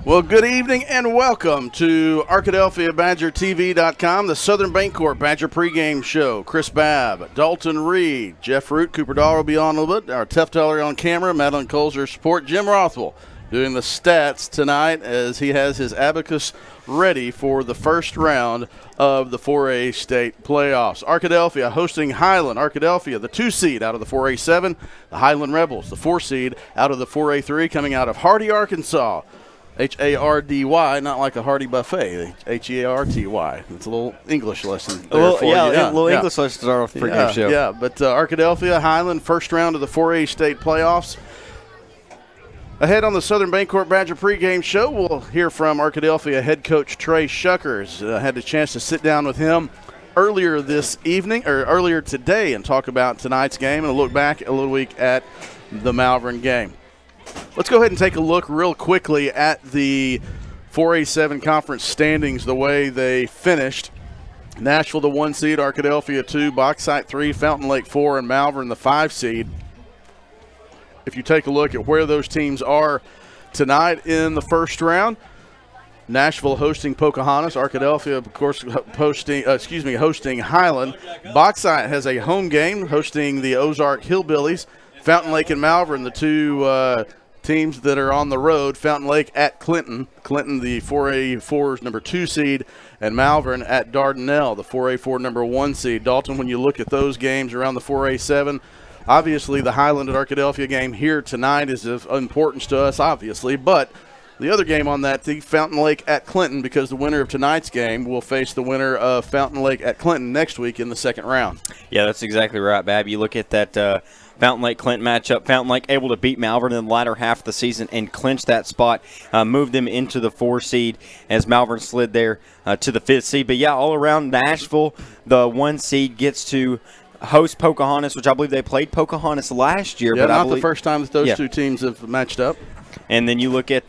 Well, good evening and welcome to Arkadelphia BadgerTV.com, the Southern Bancorp Badger pregame show. Chris Babb, Dalton Reed, Jeff Root, Cooper Dahl will be on a little bit. Our Tough Teller on camera, Madeline Colzer support, Jim Rothwell doing the stats tonight as he has his abacus ready for the first round of the 4A state playoffs. Arkadelphia hosting Highland. Arkadelphia, the 2 seed out of the 4A7. The Highland Rebels, the 4 seed out of the 4A3, coming out of Hardy, Arkansas. H-A-R-D-Y, not like a hearty buffet. H-E-A-R-T-Y. It's a little English lesson there for you. Yeah, a little English lesson to start off the pregame show. Yeah, but Arkadelphia, Highland, first round of the 4A state playoffs. Ahead on the Southern Bancorp Badger pregame show, we'll hear from Arkadelphia head coach Trey Shuckers. Had a chance to sit down with him earlier today and talk about tonight's game and look back a little week at the Malvern game. Let's go ahead and take a look real quickly at the 4A7 conference standings, the way they finished. Nashville, the 1 seed, Arkadelphia 2, Bauxite 3, Fountain Lake 4, and Malvern, the 5 seed. If you take a look at where those teams are tonight in the first round, Nashville hosting Pocahontas, Arkadelphia, of course, hosting Highland. Bauxite has a home game hosting the Ozark Hillbillies. Fountain Lake and Malvern, the two teams that are on the road. Fountain Lake at Clinton. Clinton, the 4A4's number 2 seed, and Malvern at Dardanelle, the 4A4 number 1 seed. Dalton, when you look at those games around the 4A7, obviously the Highland at Arkadelphia game here tonight is of importance to us, obviously, but the other game on that, the Fountain Lake at Clinton, because the winner of tonight's game will face the winner of Fountain Lake at Clinton next week in the second round. Yeah, that's exactly right, Bab. You look at that Fountain Lake-Clinton matchup. Fountain Lake able to beat Malvern in the latter half of the season and clinch that spot, move them into the 4 seed as Malvern slid there to the 5th seed. But, yeah, all around Nashville, the 1 seed gets to host Pocahontas, which I believe they played Pocahontas last year. Yeah, but not the first time that those two teams have matched up. And then you look at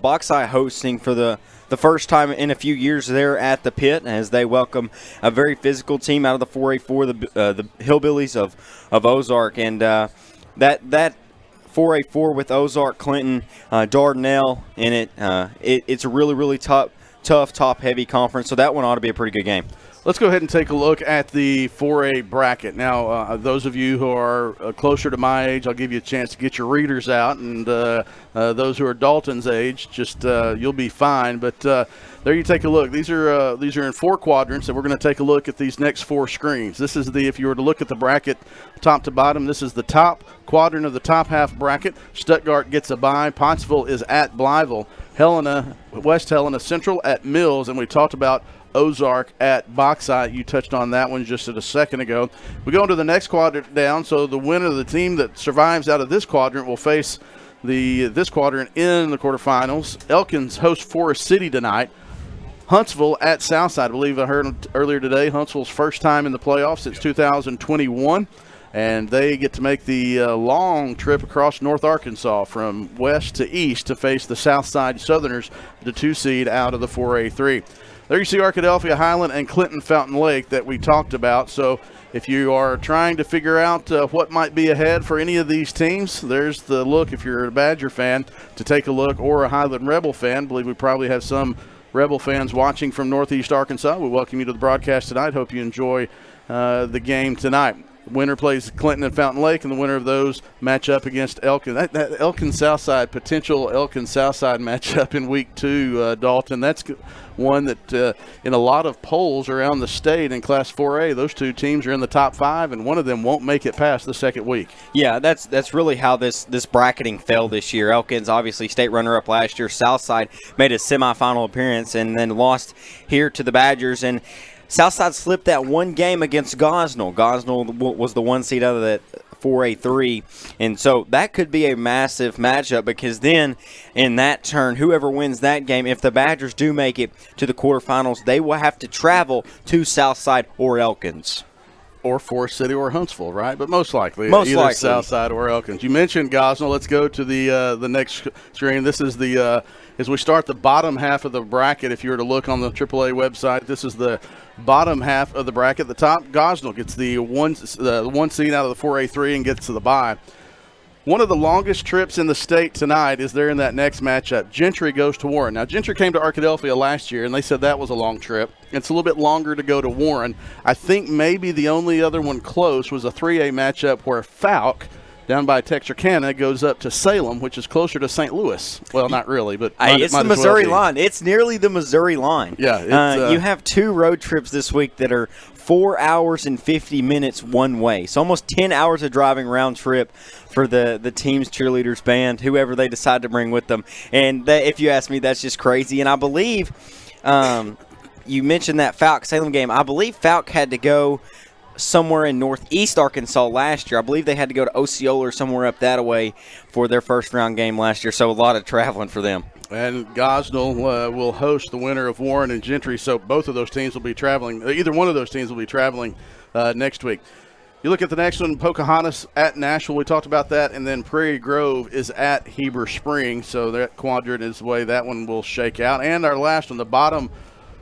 Bauxite hosting for the first time in a few years there at the pit as they welcome a very physical team out of the 4A4, the Hillbillies of Ozark. And that 4A4 with Ozark, Clinton, Dardanelle in it, it's a really, really tough, top-heavy conference. So that one ought to be a pretty good game. Let's go ahead and take a look at the 4A bracket. Now, those of you who are closer to my age, I'll give you a chance to get your readers out. And those who are Dalton's age, just you'll be fine. But there you take a look. These are in 4 quadrants, and we're going to take a look at these next 4 screens. This is if you were to look at the bracket top to bottom, this is the top quadrant of the top half bracket. Stuttgart gets a bye. Pottsville is at Blytheville. West Helena Central at Mills, and we talked about Ozark at Bauxite. You touched on that one just a second ago. We go into the next quadrant down, so the winner of the team that survives out of this quadrant will face this quadrant in the quarterfinals. Elkins hosts Forest City tonight. Huntsville at Southside. I believe I heard earlier today, Huntsville's first time in the playoffs since 2021. And they get to make the long trip across North Arkansas from west to east to face the Southside Southerners, the 2 seed out of the 4A3. There you see Arkadelphia, Highland, and Clinton Fountain Lake that we talked about. So if you are trying to figure out what might be ahead for any of these teams, there's the look if you're a Badger fan to take a look, or a Highland Rebel fan. I believe we probably have some Rebel fans watching from Northeast Arkansas. We welcome you to the broadcast tonight. Hope you enjoy the game tonight. The winner plays Clinton and Fountain Lake, and the winner of those match up against Elkin. That Elkin-Southside, potential Elkin-Southside matchup in Week 2, Dalton, that's one that in a lot of polls around the state in Class 4A, those 2 teams are in the top 5, and one of them won't make it past the second week. Yeah, that's really how this bracketing fell this year. Elkins, obviously state runner-up last year. Southside made a semifinal appearance and then lost here to the Badgers. And Southside slipped that one game against Gosnell. Gosnell was the 1 seed out of that 4A3, and so that could be a massive matchup because then in that turn, whoever wins that game, if the Badgers do make it to the quarterfinals, they will have to travel to Southside or Elkins. Or Forest City or Huntsville, right? But most likely either Southside or Elkins. You mentioned Gosnell. Let's go to the next screen. This is as we start the bottom half of the bracket. If you were to look on the AAA website, this is the bottom half of the bracket. The top, Gosnell gets the one seed out of the 4A3 and gets to the bye. One of the longest trips in the state tonight is there in that next matchup. Gentry goes to Warren. Now, Gentry came to Arkadelphia last year, and they said that was a long trip. It's a little bit longer to go to Warren. I think maybe the only other one close was a 3A matchup where Falk, down by Texarkana, goes up to Salem, which is closer to St. Louis. Well, not really, but it's the Missouri line. It's nearly the Missouri line. Yeah. You have 2 road trips this week that are 4 hours and 50 minutes one way. So almost 10 hours of driving round trip for the team's cheerleaders, band, whoever they decide to bring with them. And if you ask me, that's just crazy. And I believe you mentioned that Falk-Salem game. I believe Falk had to go somewhere in northeast Arkansas last year. I believe they had to go to Osceola or somewhere up that way for their first round game last year. So a lot of traveling for them. And Gosnell will host the winner of Warren and Gentry, so both of those teams will be traveling. Either one of those teams will be traveling next week. You look at the next one, Pocahontas at Nashville. We talked about that, and then Prairie Grove is at Heber Springs, so that quadrant is the way that one will shake out. And our last one, the bottom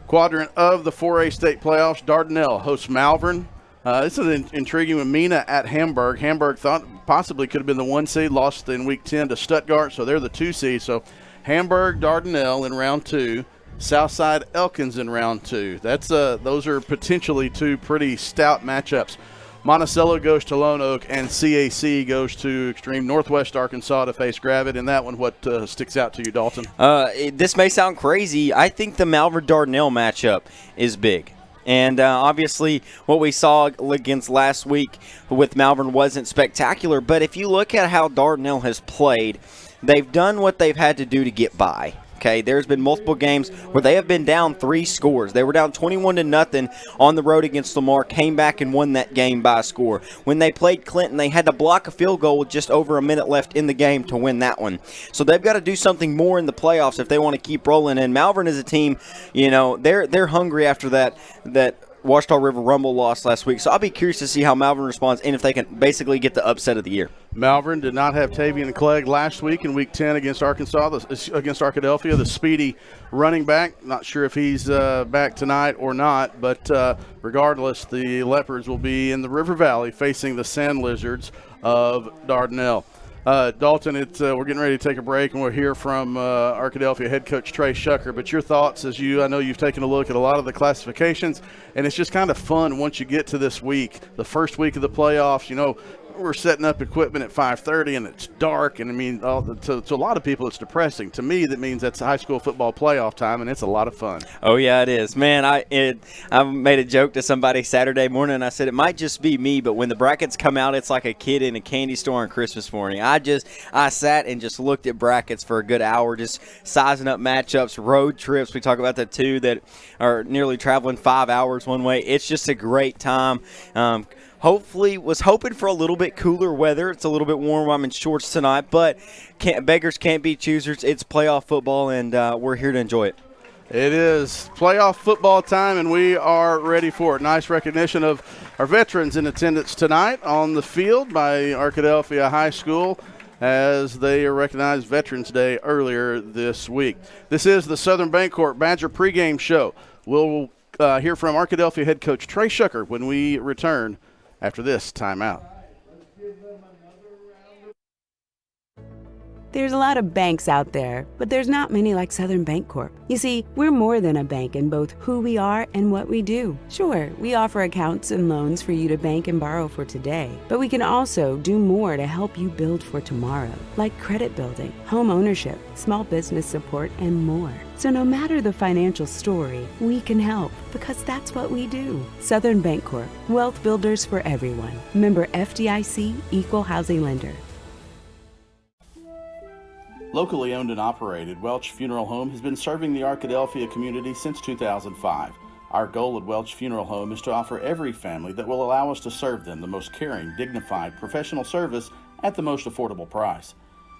quadrant of the 4A state playoffs, Dardanelle hosts Malvern. This is an intriguing one. Mina at Hamburg. Hamburg thought possibly could have been the 1 seed, lost in week 10 to Stuttgart, so they're the 2 seed. So Hamburg, Dardanelle in round 2, Southside Elkins in round 2. Those are potentially 2 pretty stout matchups. Monticello goes to Lone Oak, and CAC goes to Extreme Northwest Arkansas to face Gravette. In that one, what sticks out to you, Dalton? This may sound crazy. I think the Malvern-Dardanelle matchup is big. And obviously what we saw against last week with Malvern wasn't spectacular. But if you look at how Dardanelle has played, they've done what they've had to do to get by. Okay, there's been multiple games where they have been down 3 scores. They were down 21-0 on the road against Lamar, came back and won that game by a score. When they played Clinton, they had to block a field goal with just over a minute left in the game to win that one. So they've got to do something more in the playoffs if they want to keep rolling. And Malvern is a team, they're hungry after that Washita River Rumble loss last week. So I'll be curious to see how Malvern responds and if they can basically get the upset of the year. Malvern did not have Tavian Clegg last week in week 10 against Arkadelphia, the speedy running back. Not sure if he's back tonight or not, but regardless, the Leopards will be in the River Valley facing the Sand Lizards of Dardanelle. Dalton, we're getting ready to take a break, and we'll hear from Arkadelphia head coach Trey Shucker. But your thoughts, I know you've taken a look at a lot of the classifications, and it's just kind of fun once you get to this week, the first week of the playoffs. We're setting up equipment at 5:30 and it's dark, and to a lot of people it's depressing. To me, that means that's high school football playoff time, and it's a lot of fun. Oh yeah, it is, man. I made a joke to somebody Saturday morning. I said it might just be me, but when the brackets come out, it's like a kid in a candy store on Christmas morning. I sat and just looked at brackets for a good hour, just sizing up matchups, road trips. We talk about the 2 that are nearly traveling 5 hours one way. It's just a great time. Was hoping for a little bit cooler weather. It's a little bit warm. I'm in shorts tonight, but beggars can't be choosers. It's playoff football, and we're here to enjoy it. It is playoff football time, and we are ready for it. Nice recognition of our veterans in attendance tonight on the field by Arkadelphia High School as they recognized Veterans Day earlier this week. This is the Southern Bancorp Badger pregame show. We'll hear from Arkadelphia head coach Trey Shucker when we return after this timeout. There's a lot of banks out there, but there's not many like Southern Bancorp. You see, we're more than a bank in both who we are and what we do. Sure, we offer accounts and loans for you to bank and borrow for today, but we can also do more to help you build for tomorrow, like credit building, home ownership, small business support, and more. So no matter the financial story, we can help because that's what we do. Southern Bancorp, wealth builders for everyone. Member FDIC, equal housing lender. Locally owned and operated, Welch Funeral Home has been serving the Arkadelphia community since 2005. Our goal at Welch Funeral Home is to offer every family that will allow us to serve them the most caring, dignified, professional service at the most affordable price.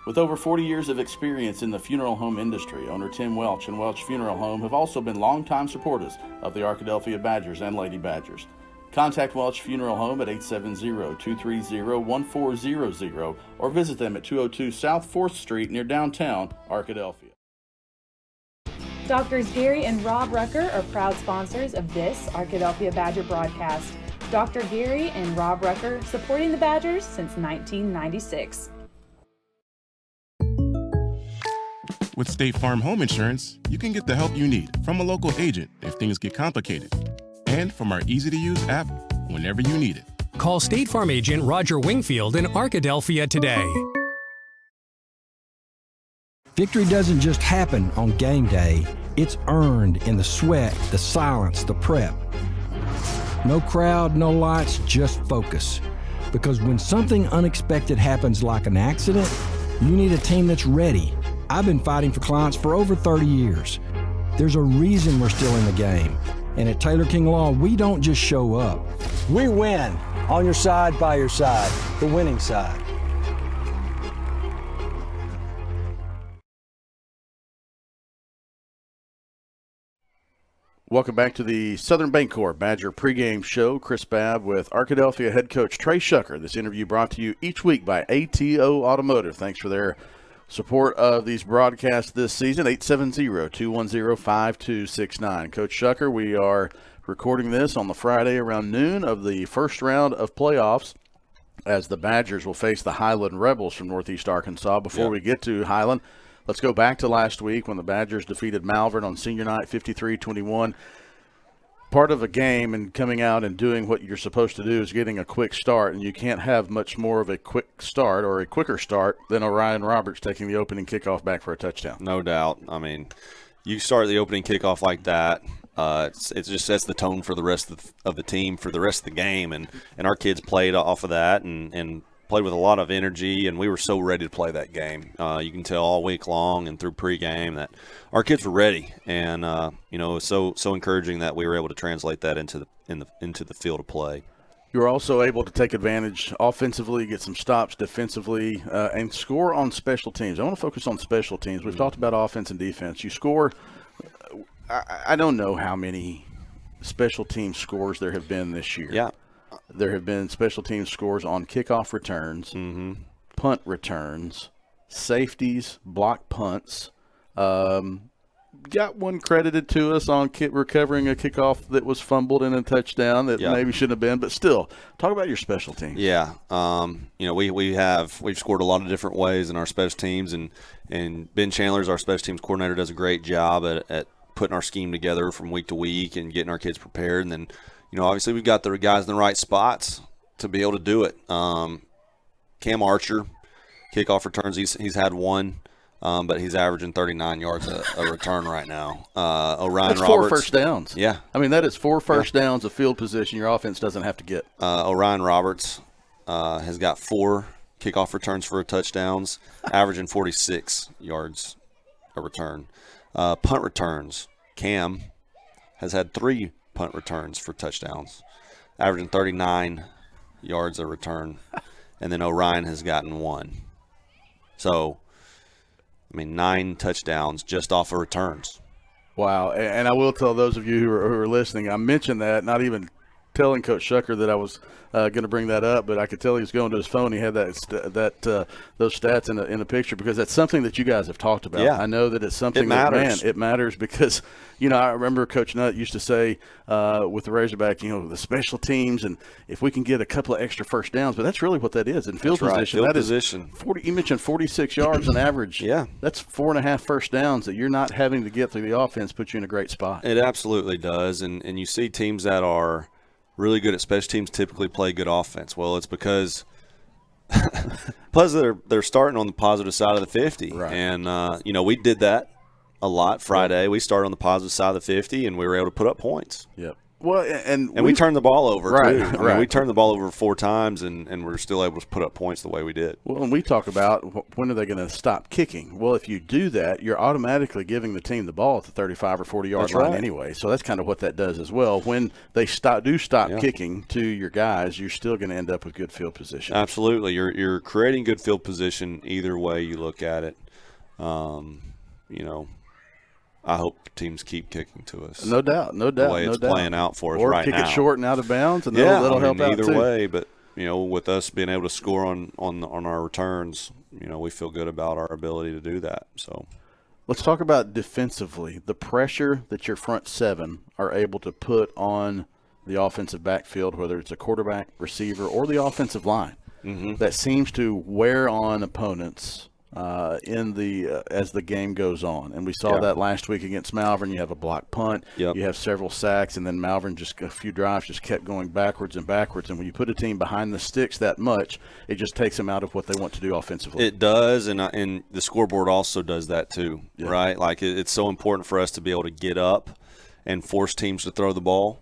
With over 40 years of experience in the funeral home industry, owner Tim Welch and Welch Funeral Home have also been longtime supporters of the Arkadelphia Badgers and Lady Badgers. Contact Welch Funeral Home at 870-230-1400 or visit them at 202 South 4th Street near downtown Arkadelphia. Doctors Gary and Rob Rucker are proud sponsors of this Arkadelphia Badger broadcast. Dr. Gary and Rob Rucker supporting the Badgers since 1996. With State Farm Home Insurance, you can get the help you need from a local agent if things get complicated, and from our easy-to-use app whenever you need it. Call State Farm agent Roger Wingfield in Arkadelphia today. Victory doesn't just happen on game day. It's earned in the sweat, the silence, the prep. No crowd, no lights, just focus. Because when something unexpected happens like an accident, you need a team that's ready. I've been fighting for clients for over 30 years. There's a reason we're still in the game. And at Taylor King Law, we don't just show up. We win. On your side, by your side. The winning side. Welcome back to the Southern Bancorp Badger pregame show. Chris Babb with Arkadelphia head coach Trey Shucker. This interview brought to you each week by ATO Automotive. Thanks for their support of these broadcasts this season. 870-210-5269. Coach Shucker, we are recording this on the Friday around noon of the first round of playoffs as the Badgers will face the Highland Rebels from Northeast Arkansas. Before we get to Highland, let's go back to last week when the Badgers defeated Malvern on senior night 53-21. Part of a game and coming out and doing what you're supposed to do is getting a quick start, and you can't have much more of a quick start or a quicker start than Orion Roberts taking the opening kickoff back for a touchdown. No doubt. I mean, you start the opening kickoff like that, it just sets the tone for the rest of the team for the rest of the game, and our kids played off of that and played with a lot of energy, and we were so ready to play that game. You can tell all week long and through pregame that our kids were ready, and it was so encouraging that we were able to translate that into the field of play. You were also able to take advantage offensively, get some stops defensively, and score on special teams. I want to focus on special teams. We've talked about offense and defense. You score. I don't know how many special team scores there have been this year. Yeah. There have been special team scores on kickoff returns, punt returns, safeties, block punts. Got one credited to us on recovering a kickoff that was fumbled in a touchdown that maybe shouldn't have been. But still, talk about your special teams. Yeah, we've scored a lot of different ways in our special teams, and Ben Chandler's our special teams coordinator does a great job at putting our scheme together from week to week and getting our kids prepared, and then. Obviously we've got the guys in the right spots to be able to do it. Cam Archer, kickoff returns, he's had one, but he's averaging 39 yards a return right now. Orion That's Roberts. 4 first downs. Yeah. I mean, that is 4 first downs of field position your offense doesn't have to get. Orion Roberts has got 4 kickoff returns for touchdowns, averaging 46 yards a return. Punt returns, Cam has had 3 punt returns for touchdowns, averaging 39 yards a return, and then Orion has gotten 1. So, 9 touchdowns just off of returns. Wow, and I will tell those of you who are listening, I mentioned that, not even telling Coach Shucker that I was going to bring that up, but I could tell he was going to his phone. He had those stats in a picture because that's something that you guys have talked about. Yeah. I know that it's something it matters. It matters because, I remember Coach Nutt used to say with the Razorback, the special teams, and if we can get a couple of extra first downs, but that's really what that is in field that's position. Right. That position. is 40. You mentioned 46 yards on average. Yeah, that's 4.5 first downs that you're not having to get through the offense. Puts you in a great spot. It absolutely does, and you see teams that are really good at special teams typically play good offense. Well, it's because they're starting on the positive side of the 50. Right. And, we did that a lot Friday. We started on the positive side of the 50, and we were able to put up points. Yep. Well, and we turned the ball over, right, too. Right. We turned the ball over 4 times, and we're still able to put up points the way we did. Well, and we talk about when are they going to stop kicking. Well, if you do that, you're automatically giving the team the ball at the 35 or 40-yard line anyway. So that's kind of what that does as well. When they stop kicking to your guys, you're still going to end up with good field position. Absolutely. You're creating good field position either way you look at it. I hope teams keep kicking to us. No doubt. The way it's playing out for us right now. Or kick it short and out of bounds, and that'll help out either too. way. But with us being able to score on our returns, we feel good about our ability to do that. So, let's talk about defensively. The pressure that your front 7 are able to put on the offensive backfield, whether it's a quarterback, receiver, or the offensive line, that seems to wear on opponents. as the game goes on. And we saw that last week against Malvern. You have a block punt. Yep. You have several sacks, and then Malvern just a few drives just kept going backwards and backwards. And when you put a team behind the sticks that much, it just takes them out of what they want to do offensively. It does, and the scoreboard also does that too, right? Like it's so important for us to be able to get up and force teams to throw the ball,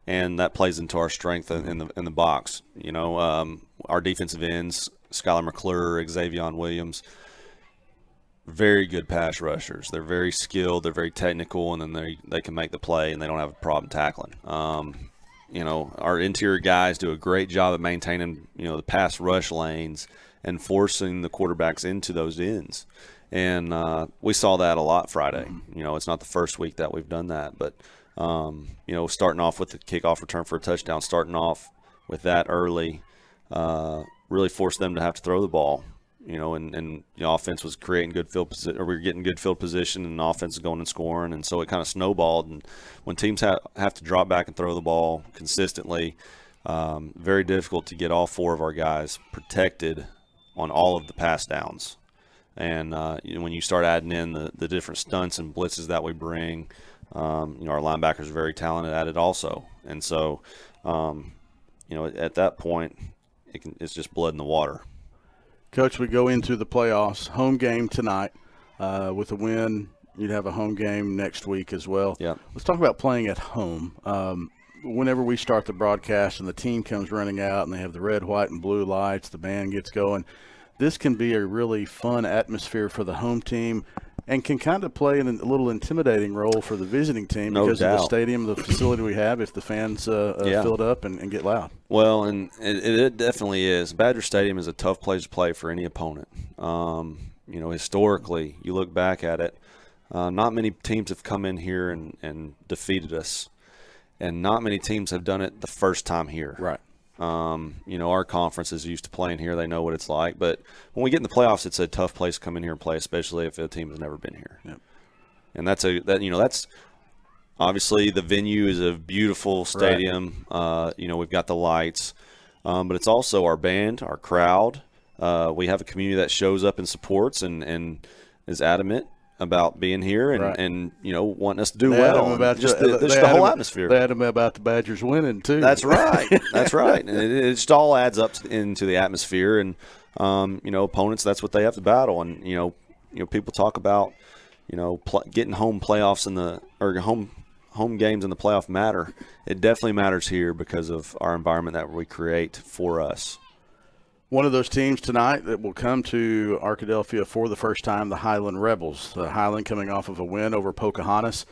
and that plays into our strength in the box. You know, our defensive ends, Skylar McClure, Xavion Williams, very good pass rushers. They're very skilled. They're very technical, and then they can make the play, and they don't have a problem tackling. You know, our interior guys do a great job of maintaining, you know, the pass rush lanes and forcing the quarterbacks into those ends. And we saw that a lot Friday. You know, it's not the first week that we've done that, but you know, starting off with the kickoff return for a touchdown, starting off with that early, really forced them to have to throw the ball. You know, and the offense was creating good field position, or we were getting good field position, and the offense is going and scoring, and so it kind of snowballed. And when teams have to drop back and throw the ball consistently, very difficult to get all four of our guys protected on all of the pass downs. And you know, when you start adding in the different stunts and blitzes that we bring, you know, our linebackers are very talented at it also. And so, you know, at that point, it's just blood in the water. Coach, we go into the playoffs. Home game tonight. With a win, you'd have a home game next week as well. Yep. Let's talk about playing at home. Whenever we start the broadcast and the team comes running out and they have the red, white, and blue lights, the band gets going, this can be a really fun atmosphere for the home team and can kind of play a little intimidating role for the visiting team because of the stadium, the facility we have, if the fans fill it up and get loud. Well, and it definitely is. Badger Stadium is a tough place to play for any opponent. You know, historically, you look back at it, not many teams have come in here and defeated us, and not many teams have done it the first time here. Right. You know, our conference is used to playing here. They know what it's like. But when we get in the playoffs, it's a tough place to come in here and play, especially if a team has never been here. Yep. And that's obviously the venue is a beautiful stadium. Right. You know, we've got the lights, but it's also our band, our crowd. We have a community that shows up and supports and is adamant about being here and you know, wanting us to do well. Just the whole atmosphere. They had them about the Badgers winning too. That's right. That's right. And it just all adds up into the atmosphere. And you know, opponents, that's what they have to battle. And you know, people talk about, you know, getting home playoffs home games in the playoff matter. It definitely matters here because of our environment that we create for us. One of those teams tonight that will come to Arkadelphia for the first time, the Highland Rebels. Highland coming off of a win over Pocahontas,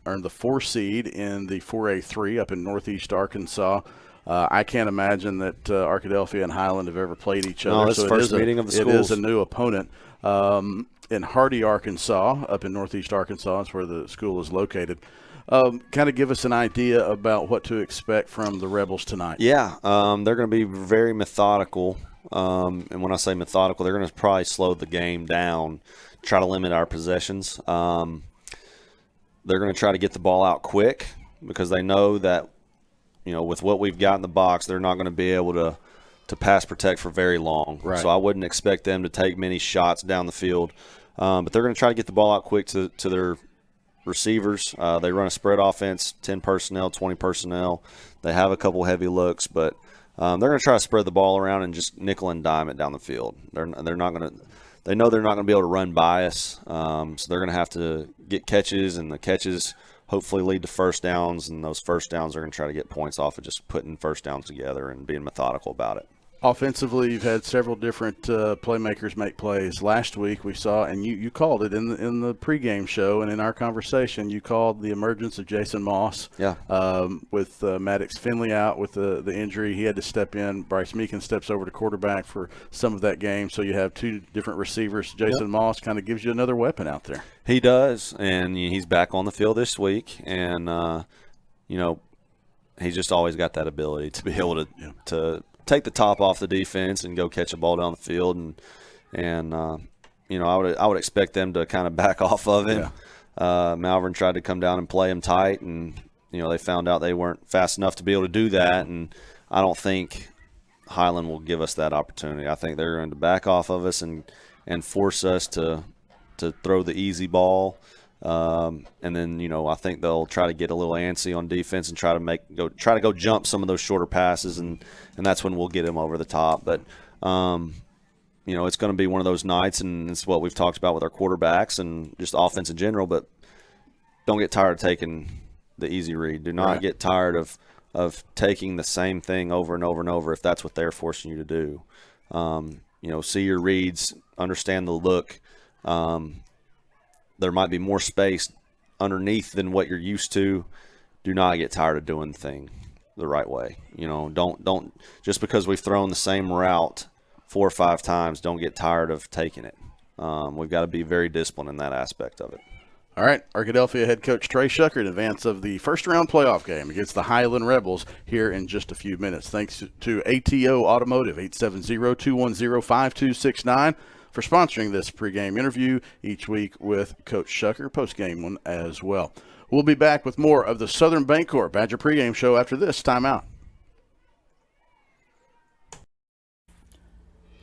earned the 4 seed in the 4A3 up in northeast Arkansas. I can't imagine that Arkadelphia and Highland have ever played each other. No, it's the first meeting of the schools. It is a new opponent. In Hardy, Arkansas, up in northeast Arkansas, that's where the school is located. Kind of give us an idea about what to expect from the Rebels tonight. Yeah, they're going to be very methodical. And when I say methodical, they're going to probably slow the game down, try to limit our possessions. They're going to try to get the ball out quick because they know that, you know, with what we've got in the box, they're not going to be able to pass protect for very long. Right. So I wouldn't expect them to take many shots down the field. But they're going to try to get the ball out quick to their receivers. They run a spread offense, 10 personnel, 20 personnel. They have a couple heavy looks, but they're going to try to spread the ball around and just nickel and dime it down the field. They're not going to. They know they're not going to be able to run by us, so they're going to have to get catches, and the catches hopefully lead to first downs, and those first downs are going to try to get points off of just putting first downs together and being methodical about it. Offensively, you've had several different playmakers make plays. Last week we saw, and you called it in the pregame show and in our conversation, you called the emergence of Jason Moss. Yeah. With Maddox Finley out with the injury, he had to step in. Bryce Meekin steps over to quarterback for some of that game. So you have 2 different receivers. Jason Moss kind of gives you another weapon out there. He does, and he's back on the field this week, and you know, he's just always got that ability to be able to take the top off the defense and go catch a ball down the field, and you know, I would expect them to kind of back off of him. Yeah. Malvern tried to come down and play him tight, and you know, they found out they weren't fast enough to be able to do that, and I don't think Highland will give us that opportunity. I think they're going to back off of us and and force us to throw the easy ball. And then, I think they'll try to get a little antsy on defense and try to go jump some of those shorter passes, and that's when we'll get them over the top. But it's going to be one of those nights, and it's what we've talked about with our quarterbacks and just offense in general. But don't get tired of taking the easy read. Do not get tired of taking the same thing over and over and over if that's what they're forcing you to do. See your reads, understand the look. There might be more space underneath than what you're used to. Do not get tired of doing the thing the right way. Don't just because we've thrown the same route 4 or 5 times, don't get tired of taking it. We've got to be very disciplined in that aspect of it. All right, Arkadelphia head coach Trey Shucker in advance of the first-round playoff game against the Highland Rebels here in just a few minutes. Thanks to ATO Automotive, 870-210-5269, for sponsoring this pregame interview each week with Coach Shucker, postgame one as well. We'll be back with more of the Southern Bancorp Badger pregame show after this timeout.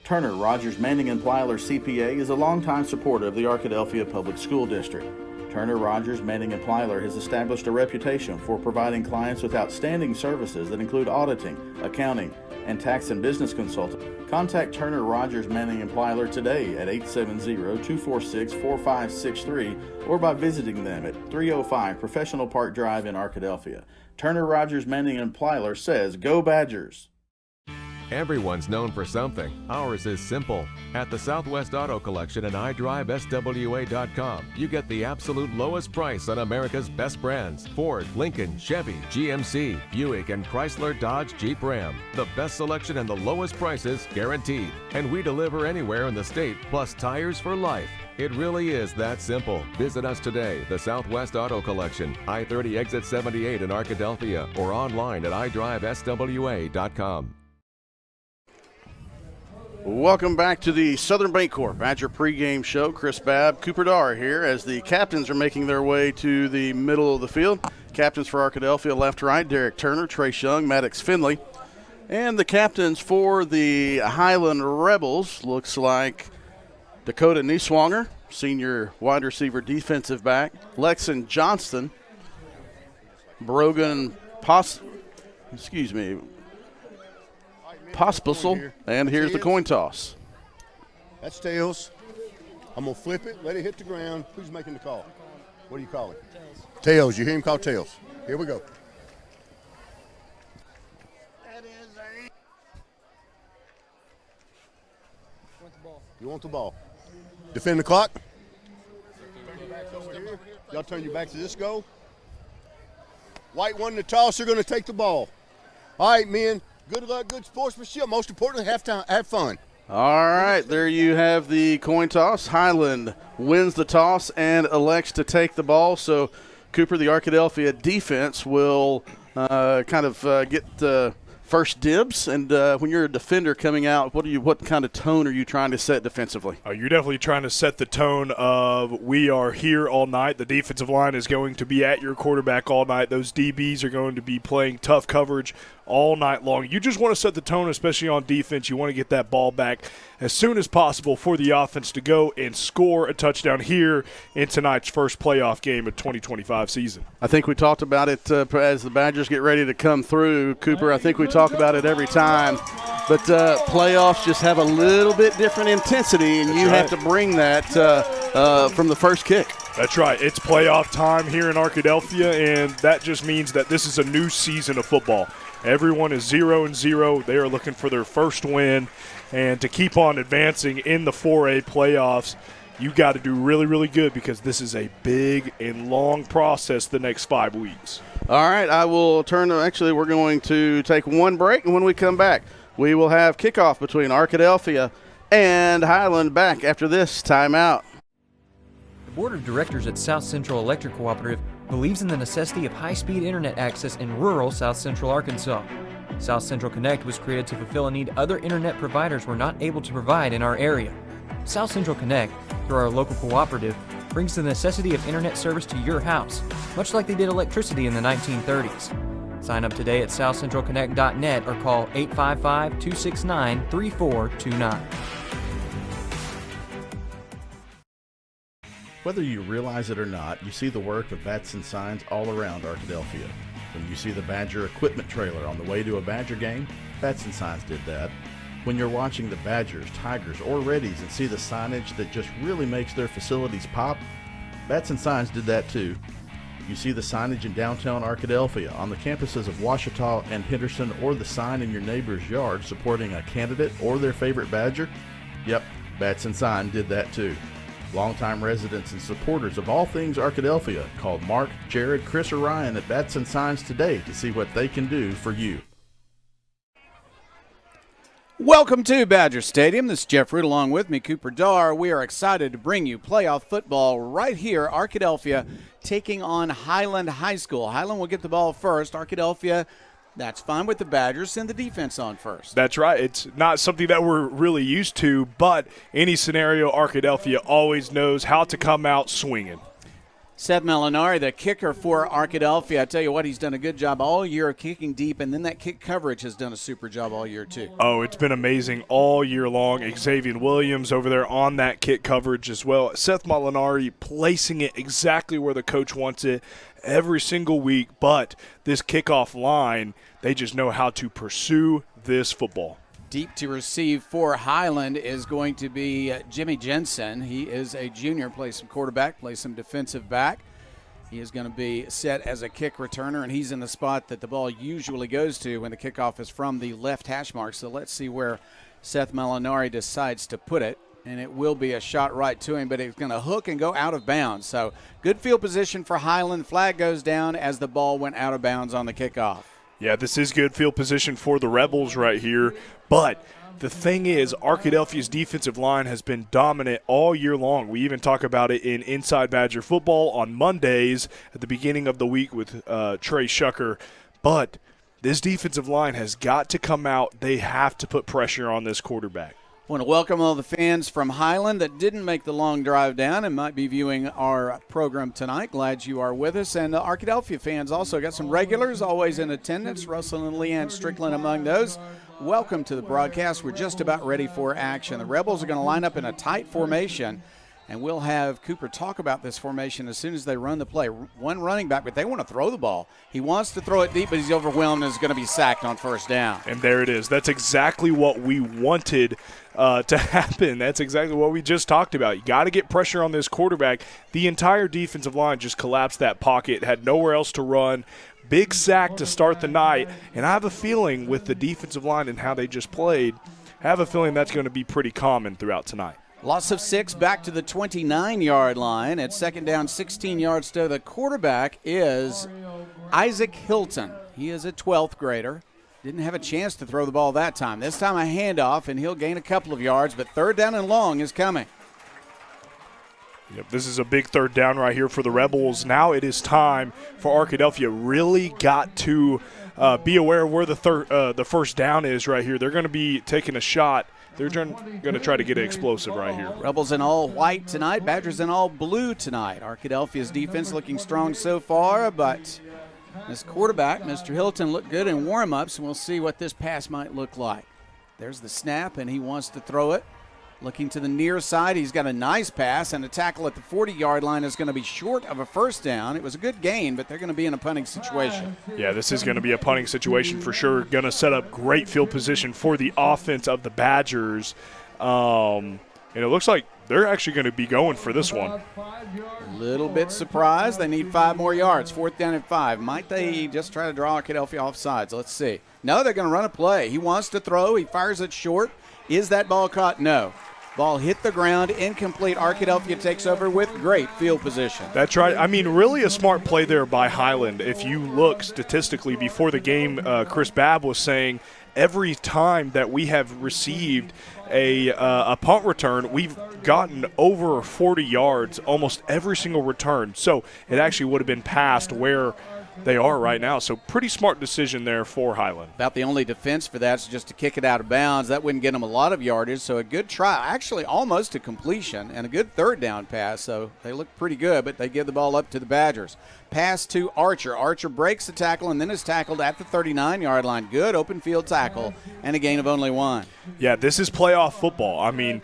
Turner Rogers Manning & Plyler CPA is a longtime supporter of the Arkadelphia Public School District. Turner Rogers Manning & Plyler has established a reputation for providing clients with outstanding services that include auditing, accounting, and tax and business consulting. Contact Turner Rogers Manning & Plyler today at 870-246-4563 or by visiting them at 305 Professional Park Drive in Arkadelphia. Turner Rogers Manning & Plyler says, "Go Badgers!" Everyone's known for something. Ours is simple. At the Southwest Auto Collection and iDriveSWA.com, you get the absolute lowest price on America's best brands: Ford, Lincoln, Chevy, GMC, Buick, and Chrysler, Dodge, Jeep, Ram. The best selection and the lowest prices guaranteed. And we deliver anywhere in the state, plus tires for life. It really is that simple. Visit us today, the Southwest Auto Collection, I-30 exit 78 in Arkadelphia, or online at iDriveSWA.com. Welcome back to the Southern Bancorp Badger pregame show. Chris Babb, Cooper Darr here as the captains are making their way to the middle of the field. Captains for Arkadelphia, left to right, Derek Turner, Trace Young, Maddox Finley. And the captains for the Highland Rebels looks like Dakota Nieswanger, senior wide receiver defensive back, Lexon Johnston, Brogan Pospisil, and here's the coin toss. That's tails. I'm going to flip it, let it hit the ground. Who's making the call? What do you call it? Tails. Tails. You hear him call tails. Here we go. You want the ball. Defend the clock. Y'all turn your back to this goal. White won the toss. They're going to take the ball. All right, men. Good luck, good sportsmanship. Most importantly, have fun. All right, there you have the coin toss. Highland wins the toss and elects to take the ball. So, Cooper, the Arkadelphia defense will get first dibs. And when you're a defender coming out, what kind of tone are you trying to set defensively? You're definitely trying to set the tone of we are here all night. The defensive line is going to be at your quarterback all night. Those DBs are going to be playing tough coverage all night long. You just want to set the tone, especially on defense. You want to get that ball back as soon as possible for the offense to go and score a touchdown here in tonight's first playoff game of 2025 season. I think we talked about it as the Badgers get ready to come through, Cooper. I think we talk about it every time. But playoffs just have a little bit different intensity, and you have to bring that from the first kick. That's right. It's playoff time here in Arkadelphia, and that just means that this is a new season of football. Everyone is 0-0. They are looking for their first win. And to keep on advancing in the 4A playoffs, you got to do really, really good because this is a big and long process the next 5 weeks. All right, I will we're going to take one break, and when we come back, we will have kickoff between Arkadelphia and Highland back after this timeout. The Board of Directors at South Central Electric Cooperative believes in the necessity of high-speed internet access in rural South Central Arkansas. South Central Connect was created to fulfill a need other internet providers were not able to provide in our area. South Central Connect, through our local cooperative, brings the necessity of internet service to your house, much like they did electricity in the 1930s. Sign up today at southcentralconnect.net or call 855-269-3429. Whether you realize it or not, you see the work of bats and signs all around Arkadelphia. When you see the Badger equipment trailer on the way to a Badger game, bats and signs did that. When you're watching the Badgers, Tigers, or Reddies and see the signage that just really makes their facilities pop, bats and signs did that too. You see the signage in downtown Arkadelphia, on the campuses of Ouachita and Henderson, or the sign in your neighbor's yard supporting a candidate or their favorite Badger? Yep, bats and sign did that too. Longtime residents and supporters of all things Arkadelphia called Mark, Jared, Chris, or Ryan at Bats and Signs today to see what they can do for you. Welcome to Badger Stadium. This is Jeff Root along with me, Cooper Darr. We are excited to bring you playoff football right here. Arkadelphia taking on Highland High School. Highland will get the ball first. Arkadelphia, that's fine with the Badgers. Send the defense on first. That's right. It's not something that we're really used to, but any scenario, Arkadelphia always knows how to come out swinging. Seth Molinari, the kicker for Arkadelphia. I tell you what, he's done a good job all year of kicking deep, and then that kick coverage has done a super job all year too. Oh, it's been amazing all year long. Xavier Williams over there on that kick coverage as well. Seth Molinari placing it exactly where the coach wants it every single week, but this kickoff line, they just know how to pursue this football. Deep to receive for Highland is going to be Jimmy Jensen. He is a junior, plays some quarterback, plays some defensive back. He is going to be set as a kick returner, and he's in the spot that the ball usually goes to when the kickoff is from the left hash mark. So let's see where Seth Molinari decides to put it, and it will be a shot right to him, but it's going to hook and go out of bounds. So good field position for Highland. Flag goes down as the ball went out of bounds on the kickoff. Yeah, this is good field position for the Rebels right here. But the thing is, Arkadelphia's defensive line has been dominant all year long. We even talk about it in Inside Badger Football on Mondays at the beginning of the week with Trey Shucker. But this defensive line has got to come out. They have to put pressure on this quarterback. I want to welcome all the fans from Highland that didn't make the long drive down and might be viewing our program tonight. Glad you are with us. And the Arkadelphia fans also got some regulars always in attendance. Russell and Leanne Strickland among those. Welcome to the broadcast. We're just about ready for action. The Rebels are going to line up in a tight formation, and we'll have Cooper talk about this formation as soon as they run the play. One running back, but they want to throw the ball. He wants to throw it deep, but he's overwhelmed and is going to be sacked on first down. And there it is. That's exactly what we wanted to happen. That's exactly what we just talked about. You got to get pressure on this quarterback. The entire defensive line just collapsed that pocket, had nowhere else to run. Big sack to start the night, and I have a feeling with the defensive line and how they just played, I have a feeling that's going to be pretty common throughout tonight. Loss of 6 back to the 29-yard line. At second down, 16 yards to the quarterback is Isaac Hilton. He is a 12th grader. Didn't have a chance to throw the ball that time. This time a handoff, and he'll gain a couple of yards, but third down and long is coming. Yep, this is a big third down right here for the Rebels. Now it is time for Arkadelphia. Really got to be aware of where the first down is right here. They're going to be taking a shot. They're going to try to get it explosive right here. Rebels in all white tonight. Badgers in all blue tonight. Arkadelphia's defense looking strong so far, but this quarterback, Mr. Hilton, looked good in warm-ups, and we'll see what this pass might look like. There's the snap, and he wants to throw it. Looking to the near side, he's got a nice pass, and a tackle at the 40-yard line is going to be short of a first down. It was a good gain, but they're going to be in a punting situation. Yeah, this is going to be a punting situation for sure. Going to set up great field position for the offense of the Badgers. And it looks like they're actually going to be going for this one. A little bit surprised. They need 5 more yards. 4th down and 5. Might they just try to draw Arkadelphia off sides? Let's see. No, they're going to run a play. He wants to throw. He fires it short. Is that ball caught? No. Ball hit the ground, incomplete. Arkadelphia takes over with great field position. That's right. I mean, really a smart play there by Highland. If you look statistically before the game, Chris Babb was saying every time that we have received a punt return, we've gotten over 40 yards almost every single return. So it actually would have been past where they are right now. So pretty smart decision there for Highland. About the only defense for that is just to kick it out of bounds. That wouldn't get them a lot of yardage. So a good try, actually almost a completion, and a good third down pass. So they look pretty good, but they give the ball up to the Badgers. Pass to Archer. Archer breaks the tackle and then is tackled at the 39-yard line. Good open field tackle and a gain of only 1. Yeah, this is playoff football. I mean,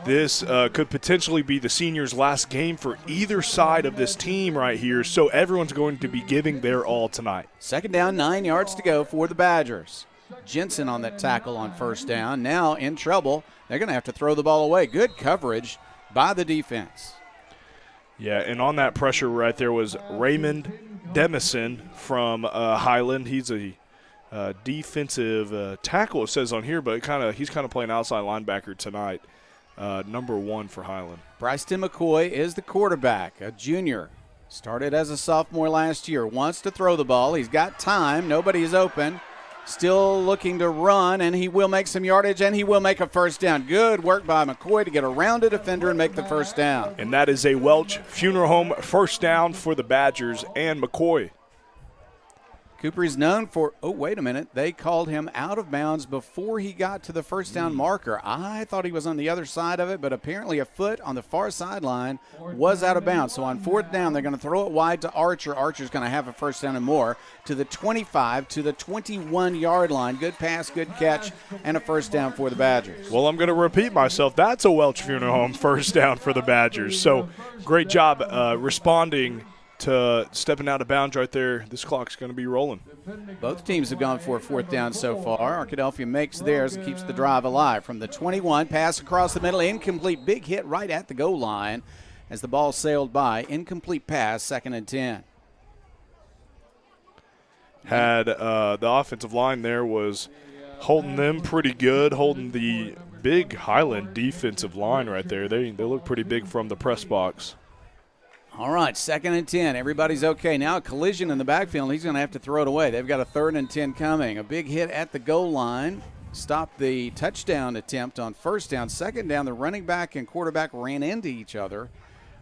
This could potentially be the seniors' last game for either side of this team right here, so everyone's going to be giving their all tonight. Second down, 9 yards to go for the Badgers. Jensen on that tackle on first down. Now in trouble. They're going to have to throw the ball away. Good coverage by the defense. Yeah, and on that pressure right there was Raymond Demison from Highland. He's a defensive tackle, it says on here, but he's kind of playing outside linebacker tonight. Number 1 for Highland. Bryson McCoy is the quarterback, a junior. Started as a sophomore last year. Wants to throw the ball. He's got time. Nobody is open. Still looking to run, and he will make some yardage, and he will make a first down. Good work by McCoy to get around a defender and make the first down. And that is a Welch Funeral Home first down for the Badgers and McCoy. Cooper is known for, oh, wait a minute. They called him out of bounds before he got to the first down marker. I thought he was on the other side of it, but apparently a foot on the far sideline was out of bounds. So on fourth down, they're going to throw it wide to Archer. Archer's going to have a first down and more to the 25 to the 21-yard line. Good pass, good catch, and a first down for the Badgers. Well, I'm going to repeat myself. That's a Welch Funeral Home first down for the Badgers. So great job responding to stepping out of bounds right there. This clock's going to be rolling. Both teams have gone for a fourth down so far. Arkadelphia makes theirs and keeps the drive alive. From the 21, pass across the middle, incomplete, big hit right at the goal line as the ball sailed by. Incomplete pass, 2nd and 10. Had the offensive line there was holding them pretty good, holding the big Highland defensive line right there. They look pretty big from the press box. All right, 2nd and 10. Everybody's okay. Now a collision in the backfield, and he's going to have to throw it away. They've got a 3rd and 10 coming. A big hit at the goal line. Stopped the touchdown attempt on first down. Second down, the running back and quarterback ran into each other,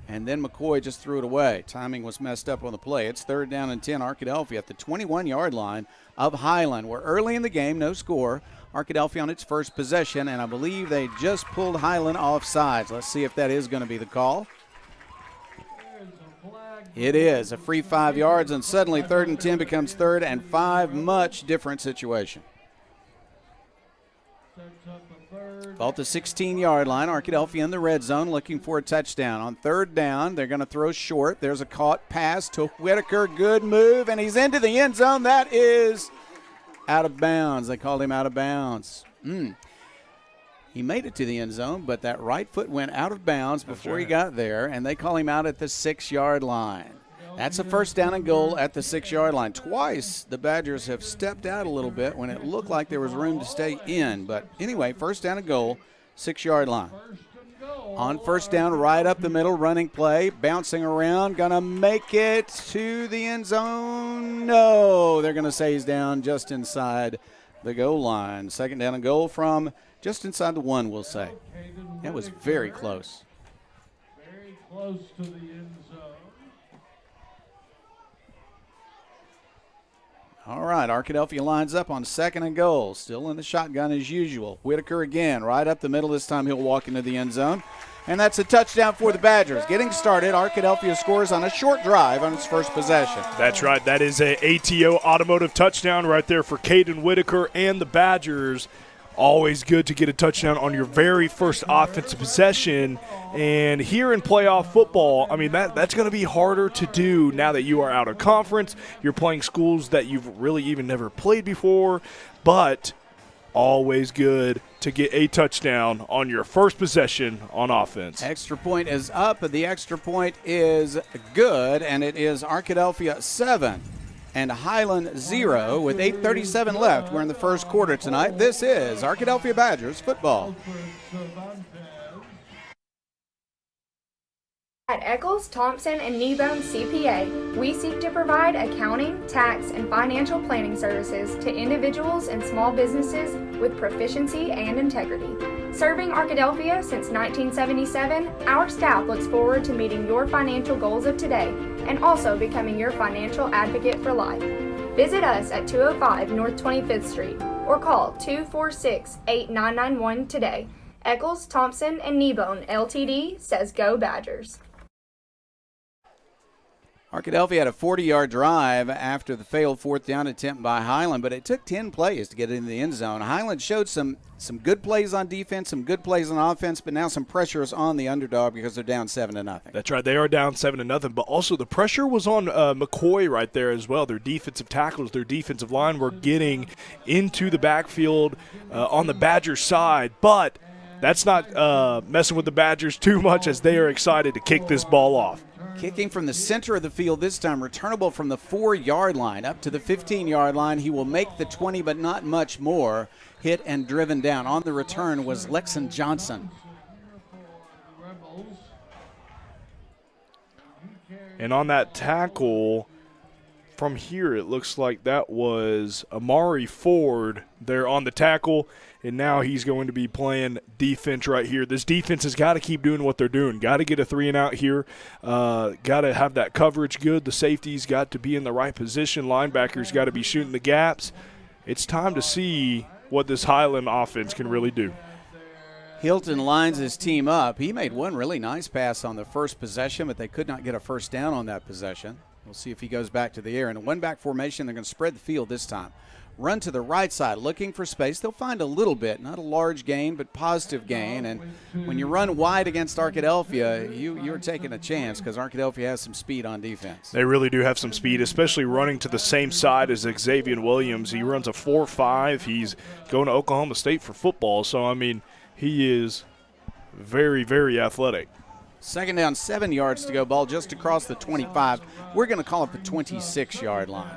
and then McCoy just threw it away. Timing was messed up on the play. It's 3rd down and 10, Arkadelphia at the 21-yard line of Highland. We're early in the game, no score. Arkadelphia on its first possession, and I believe they just pulled Highland off sides. Let's see if that is going to be the call. It is a free 5 yards, and suddenly 3rd and 10 becomes 3rd and 5. Much different situation. Ball to 16-yard line. Arkadelphia in the red zone looking for a touchdown. On 3rd down, they're going to throw short. There's a caught pass to Whitaker. Good move, and he's into the end zone. That is out of bounds. They called him out of bounds. He made it to the end zone, but that right foot went out of bounds before he got there, and they call him out at the 6-yard line. That's a first down and goal at the 6-yard line. Twice the Badgers have stepped out a little bit when it looked like there was room to stay in. But anyway, first down and goal, 6-yard line. On first down, right up the middle, running play, bouncing around, going to make it to the end zone. No, they're going to say he's down just inside the goal line. 2nd down and goal from just inside the 1, we'll say. That was very close. Very close to the end zone. All right, Arkadelphia lines up on 2nd and goal. Still in the shotgun as usual. Whitaker again, right up the middle. This time he'll walk into the end zone. And that's a touchdown for the Badgers. Getting started, Arkadelphia scores on a short drive on its first possession. That's right. That is a ATO automotive touchdown right there for Caden Whitaker and the Badgers. Always good to get a touchdown on your very first offensive possession. And here in playoff football, I mean, that's going to be harder to do now that you are out of conference. You're playing schools that you've really even never played before. But always good to get a touchdown on your first possession on offense. Extra point is up. The extra point is good, and it is Arkadelphia 7. And Highland 0 with 8:37 left. We're in the first quarter tonight. This is Arkadelphia Badgers football. At Eccles, Thompson, and Kneebone CPA, we seek to provide accounting, tax, and financial planning services to individuals and small businesses with proficiency and integrity. Serving Arkadelphia since 1977, our staff looks forward to meeting your financial goals of today and also becoming your financial advocate for life. Visit us at 205 North 25th Street or call 246-8991 today. Eccles, Thompson, and Kneebone LTD says Go Badgers. Arkadelphia had a 40-yard drive after the failed fourth down attempt by Highland, but it took 10 plays to get into the end zone. Highland showed some good plays on defense, some good plays on offense, but now some pressure is on the underdog because they're down 7-0. That's right. They are down 7-0, but also the pressure was on McCoy right there as well. Their defensive tackles, their defensive line were getting into the backfield on the Badgers side, but that's not messing with the Badgers too much as they are excited to kick this ball off. Kicking from the center of the field this time, returnable from the 4-yard line up to the 15-yard line. He will make the 20, but not much more. Hit and driven down. On the return was Lexon Johnson. And on that tackle, from here it looks like that was Amari Ford there on the tackle. And now he's going to be playing defense right here. This defense has got to keep doing what they're doing. Got to get a 3-and-out here. Got to have that coverage good. The safety's got to be in the right position. Linebackers got to be shooting the gaps. It's time to see what this Highland offense can really do. Hilton lines his team up. He made one really nice pass on the first possession, but they could not get a first down on that possession. We'll see if he goes back to the air. In a one-back formation, they're going to spread the field this time. Run to the right side, looking for space. They'll find a little bit, not a large gain, but positive gain. And when you run wide against Arkadelphia, you're taking a chance because Arkadelphia has some speed on defense. They really do have some speed, especially running to the same side as Xavier Williams. He runs a 4.5. He's going to Oklahoma State for football. So, I mean, he is very, very athletic. Second down, 7 yards to go. Ball just across the 25. We're going to call it the 26-yard line.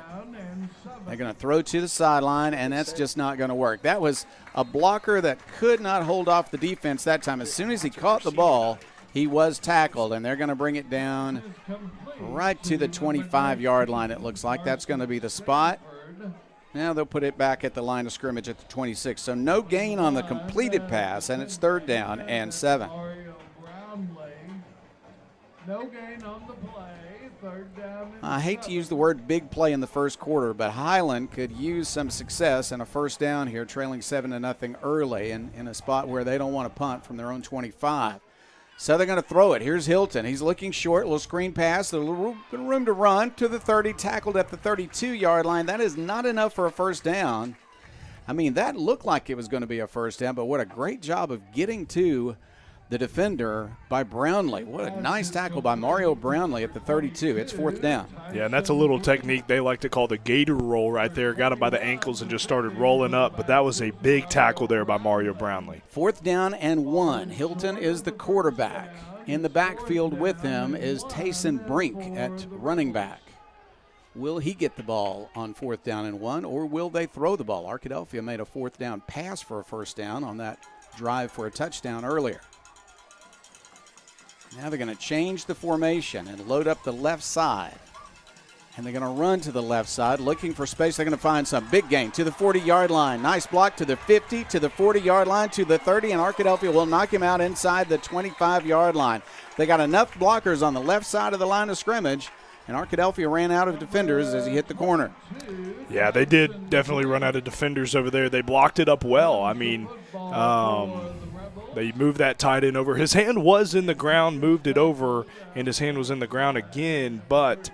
They're going to throw to the sideline, and that's just not going to work. That was a blocker that could not hold off the defense that time. As soon as he caught the ball, he was tackled, and they're going to bring it down right to the 25-yard line, it looks like. That's going to be the spot. Now they'll put it back at the line of scrimmage at the 26. So no gain on the completed pass, and it's 3rd down and 7. No gain on the play. 3rd down. I hate to use the word big play in the first quarter, but Highland could use some success and a first down here, trailing 7-0 early in a spot where they don't want to punt from their own 25. So they're going to throw it. Here's Hilton. He's looking short, little screen pass, a little room to run to the 30, tackled at the 32-yard line. That is not enough for a first down. I mean, that looked like it was going to be a first down, but what a great job of getting to the defender by Brownlee. What a nice tackle by Mario Brownlee at the 32. It's 4th down. Yeah, and that's a little technique they like to call the gator roll right there. Got him by the ankles and just started rolling up, but that was a big tackle there by Mario Brownlee. 4th down and 1. Hilton is the quarterback. In the backfield with him is Tayson Brink at running back. Will he get the ball on 4th down and 1, or will they throw the ball? Arkadelphia made a 4th down pass for a first down on that drive for a touchdown earlier. Now they're going to change the formation and load up the left side. And they're going to run to the left side, looking for space. They're going to find some big gain to the 40-yard line. Nice block to the 50, to the 40-yard line, to the 30, and Arkadelphia will knock him out inside the 25-yard line. They got enough blockers on the left side of the line of scrimmage, and Arkadelphia ran out of defenders as he hit the corner. Yeah, they did definitely run out of defenders over there. They blocked it up well. I mean, they moved that tight end over. His hand was in the ground, moved it over, and his hand was in the ground again, but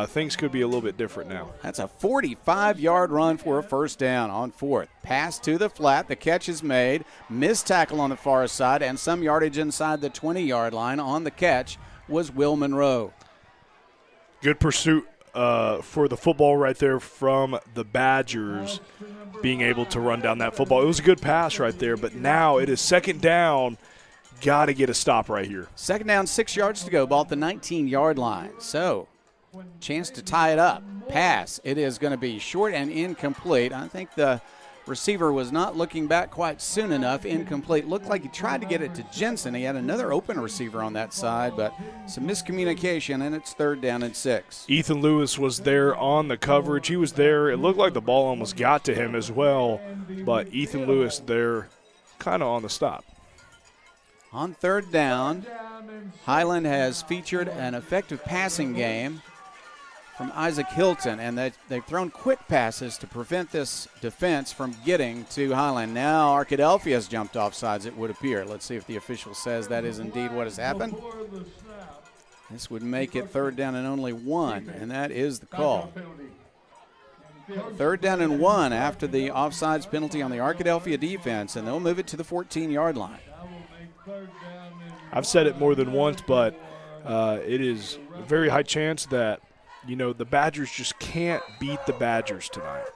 things could be a little bit different now. That's a 45-yard run for a first down on 4th. Pass to the flat. The catch is made. Missed tackle on the far side, and some yardage inside the 20-yard line. On the catch was Will Monroe. Good pursuit for the football right there from the Badgers, being able to run down that football. It was a good pass right there, but now it is 2nd down. Got to get a stop right here. 2nd down, 6 yards to go. Ball at the 19-yard line. So, chance to tie it up. Pass. It is going to be short and incomplete. I think the receiver was not looking back quite soon enough. Incomplete. Looked like he tried to get it to Jensen. He had another open receiver on that side, but some miscommunication, and it's 3rd down and 6. Ethan Lewis was there on the coverage. He was there. It looked like the ball almost got to him as well, but Ethan Lewis there kind of on the stop. On 3rd down, Highland has featured an effective passing game from Isaac Hilton, and they've thrown quick passes to prevent this defense from getting to Highland. Now Arkadelphia has jumped off sides, it would appear. Let's see if the official says that is indeed what has happened. Before the snap, 2 minutes This would make it 3rd down and only 1, and that is the call. 3rd down and 1 after the offsides penalty on the Arkadelphia defense, and they'll move it to the 14-yard line. I've said it more than once, but it is a very high chance that, the Badgers just can't beat the Badgers tonight.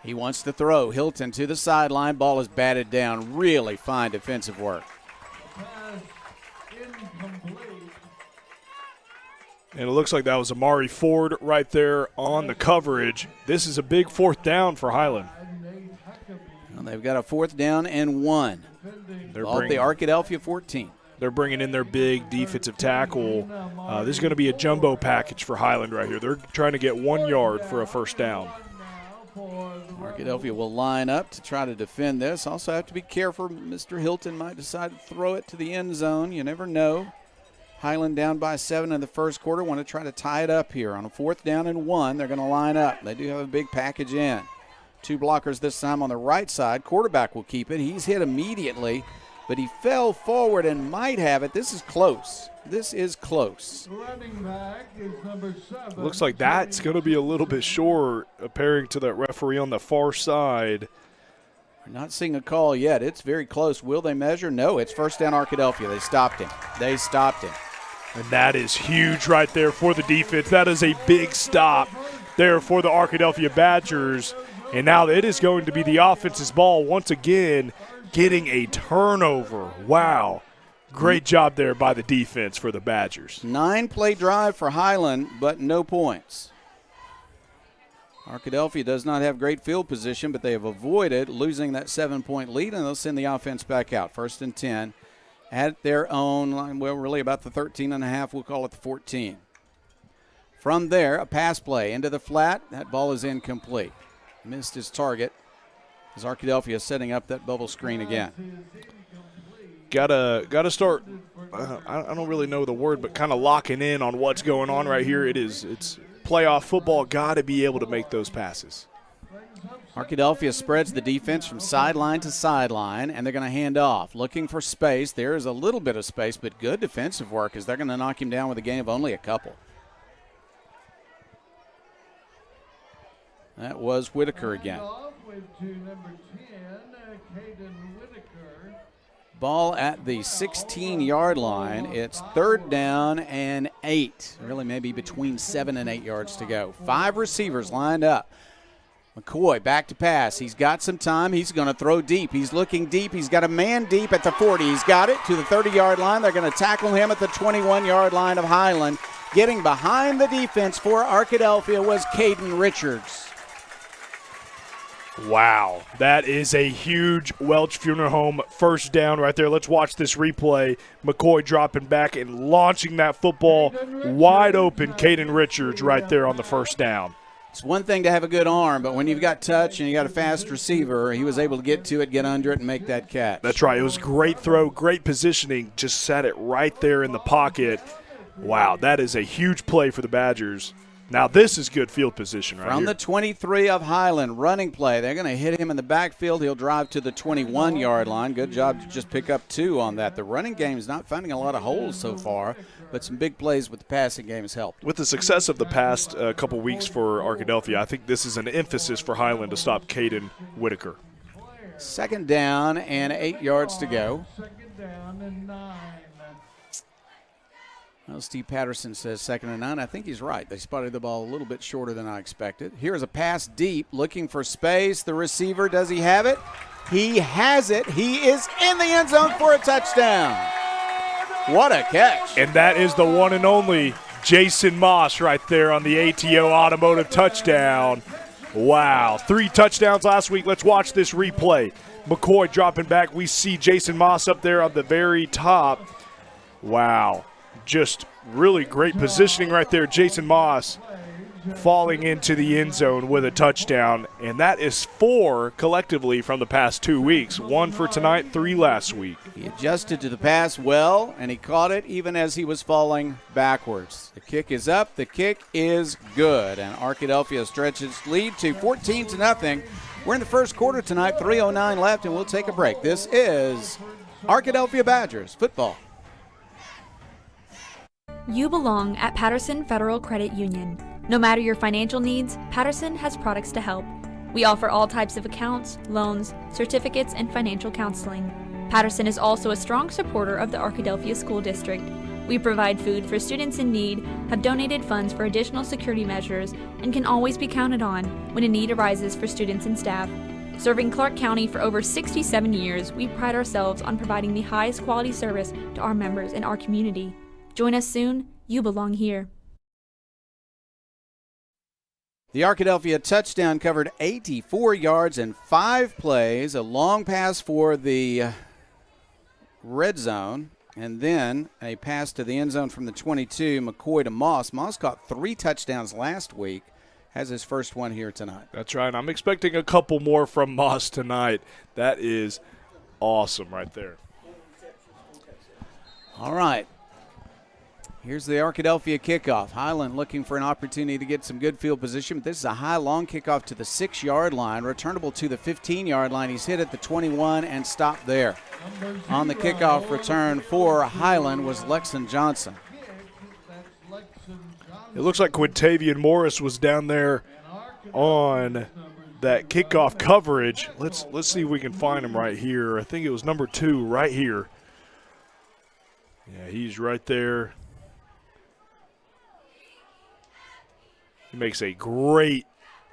He wants to throw. Hilton to the sideline. Ball is batted down. Really fine defensive work. And it looks like that was Amari Ford right there on the coverage. This is a big 4th down for Highland. Well, they've got a 4th down and 1. Ball at the Arkadelphia 14. They're bringing in their big defensive tackle. This is going to be a jumbo package for Highland right here. They're trying to get 1 yard for a 1st down. Arkadelphia will line up to try to defend this. Also have to be careful. Mr. Hilton might decide to throw it to the end zone. You never know. Highland down by 7 in the first quarter. Want to try to tie it up here. On a 4th down and 1, they're going to line up. They do have a big package in. 2 blockers this time on the right side. Quarterback will keep it. He's hit immediately, but he fell forward and might have it. This is close. This is close. Running back is number 7. Looks like that's going to be a little bit short, appearing to that referee on the far side. We're not seeing a call yet. It's very close. Will they measure? No, it's 1st down Arkadelphia. They stopped him. They stopped him. And that is huge right there for the defense. That is a big stop there for the Arkadelphia Badgers. And now it is going to be the offense's ball once again, getting a turnover. Wow. Great job there by the defense for the Badgers. 9-play drive for Highland, but no points. Arkadelphia does not have great field position, but they have avoided losing that 7-point lead, and they'll send the offense back out. 1st and 10 at their own line. Well, really about the 13.5. We'll call it the 14. From there, a pass play into the flat. That ball is incomplete. Missed his target as Arkadelphia is setting up that bubble screen again. Gotta start. I don't really know the word, but kind of locking in on what's going on right here. It's playoff football. Got to be able to make those passes. Arkadelphia spreads the defense from sideline to sideline, and they're going to hand off. Looking for space. There is a little bit of space, but good defensive work as they're going to knock him down with a gain of only a couple. That was Whitaker again. Ball at the 16-yard line. It's 3rd down and 8. Really maybe between 7 and 8 yards to go. 5 receivers lined up. McCoy back to pass. He's got some time. He's going to throw deep. He's looking deep. He's got a man deep at the 40. He's got it to the 30-yard line. They're going to tackle him at the 21-yard line of Highland. Getting behind the defense for Arkadelphia was Caden Richards. Wow, that is a huge Welch Funeral Home 1st down right there. Let's watch this replay. McCoy dropping back and launching that football wide open. Caden Richards right there on the 1st down. It's one thing to have a good arm, but when you've got touch and you got a fast receiver, he was able to get to it, get under it, and make that catch. That's right. It was great throw, great positioning. Just set it right there in the pocket. Wow, that is a huge play for the Badgers. Now this is good field position right From here. the 23 of Highland, running play. They're going to hit him in the backfield. He'll drive to the 21-yard line. Good job to just pick up 2 on that. The running game is not finding a lot of holes so far, but some big plays with the passing game has helped. With the success of the past couple weeks for Arkadelphia, I think this is an emphasis for Highland to stop Caden Whitaker. 2nd down and 8 yards to go. 2nd down and 9. Well, Steve Patterson says 2nd and 9. I think he's right. They spotted the ball a little bit shorter than I expected. Here's a pass deep, looking for space. The receiver, does he have it? He has it. He is in the end zone for a touchdown. What a catch. And that is the one and only Jason Moss right there on the ATO Automotive touchdown. Wow, 3 touchdowns last week. Let's watch this replay. McCoy dropping back. We see Jason Moss up there on the very top. Wow. Just really great positioning right there. Jason Moss falling into the end zone with a touchdown. And that is 4 collectively from the past 2 weeks. 1 for tonight, 3 last week. He adjusted to the pass well, and he caught it even as he was falling backwards. The kick is up. The kick is good. And Arkadelphia stretches lead to 14-0. We're in the first quarter tonight, 3:09 left, and we'll take a break. This is Arkadelphia Badgers football. You belong at Patterson Federal Credit Union. No matter your financial needs, Patterson has products to help. We offer all types of accounts, loans, certificates, and financial counseling. Patterson is also a strong supporter of the Arkadelphia School District. We provide food for students in need, have donated funds for additional security measures, and can always be counted on when a need arises for students and staff. Serving Clark County for over 67 years, we pride ourselves on providing the highest quality service to our members and our community. Join us soon. You belong here. The Arkadelphia touchdown covered 84 yards in 5 plays, a long pass for the red zone, and then a pass to the end zone from the 22, McCoy to Moss. Moss caught 3 touchdowns last week, has his first one here tonight. That's right. I'm expecting a couple more from Moss tonight. That is awesome right there. All right. Here's the Arkadelphia kickoff. Highland looking for an opportunity to get some good field position. But this is a high, long kickoff to the 6-yard line, returnable to the 15-yard line. He's hit at the 21 and stopped there. On the kickoff return for Highland was Lexon Johnson. It looks like Quintavian Morris was down there on that kickoff coverage. Let's see if we can find him right here. I think it was number 2 right here. Yeah, he's right there. He makes a great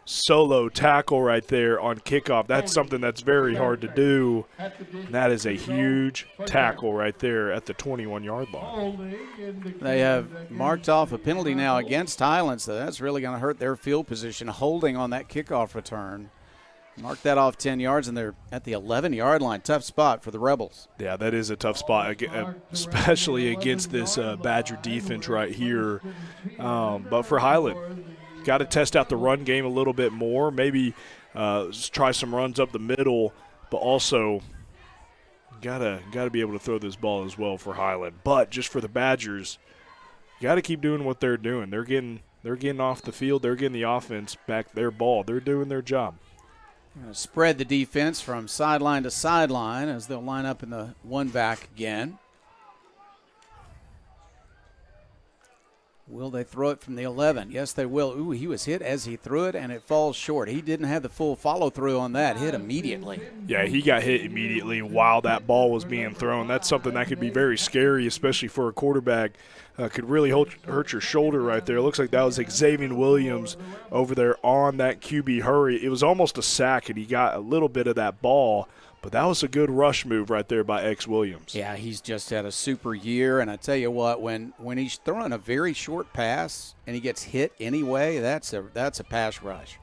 solo tackle right there on kickoff. That's something that's very hard to do. And that is a huge tackle right there at the 21-yard line. They have marked off a penalty now against Highland, so that's really going to hurt their field position, holding on that kickoff return. Mark that off 10 yards, and they're at the 11-yard line. Tough spot for the Rebels. Yeah, that is a tough spot, especially against this Badger defense right here. But for Highland, got to test out the run game a little bit more. Maybe try some runs up the middle, but also gotta be able to throw this ball as well for Highland. But just for the Badgers, got to keep doing what they're doing. They're getting off the field. They're getting the offense back their ball. They're doing their job. Spread the defense from sideline to sideline as they'll line up in the one back again. Will they throw it from the 11? Yes, they will. Ooh, he was hit as he threw it, and it falls short. He didn't have the full follow-through on that. Hit immediately. Yeah, he got hit immediately while that ball was being thrown. That's something that could be very scary, especially for a quarterback. Could really hurt your shoulder right there. It looks like that was Xavier Williams over there on that QB hurry. It was almost a sack, and he got a little bit of that ball. But that was a good rush move right there by X Williams. Yeah, he's just had a super year. And I tell you what, when he's throwing a very short pass and he gets hit anyway, that's a pass rush.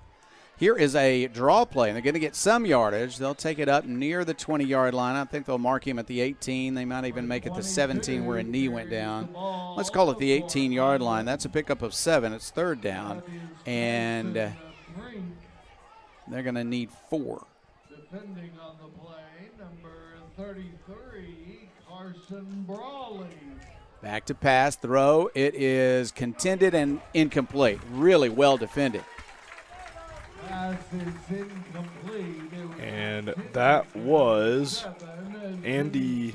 Here is a draw play, and they're going to get some yardage. They'll take it up near the 20-yard line. I think they'll mark him at the 18. They might even make it the 17 where a knee went down. Let's call it the 18-yard line. That's a pickup of 7. It's 3rd down, and they're going to need 4. Depending on the play, number 33, Carson Brawley. Back to pass, throw. It is contended and incomplete. Really well defended. Pass is incomplete. And that was Andy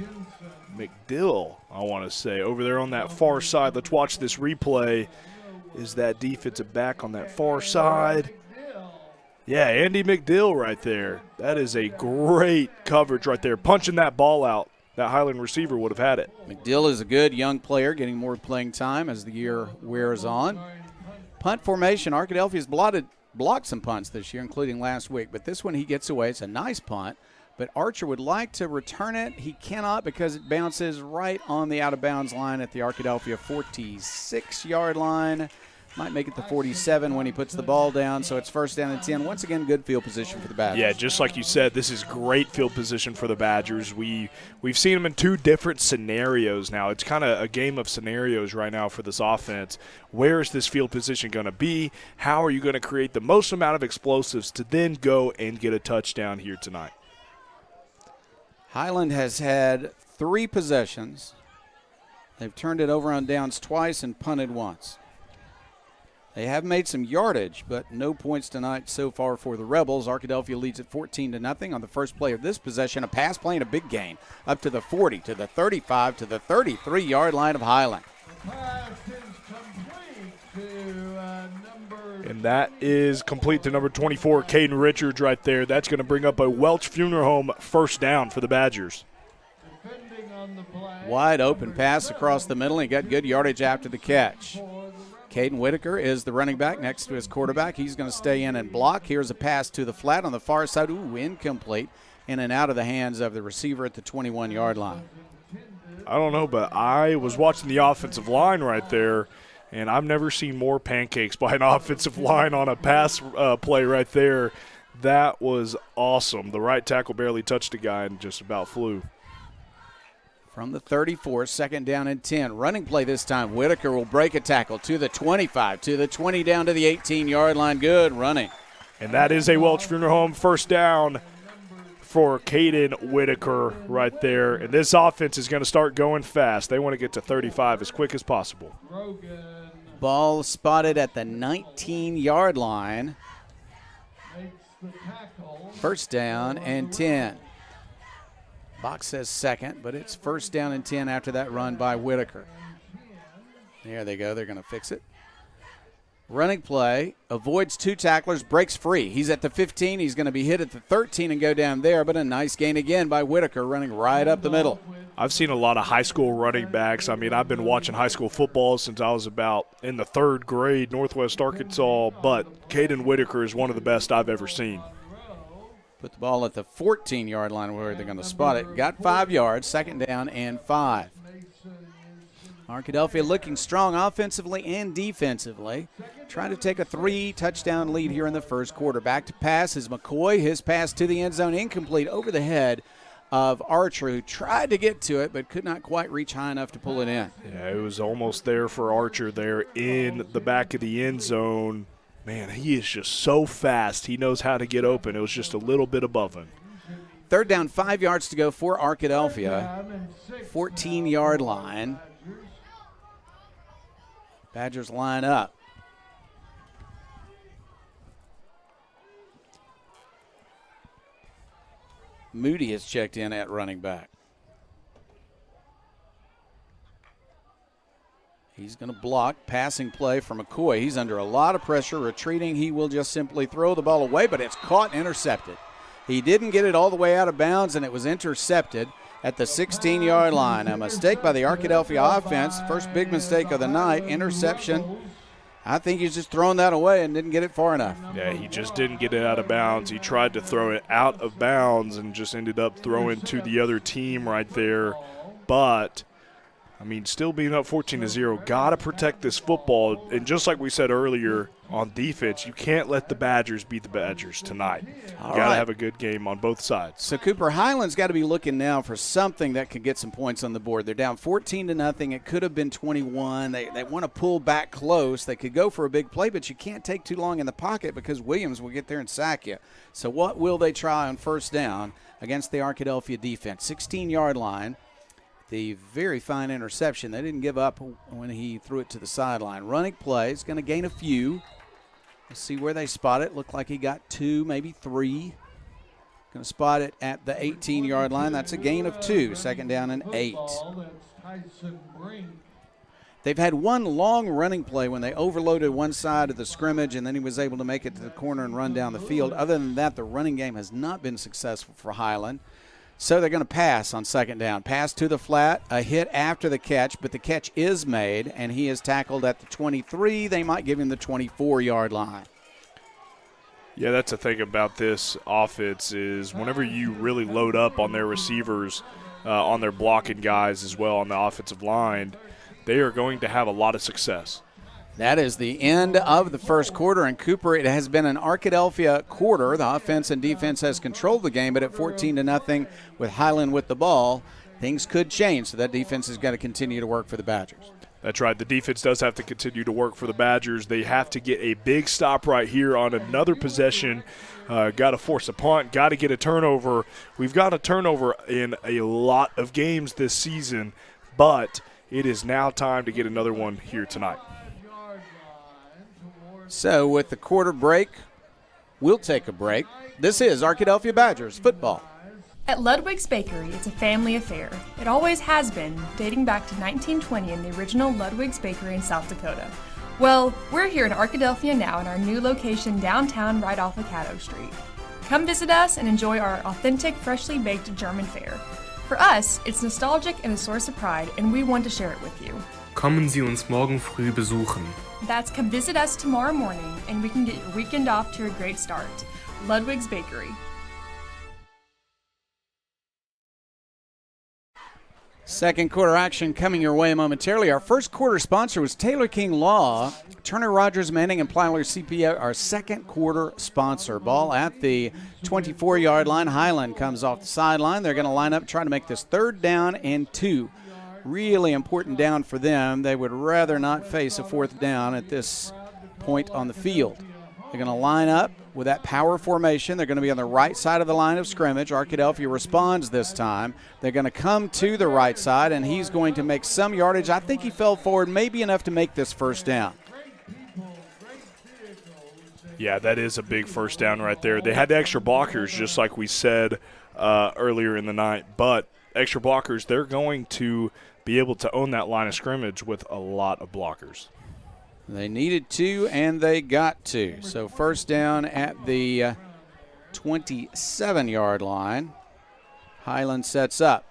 McDill, I want to say, over there on that far side. Let's watch this replay. Is that defensive back on that far side? Yeah, Andy McDill right there. That is a great coverage right there. Punching that ball out. That Highland receiver would have had it. McDill is a good young player, getting more playing time as the year wears on. Punt formation, Arkadelphia's blocked some punts this year, including last week. But this one he gets away. It's a nice punt. But Archer would like to return it. He cannot because it bounces right on the out-of-bounds line at the Arkadelphia 46-yard line. Might make it the 47 when he puts the ball down, so it's 1st down and 10. Once again, good field position for the Badgers. Yeah, just like you said, this is great field position for the Badgers. We've seen them in 2 different scenarios now. It's kind of a game of scenarios right now for this offense. Where is this field position going to be? How are you going to create the most amount of explosives to then go and get a touchdown here tonight? Highland has had 3 possessions. They've turned it over on downs twice and punted once. They have made some yardage, but no points tonight so far for the Rebels. Arkadelphia leads at 14-0 on the first play of this possession. A pass play and a big gain up to the 40, to the 35, to the 33-yard line of Highland. Pass And that is complete to number 24, Caden Richards right there. That's going to bring up a Welch Funeral Home first down for the Badgers. Wide open pass across the middle. He got good yardage after the catch. Caden Whitaker is the running back next to his quarterback. He's going to stay in and block. Here's a pass to the flat on the far side. Ooh, incomplete. In and out of the hands of the receiver at the 21-yard line. I don't know, but I was watching the offensive line right there, and I've never seen more pancakes by an offensive line on a pass play right there. That was awesome. The right tackle barely touched the guy and just about flew. From the 34, second down and 10. Running play this time. Whitaker will break a tackle to the 25, to the 20, down to the 18-yard line. Good running. And that is a Welch Funeral Home first down for Caden Whitaker right there. And this offense is going to start going fast. They want to get to 35 as quick as possible. Ball spotted at the 19-yard line. First down and 10. Box says second, but it's first down and 10 after that run by Whitaker. There they go. They're going to fix it. Running play, avoids two tacklers, breaks free. He's at the 15. He's going to be hit at the 13 and go down there, but a nice gain again by Whitaker running right up the middle. I've seen a lot of high school running backs. I mean, I've been watching high school football since I was about in the 3rd grade, Northwest Arkansas, but Caden Whitaker is one of the best I've ever seen. Put the ball at the 14-yard line where they're going to spot it. Got 5 yards, second down and 5. Arkadelphia looking strong offensively and defensively. Trying to take a 3-touchdown lead here in the first quarter. Back to pass is McCoy. His pass to the end zone incomplete over the head of Archer, who tried to get to it but could not quite reach high enough to pull it in. Yeah, it was almost there for Archer there in the back of the end zone. Man, he is just so fast. He knows how to get open. It was just a little bit above him. Third down, 5 yards to go for Arkadelphia. 14-yard line. Badgers line up. Moody has checked in at running back. He's going to block. Passing play for McCoy. He's under a lot of pressure. Retreating. He will just simply throw the ball away, but it's caught and intercepted. He didn't get it all the way out of bounds, and it was intercepted at the 16-yard line. A mistake by the Arkadelphia offense. First big mistake of the night. Interception. I think he's just throwing that away and didn't get it far enough. Yeah, he just didn't get it out of bounds. He tried to throw it out of bounds and just ended up throwing to the other team right there. But, I mean, still being up 14-0, got to protect this football. And just like we said earlier on defense, you can't let the Badgers beat the Badgers tonight. You got to have a good game on both sides. So, Cooper, Highland's got to be looking now for something that could get some points on the board. They're down 14-0. It could have been 21. They want to pull back close. They could go for a big play, but you can't take too long in the pocket because Williams will get there and sack you. So what will they try on first down against the Arkadelphia defense? 16-yard line. The very fine interception. They didn't give up when he threw it to the sideline. Running play is going to gain a few. Let's see where they spot it. Looked like he got 2, maybe 3. Going to spot it at the 18-yard line. That's a gain of 2. Second down and 8. They've had one long running play when they overloaded one side of the scrimmage, and then he was able to make it to the corner and run down the field. Other than that, the running game has not been successful for Highland. So they're going to pass on second down. Pass to the flat, a hit after the catch, but the catch is made, and he is tackled at the 23. They might give him the 24-yard line. Yeah, that's the thing about this offense is whenever you really load up on their receivers, on their blocking guys as well on the offensive line, they are going to have a lot of success. That is the end of the first quarter. And, Cooper, it has been an Arkadelphia quarter. The offense and defense has controlled the game, but at 14-0 with Highland with the ball, things could change. So that defense has got to continue to work for the Badgers. That's right. The defense does have to continue to work for the Badgers. They have to get a big stop right here on another possession. Got to force a punt. Got to get a turnover. We've got a turnover in a lot of games this season, but it is now time to get another one here tonight. So with the quarter break, we'll take a break. This is Arkadelphia Badgers football. At Ludwig's Bakery, it's a family affair. It always has been, dating back to 1920 in the original Ludwig's Bakery in South Dakota. Well, we're here in Arkadelphia now in our new location downtown right off of Caddo Street. Come visit us and enjoy our authentic, freshly baked German fare. For us, it's nostalgic and a source of pride, and we want to share it with you. Kommen Sie uns morgen früh besuchen. That's come visit us tomorrow morning, and we can get your weekend off to a great start. Ludwig's Bakery. Second quarter action coming your way momentarily. Our first quarter sponsor was Taylor King Law. Turner, Rogers, Manning, and Plyler CPA, our second quarter sponsor. Ball at the 24-yard line. Highland comes off the sideline. They're going to line up, try to make this 3rd down and 2. Really important down for them. They would rather not face a 4th down at this point on the field. They're going to line up with that power formation. They're going to be on the right side of the line of scrimmage. Arkadelphia responds this time. They're going to come to the right side, and he's going to make some yardage. I think he fell forward maybe enough to make this 1st down. Yeah, that is a big 1st down right there. They had the extra blockers, just like we said earlier in the night. But extra blockers, they're going to be able to own that line of scrimmage with a lot of blockers. They needed to, and they got to. So 1st down at the 27-yard line. Highland sets up.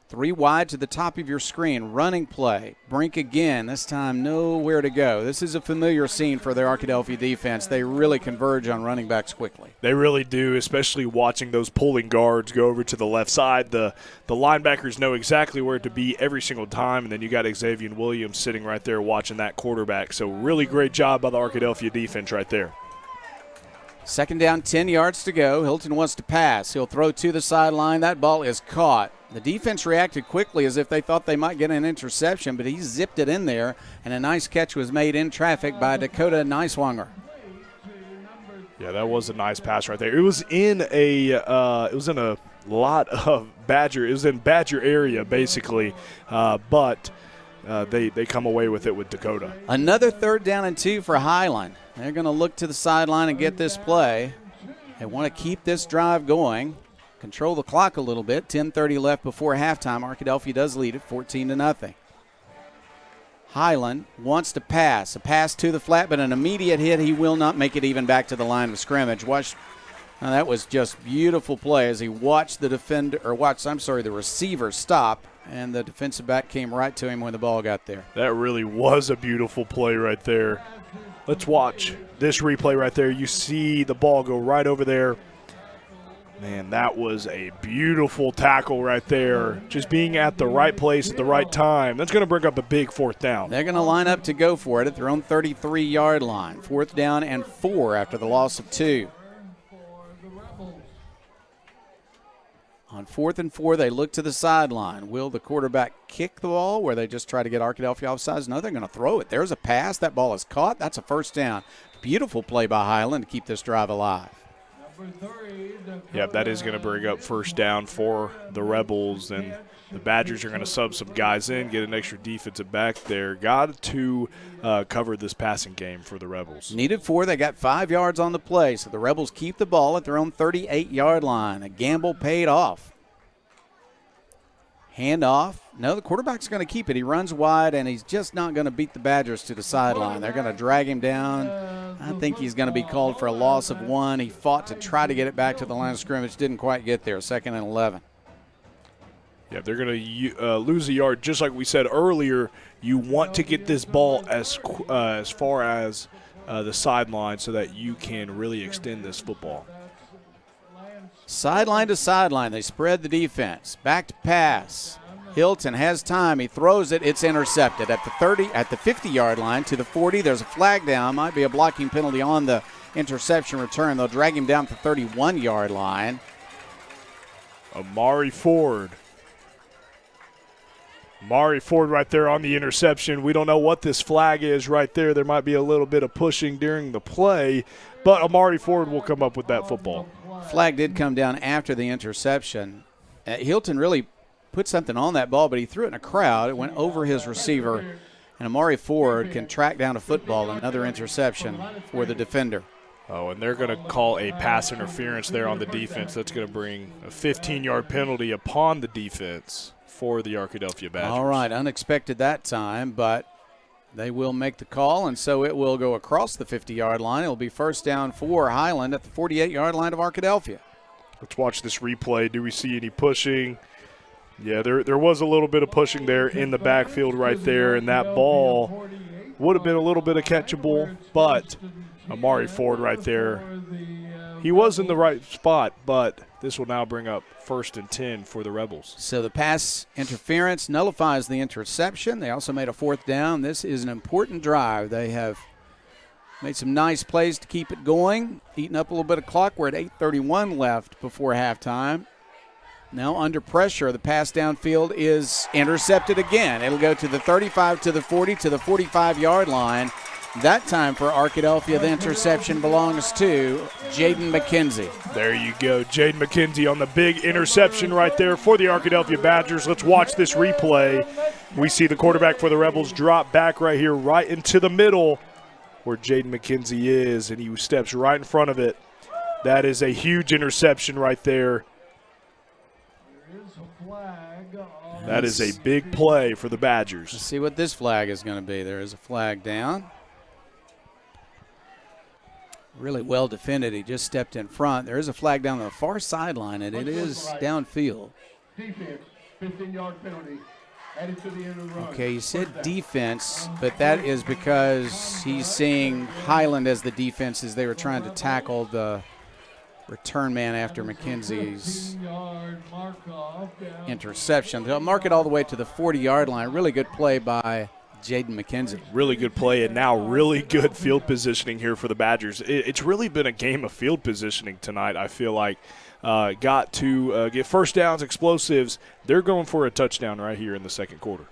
3 wide to the top of your screen. Running play. Brink again. This time nowhere to go. This is a familiar scene for the Arkadelphia defense. They really converge on running backs quickly. They really do, especially watching those pulling guards go over to the left side. The linebackers know exactly where to be every single time, and then you got Xavier Williams sitting right there watching that quarterback. So really great job by the Arkadelphia defense right there. 2nd down, 10 yards to go. Hilton wants to pass. He'll throw to the sideline. That ball is caught. The defense reacted quickly as if they thought they might get an interception, but he zipped it in there, and a nice catch was made in traffic by Dakota Neiswanger. Yeah, that was a nice pass right there. It was in a lot of Badger. It was in Badger area basically, but they come away with it with Dakota. Another 3rd down and 2 for Highland. They're going to look to the sideline and get this play. They want to keep this drive going. Control the clock a little bit. 10:30 left before halftime. Arkadelphia does lead it 14-0. Highland wants to pass. A pass to the flat, but an immediate hit. He will not make it even back to the line of scrimmage. That was just beautiful play as he watched the receiver stop, and the defensive back came right to him when the ball got there. That really was a beautiful play right there. Let's watch this replay right there. You see the ball go right over there. Man, that was a beautiful tackle right there. Just being at the right place at the right time. That's going to bring up a big 4th down. They're going to line up to go for it at their own 33-yard line. 4th down and 4 after the loss of 2. On 4th and 4, they look to the sideline. Will the quarterback kick the ball where they just try to get Arkadelphia offsides? No, they're going to throw it. There's a pass. That ball is caught. That's a 1st down. Beautiful play by Highland to keep this drive alive. Yeah, that is going to bring up 1st down for the Rebels, and the Badgers are going to sub some guys in, get an extra defensive back there. Got to cover this passing game for the Rebels. Needed 4. They got 5 yards on the play, so the Rebels keep the ball at their own 38-yard line. A gamble paid off. Handoff. No, the quarterback's going to keep it. He runs wide, and he's just not going to beat the Badgers to the sideline. They're going to drag him down. I think he's going to be called for a loss of 1. He fought to try to get it back to the line of scrimmage. Didn't quite get there. 2nd and 11. Yeah, they're going to lose a yard. Just like we said earlier, you want to get this ball as far as the sideline so that you can really extend this football. Sideline to sideline. They spread the defense. Back to pass. Hilton has time. He throws it. It's intercepted at the 30, at the 50-yard line to the 40. There's a flag down. Might be a blocking penalty on the interception return. They'll drag him down to the 31-yard line. Amari Ford right there on the interception. We don't know what this flag is right there. There might be a little bit of pushing during the play, but Amari Ford will come up with that football. Flag did come down after the interception. Hilton really put something on that ball, but he threw it in a crowd. It went over his receiver, and Amari Ford can track down a football. Another interception for the defender. Oh, and they're going to call a pass interference there on the defense. That's going to bring a 15-yard penalty upon the defense for the Arkadelphia Badgers. All right, unexpected that time, but They will make the call, and so it will go across the 50-yard line. It will be first down for Highland at the 48-yard line of Arkadelphia. Let's watch this replay. Do we see any pushing? Yeah, there was a little bit of pushing there in the backfield right there, and that ball would have been a little bit of catchable, but Amari Ford right there, he was in the right spot, but this will now bring up 1st and 10 for the Rebels. So the pass interference nullifies the interception. They also made a 4th down. This is an important drive. They have made some nice plays to keep it going, eating up a little bit of clock. We're at 8:31 left before halftime. Now under pressure, the pass downfield is intercepted again. It'll go to the 35, to the 40, to the 45-yard line. That time for Arkadelphia, the interception belongs to Jaden McKenzie. There you go, Jaden McKenzie on the big interception right there for the Arkadelphia Badgers. Let's watch this replay. We see the quarterback for the Rebels drop back right here, right into the middle where Jaden McKenzie is, and he steps right in front of it. That is a huge interception right there. That is a big play for the Badgers. Let's see what this flag is going to be. There is a flag down. Really well defended. He just stepped in front. There is a flag down on the far sideline, and it is downfield. Defense, 15-yard penalty. Added to the end of the run. Okay, he said defense, but that is because he's seeing Highland as the defense as they were trying to tackle the return man after McKenzie's interception. They'll mark it all the way to the 40-yard line. Really good play by Jaden McKenzie. Really good play, and now really good field positioning here for the Badgers. It's really been a game of field positioning tonight, I feel like. Got to get first downs, explosives. They're going for a touchdown right here in the second quarter.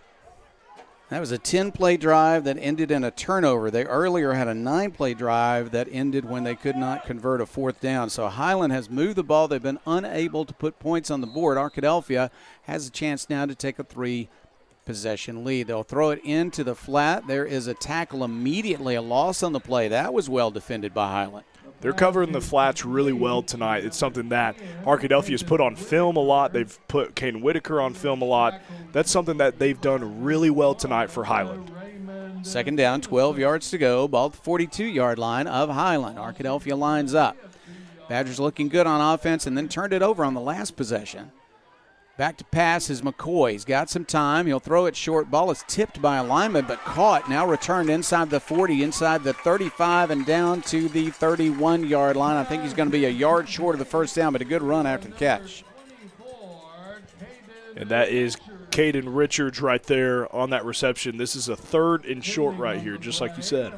That was a 10-play drive that ended in a turnover. They earlier had a 9-play drive that ended when they could not convert a 4th down. So Highland has moved the ball. They've been unable to put points on the board. Arkadelphia has a chance now to take a 3-possession lead. They'll throw it into the flat. There is a tackle immediately, a loss on the play. That was well defended by Highland. They're covering the flats really well tonight. It's something that Arkadelphia has put on film a lot. They've put Caden Whitaker on film a lot. That's something that they've done really well tonight for Highland. Second down, 12 yards to go. Ball at the 42-yard line of Highland. Arkadelphia lines up. Badgers looking good on offense and then turned it over on the last possession. Back to pass is McCoy. He's got some time. He'll throw it short. Ball is tipped by a lineman but caught. Now returned inside the 40, inside the 35, and down to the 31-yard line. I think he's going to be a yard short of the first down, but a good run after the catch. And that is Caden Richards right there on that reception. This is a 3rd and short right here, just like you said.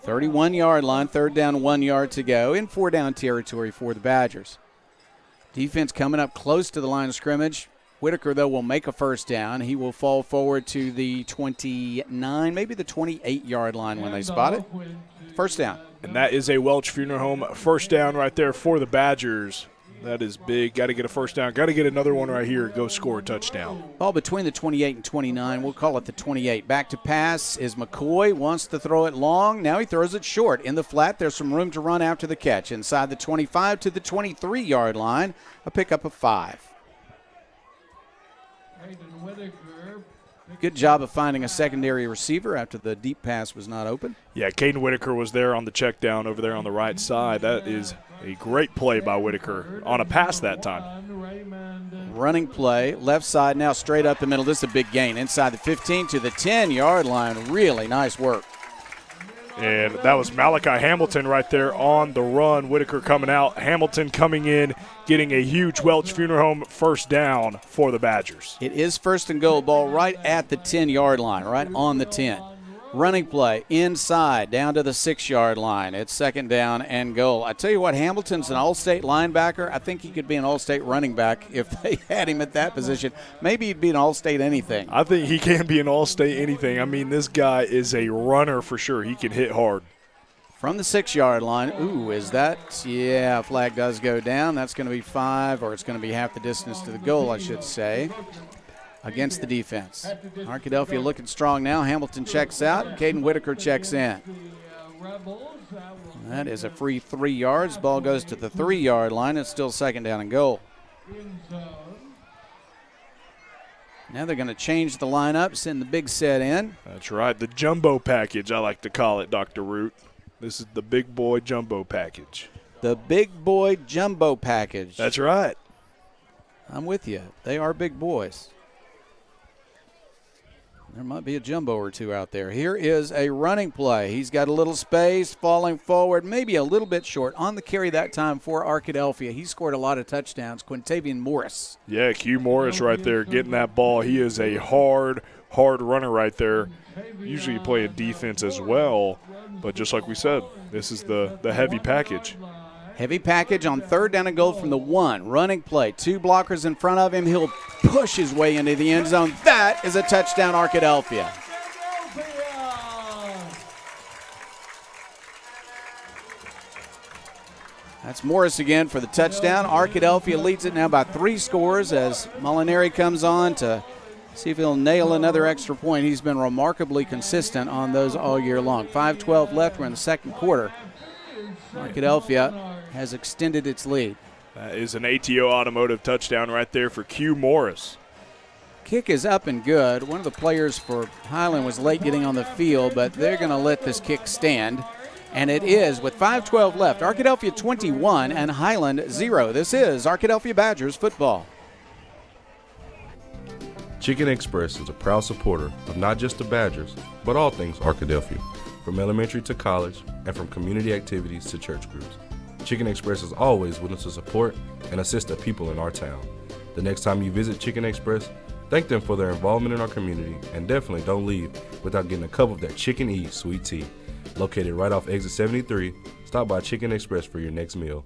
31-yard line, 3rd down, 1 yard to go in 4-down territory for the Badgers. Defense coming up close to the line of scrimmage. Whitaker, though, will make a first down. He will fall forward to the 29, maybe the 28-yard line when they spot it. First down. And that is a Welch Funeral Home first down right there for the Badgers. That is big. Got to get a first down. Got to get another one right here. Go score a touchdown. Ball between the 28 and 29. We'll call it the 28. Back to pass is McCoy. Wants to throw it long. Now he throws it short. In the flat, there's some room to run after the catch. Inside the 25 to the 23-yard line. A pickup of 5. Good job of finding a secondary receiver after the deep pass was not open. Yeah, Caden Whitaker was there on the check down over there on the right side. That is a great play by Whitaker on a pass that time. Running play, left side now straight up the middle. This is a big gain inside the 15 to the 10-yard line. Really nice work. And that was Malachi Hamilton right there on the run. Whitaker coming out. Hamilton coming in, getting a huge Welch Funeral Home first down for the Badgers. It is first and goal, ball right at the 10-yard line, right on the 10. Running play inside down to the 6-yard line. It's second down and goal. I tell you what, Hamilton's an all-state linebacker. I think he could be an all-state running back if they had him at that position. Maybe he'd be an all-state anything. I think he can be an all-state anything. I mean, this guy is a runner for sure. He can hit hard. From the 6-yard line, ooh, is that? Yeah, flag does go down. That's going to be 5, or it's going to be half the distance to the goal, I should say, against the defense. Arkadelphia looking strong now. Hamilton checks out. Caden Whitaker checks in. That is a free 3 yards. Ball goes to the 3-yard line. It's still second down and goal. Now they're going to change the lineup, send the big set in. That's right. The jumbo package, I like to call it, Dr. Root. This is the big boy jumbo package. The big boy jumbo package. That's right. I'm with you. They are big boys. There might be a jumbo or two out there. Here is a running play. He's got a little space, falling forward, maybe a little bit short. On the carry that time for Arkadelphia. He scored a lot of touchdowns. Quintavian Morris. Yeah, Q Morris right there getting that ball. He is a hard runner right there. Usually playing defense as well, but just like we said, this is the heavy package. Heavy package on 3rd down and goal from the 1. Running play. 2 blockers in front of him. He'll push his way into the end zone. That is a touchdown, Arkadelphia. That's Morris again for the touchdown. Arkadelphia leads it now by 3 scores as Molinari comes on to see if he'll nail another extra point. He's been remarkably consistent on those all year long. 5:12 left. We're in the second quarter. Arkadelphia has extended its lead. That is an ATO Automotive touchdown right there for Q Morris. Kick is up and good. One of the players for Highland was late getting on the field, but they're going to let this kick stand. And it is with 5:12 left. Arkadelphia 21 and Highland 0. This is Arkadelphia Badgers football. Chicken Express is a proud supporter of not just the Badgers, but all things Arkadelphia, from elementary to college and from community activities to church groups. Chicken Express is always willing to support and assist the people in our town. The next time you visit Chicken Express, thank them for their involvement in our community, and definitely don't leave without getting a cup of that Chicken E sweet tea. Located right off exit 73, stop by Chicken Express for your next meal.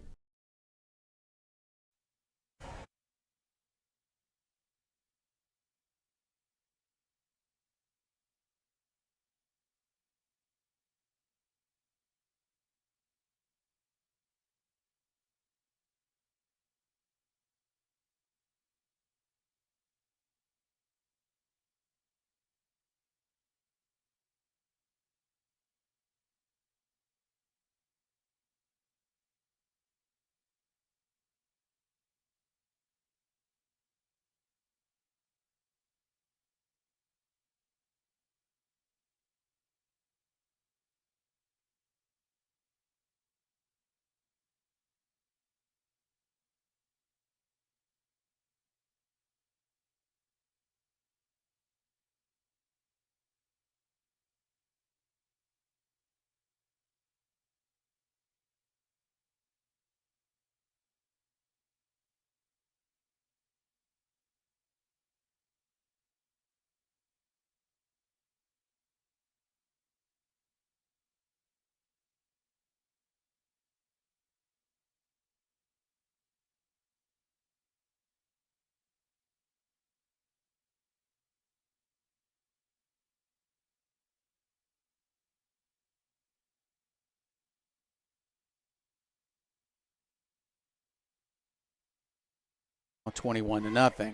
Well, 21-0.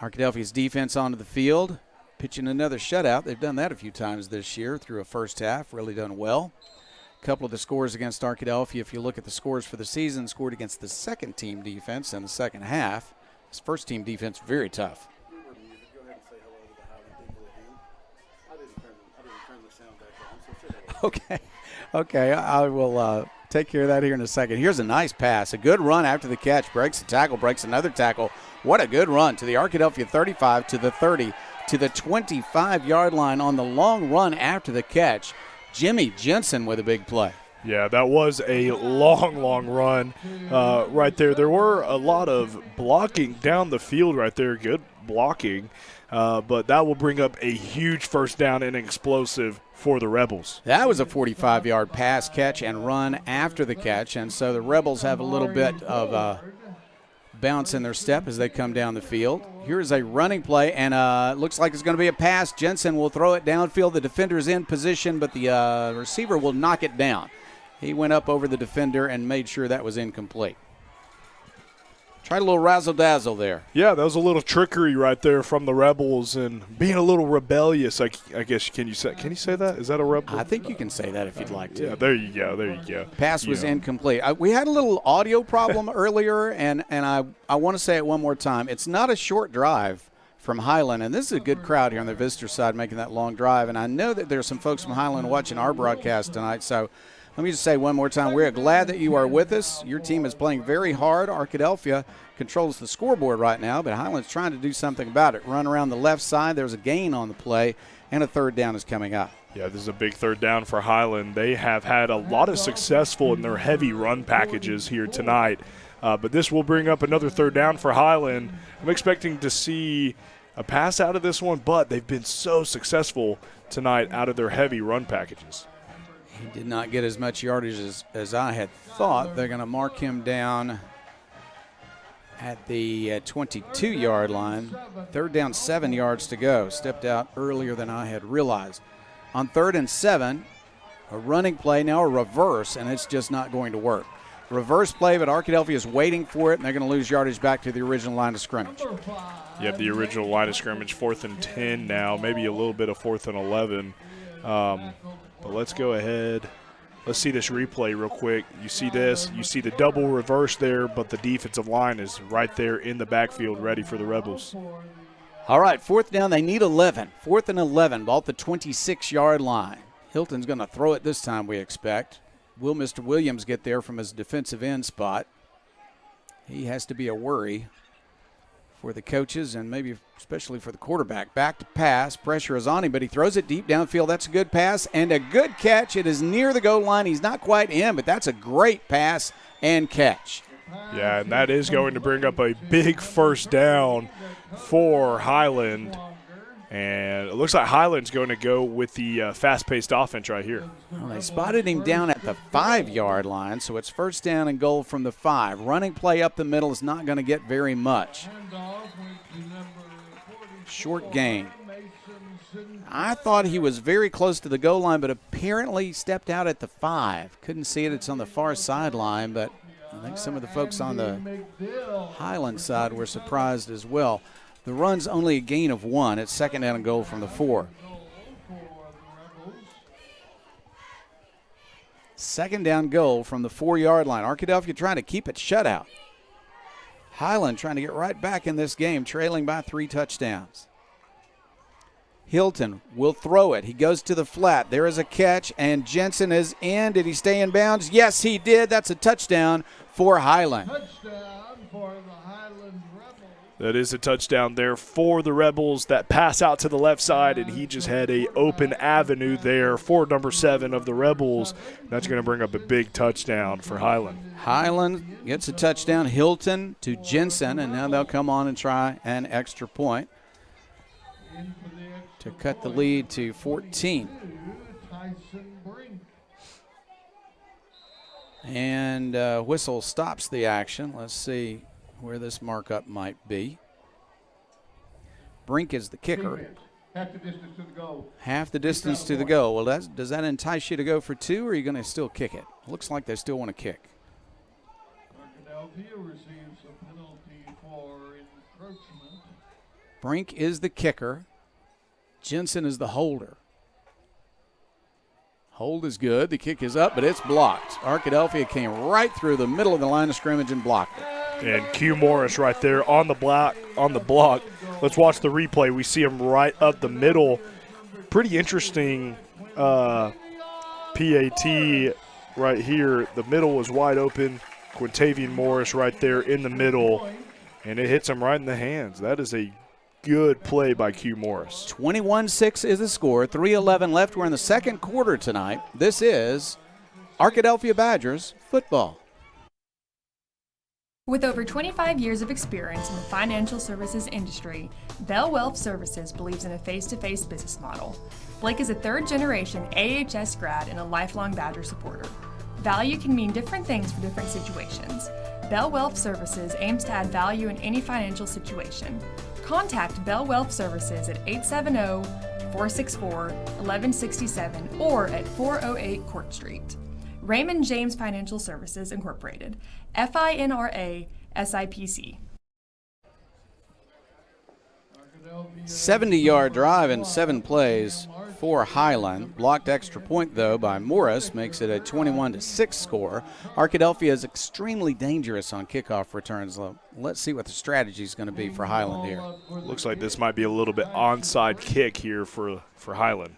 Arkadelphia's defense onto the field, pitching another shutout. They've done that a few times this year through a first half, really done well. A couple of the scores against Arkadelphia, if you look at the scores for the season, scored against the second team defense in the second half. This first team defense, very tough. Okay, I will take care of that here in a second. Here's a nice pass, a good run after the catch, breaks a tackle, breaks another tackle. What a good run to the Arkadelphia 35, to the 30, to the 25-yard line on the long run after the catch. Jimmy Jensen with a big play. Yeah, that was a long run right there. There were a lot of blocking down the field right there, good blocking, but that will bring up a huge first down and explosive for the Rebels. That was a 45-yard pass, catch, and run after the catch, and so the Rebels have a little bit of bounce in their step as they come down the field. Here's a running play, and looks like it's going to be a pass. Jensen will throw it downfield. The defender is in position, but the receiver will knock it down. He went up over the defender and made sure that was incomplete. Tried a little razzle-dazzle there. Yeah, that was a little trickery right there from the Rebels and being a little rebellious. I guess can you say that? Is that a rebel? I think you can say that if you'd like to. Yeah, there you go. Pass was incomplete. We had a little audio problem earlier, and I want to say it one more time. It's not a short drive from Highland. And this is a good crowd here on the visitor side making that long drive. And I know that there's some folks from Highland watching our broadcast tonight. So let me just say one more time, we're glad that you are with us. Your team is playing very hard. Arkadelphia controls the scoreboard right now, but Highland's trying to do something about it. Run around the left side. There's a gain on the play, and a third down is coming up. Yeah, this is a big third down for Highland. They have had a lot of successful in their heavy run packages here tonight. But this will bring up another third down for Highland. I'm expecting to see a pass out of this one, but they've been so successful tonight out of their heavy run packages. He did not get as much yardage as I had thought. They're going to mark him down at the 22-yard line. Third down, 7 yards to go. Stepped out earlier than I had realized. On 3rd and 7, a running play, now a reverse, and it's just not going to work. Reverse play, but Arkadelphia is waiting for it, and they're going to lose yardage back to the original line of scrimmage. You have the original line of scrimmage, 4th and 10 now, maybe a little bit of 4th and 11. But let's go ahead. Let's see this replay real quick. You see this. You see the double reverse there, but the defensive line is right there in the backfield ready for the Rebels. All right, 4th down. They need 11. 4th and 11, ball at the 26-yard line. Hilton's going to throw it this time, we expect. Will Mr. Williams get there from his defensive end spot? He has to be a worry for the coaches and maybe especially for the quarterback. Back to pass. Pressure is on him, but he throws it deep downfield. That's a good pass and a good catch. It is near the goal line. He's not quite in, but that's a great pass and catch. Yeah, and that is going to bring up a big first down for Highland. And it looks like Highland's going to go with the fast-paced offense right here. Well, they spotted him down at the 5-yard line, so it's first down and goal from the 5. Running play up the middle is not going to get very much. Short gain. I thought he was very close to the goal line, but apparently stepped out at the 5. Couldn't see it. It's on the far sideline, but I think some of the folks on the Highland side were surprised as well. The run's only a gain of 1. It's second down and goal from the 4. Second down goal from the 4-yard line. Arkadelphia trying to keep it shut out. Highland trying to get right back in this game, trailing by 3 touchdowns. Hilton will throw it. He goes to the flat. There is a catch, and Jensen is in. Did he stay in bounds? Yes, he did. That's a touchdown for Highland. Touchdown for the Highland Rebels. That is a touchdown there for the Rebels. That pass out to the left side, and he just had a open avenue there for number 7 of the Rebels. That's going to bring up a big touchdown for Highland. Highland gets a touchdown. Hilton to Jensen, and now they'll come on and try an extra point to cut the lead to 14. And whistle stops the action. Let's see where this markup might be. Brink is the kicker. Half the distance to the goal. Half the distance to the goal. Well, does that entice you to go for 2, or are you going to still kick it? Looks like they still want to kick. Arkadelphia receives a penalty for encroachment. Brink is the kicker. Jensen is the holder. Hold is good. The kick is up, but it's blocked. Arkadelphia came right through the middle of the line of scrimmage and blocked it. And Q Morris right there on the block. Let's watch the replay. We see him right up the middle. Pretty interesting PAT right here. The middle was wide open. Quintavian Morris right there in the middle, and it hits him right in the hands. That is a good play by Q Morris. 21-6 is the score. 3:11 left. We're in the second quarter tonight. This is Arkadelphia Badgers football. With over 25 years of experience in the financial services industry, Bell Wealth Services believes in a face-to-face business model. Blake is a third-generation AHS grad and a lifelong Badger supporter. Value can mean different things for different situations. Bell Wealth Services aims to add value in any financial situation. Contact Bell Wealth Services at 870-464-1167 or at 408 Court Street. Raymond James Financial Services Incorporated, FINRA SIPC. 70-yard drive in 7 plays for Highland. Blocked extra point, though, by Morris makes it a 21-6 score. Arkadelphia is extremely dangerous on kickoff returns. Let's see what the strategy is going to be for Highland here. Looks like this might be a little bit onside kick here for Highland.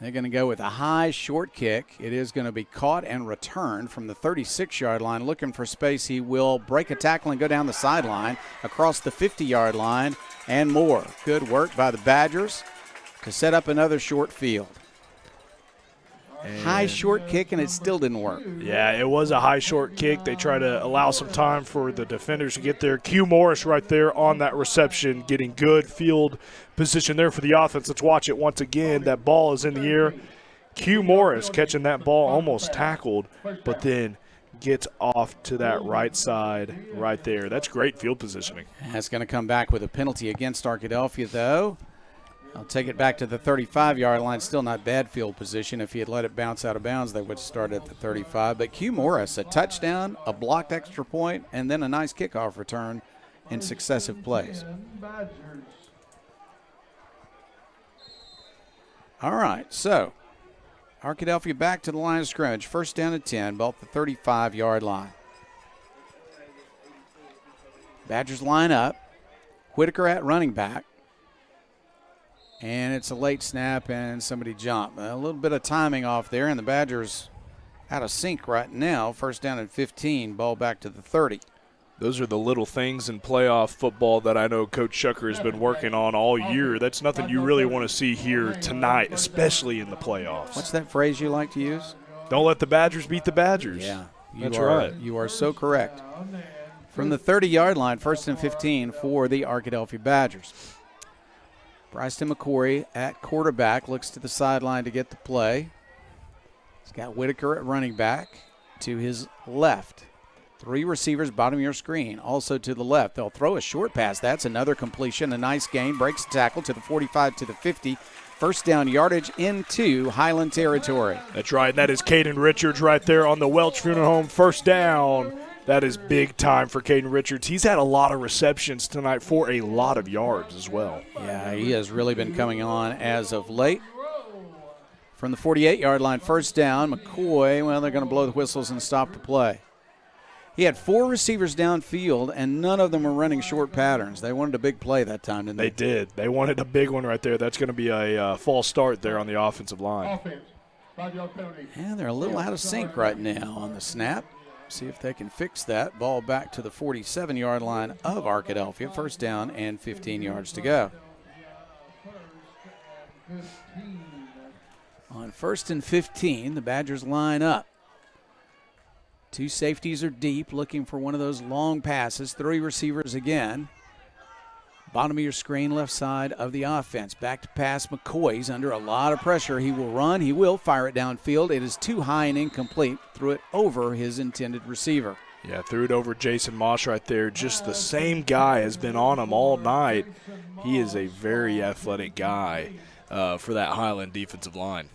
They're going to go with a high short kick. It is going to be caught and returned from the 36-yard line. Looking for space, he will break a tackle and go down the sideline across the 50-yard line and more. Good work by the Badgers to set up another short field. High short kick, and it still didn't work. Yeah, it was a high short kick. They try to allow some time for the defenders to get there. Q Morris right there on that reception, getting good field position there for the offense. Let's watch it once again. That ball is in the air. Q Morris catching that ball, almost tackled, but then gets off to that right side right there. That's great field positioning. That's going to come back with a penalty against Arkadelphia, though. I'll take it back to the 35-yard line. Still not bad field position. If he had let it bounce out of bounds, they would start at the 35. But Q Morris, a touchdown, a blocked extra point, and then a nice kickoff return in successive plays. All right, so Arkadelphia back to the line of scrimmage. First down at 10, ball at the 35-yard line. Badgers line up. Whitaker at running back. And it's a late snap, and somebody jumped. A little bit of timing off there, and the Badgers out of sync right now. First down and 15, ball back to the 30. Those are the little things in playoff football that I know Coach Shucker has been working on all year. That's nothing you really want to see here tonight, especially in the playoffs. What's that phrase you like to use? Don't let the Badgers beat the Badgers. Yeah, that's right. You are so correct. From the 30-yard line, first and 15 for the Arkadelphia Badgers. Bryson McCory at quarterback, looks to the sideline to get the play. He's got Whitaker at running back to his left. Three receivers, bottom of your screen, also to the left. They'll throw a short pass. That's another completion, a nice gain. Breaks the tackle to the 45 to the 50. First down yardage into Highland territory. That's right, and that is Caden Richards right there on the Welch Funeral Home. First down. That is big time for Caden Richards. He's had a lot of receptions tonight for a lot of yards as well. Yeah, he has really been coming on as of late. From the 48-yard line, first down, McCoy, well, they're going to blow the whistles and stop the play. He had four receivers downfield, and none of them were running short patterns. They wanted a big play that time, didn't they? They did. They wanted a big one right there. That's going to be a false start there on the offensive line. Yeah, they're a little out of sync right now on the snap. See if they can fix that. Ball back to the 47-yard line of Arkadelphia. First down and 15 yards to go. On first and 15, the Badgers line up. Two safeties are deep, looking for one of those long passes. Three receivers again. Bottom of your screen, left side of the offense. Back to pass, McCoy's under a lot of pressure. He will run. He will fire it downfield. It is too high and incomplete. Threw it over his intended receiver. Yeah, threw it over Jason Moss right there. Just the same guy has been on him all night. He is a very athletic guy for that Highland defensive line.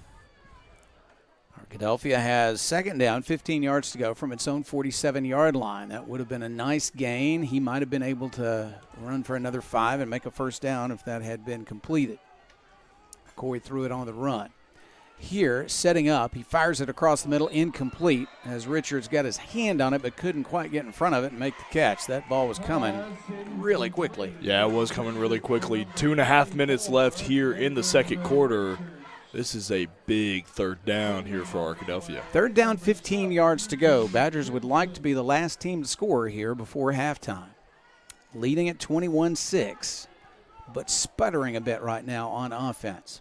Arkadelphia has second down, 15 yards to go from its own 47-yard line. That would have been a nice gain. He might have been able to run for another 5 and make a first down if that had been completed. Corey threw it on the run. Here, setting up, he fires it across the middle, incomplete, as Richards got his hand on it but couldn't quite get in front of it and make the catch. That ball was coming really quickly. Yeah, it was coming really quickly. 2.5 minutes left here in the second quarter. This is a big third down here for Arkadelphia. Third down, 15 yards to go. Badgers would like to be the last team to score here before halftime. Leading at 21-6, but sputtering a bit right now on offense.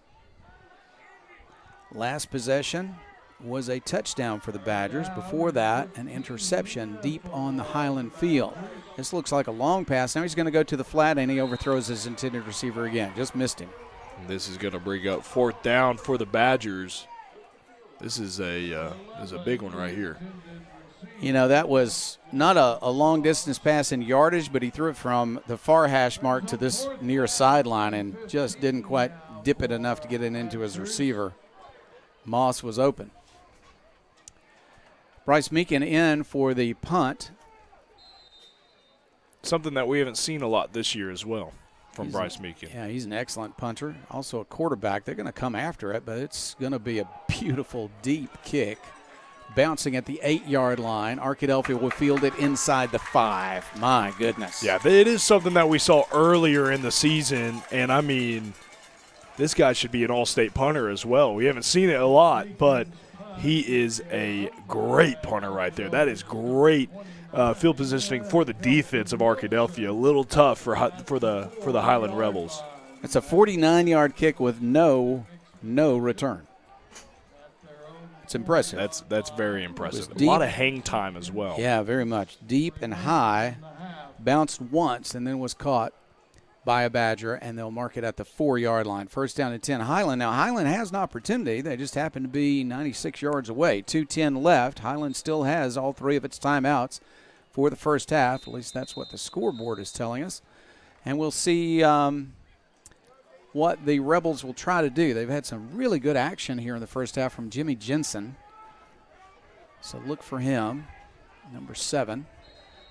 Last possession was a touchdown for the Badgers. Before that, an interception deep on the Highland field. This looks like a long pass. Now he's going to go to the flat, and he overthrows his intended receiver again. Just missed him. This is going to bring up fourth down for the Badgers. This is a big one right here. You know, that was not a long-distance pass in yardage, but he threw it from the far hash mark to this near sideline and just didn't quite dip it enough to get it into his receiver. Moss was open. Bryce Meekin in for the punt. Something that we haven't seen a lot this year as well from Bryce Meekin. Yeah, he's an excellent punter. Also a quarterback. They're going to come after it, but it's going to be a beautiful, deep kick. Bouncing at the 8-yard line. Arkadelphia will field it inside the 5. My goodness. Yeah, it is something that we saw earlier in the season, and I mean, this guy should be an all-state punter as well. We haven't seen it a lot, but he is a great punter right there. That is great field positioning for the defense of Arkadelphia. A little tough for the Highland Rebels. It's a 49-yard kick with no return. It's impressive. That's very impressive. A Deep. lot of hang time as well. Yeah, very much. Deep and high. Bounced once and then was caught by a Badger, and they'll mark it at the 4-yard line. First down and 10, Highland. Now, Highland has an opportunity. They just happen to be 96 yards away. 2:10 left. Highland still has all 3 of its timeouts for the first half. At least that's what the scoreboard is telling us. And we'll see what the Rebels will try to do. They've had some really good action here in the first half from Jimmy Jensen. So look for him, number 7.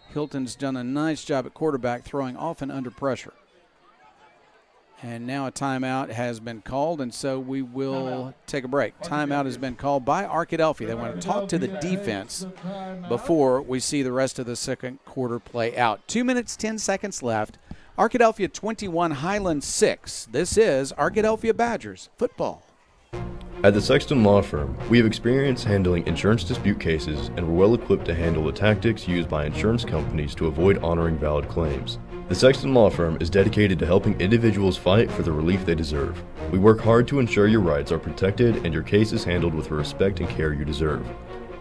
Hilton's done a nice job at quarterback, throwing often under pressure. And now a timeout has been called, and so we will take a break. Timeout has been called by Arkadelphia. They want to talk to the defense before we see the rest of the second quarter play out. 2 minutes, 10 seconds left. Arkadelphia 21, Highland 6. This is Arkadelphia Badgers football. At the Sexton Law Firm, we have experience handling insurance dispute cases and we're well equipped to handle the tactics used by insurance companies to avoid honoring valid claims. The Sexton Law Firm is dedicated to helping individuals fight for the relief they deserve. We work hard to ensure your rights are protected and your case is handled with the respect and care you deserve.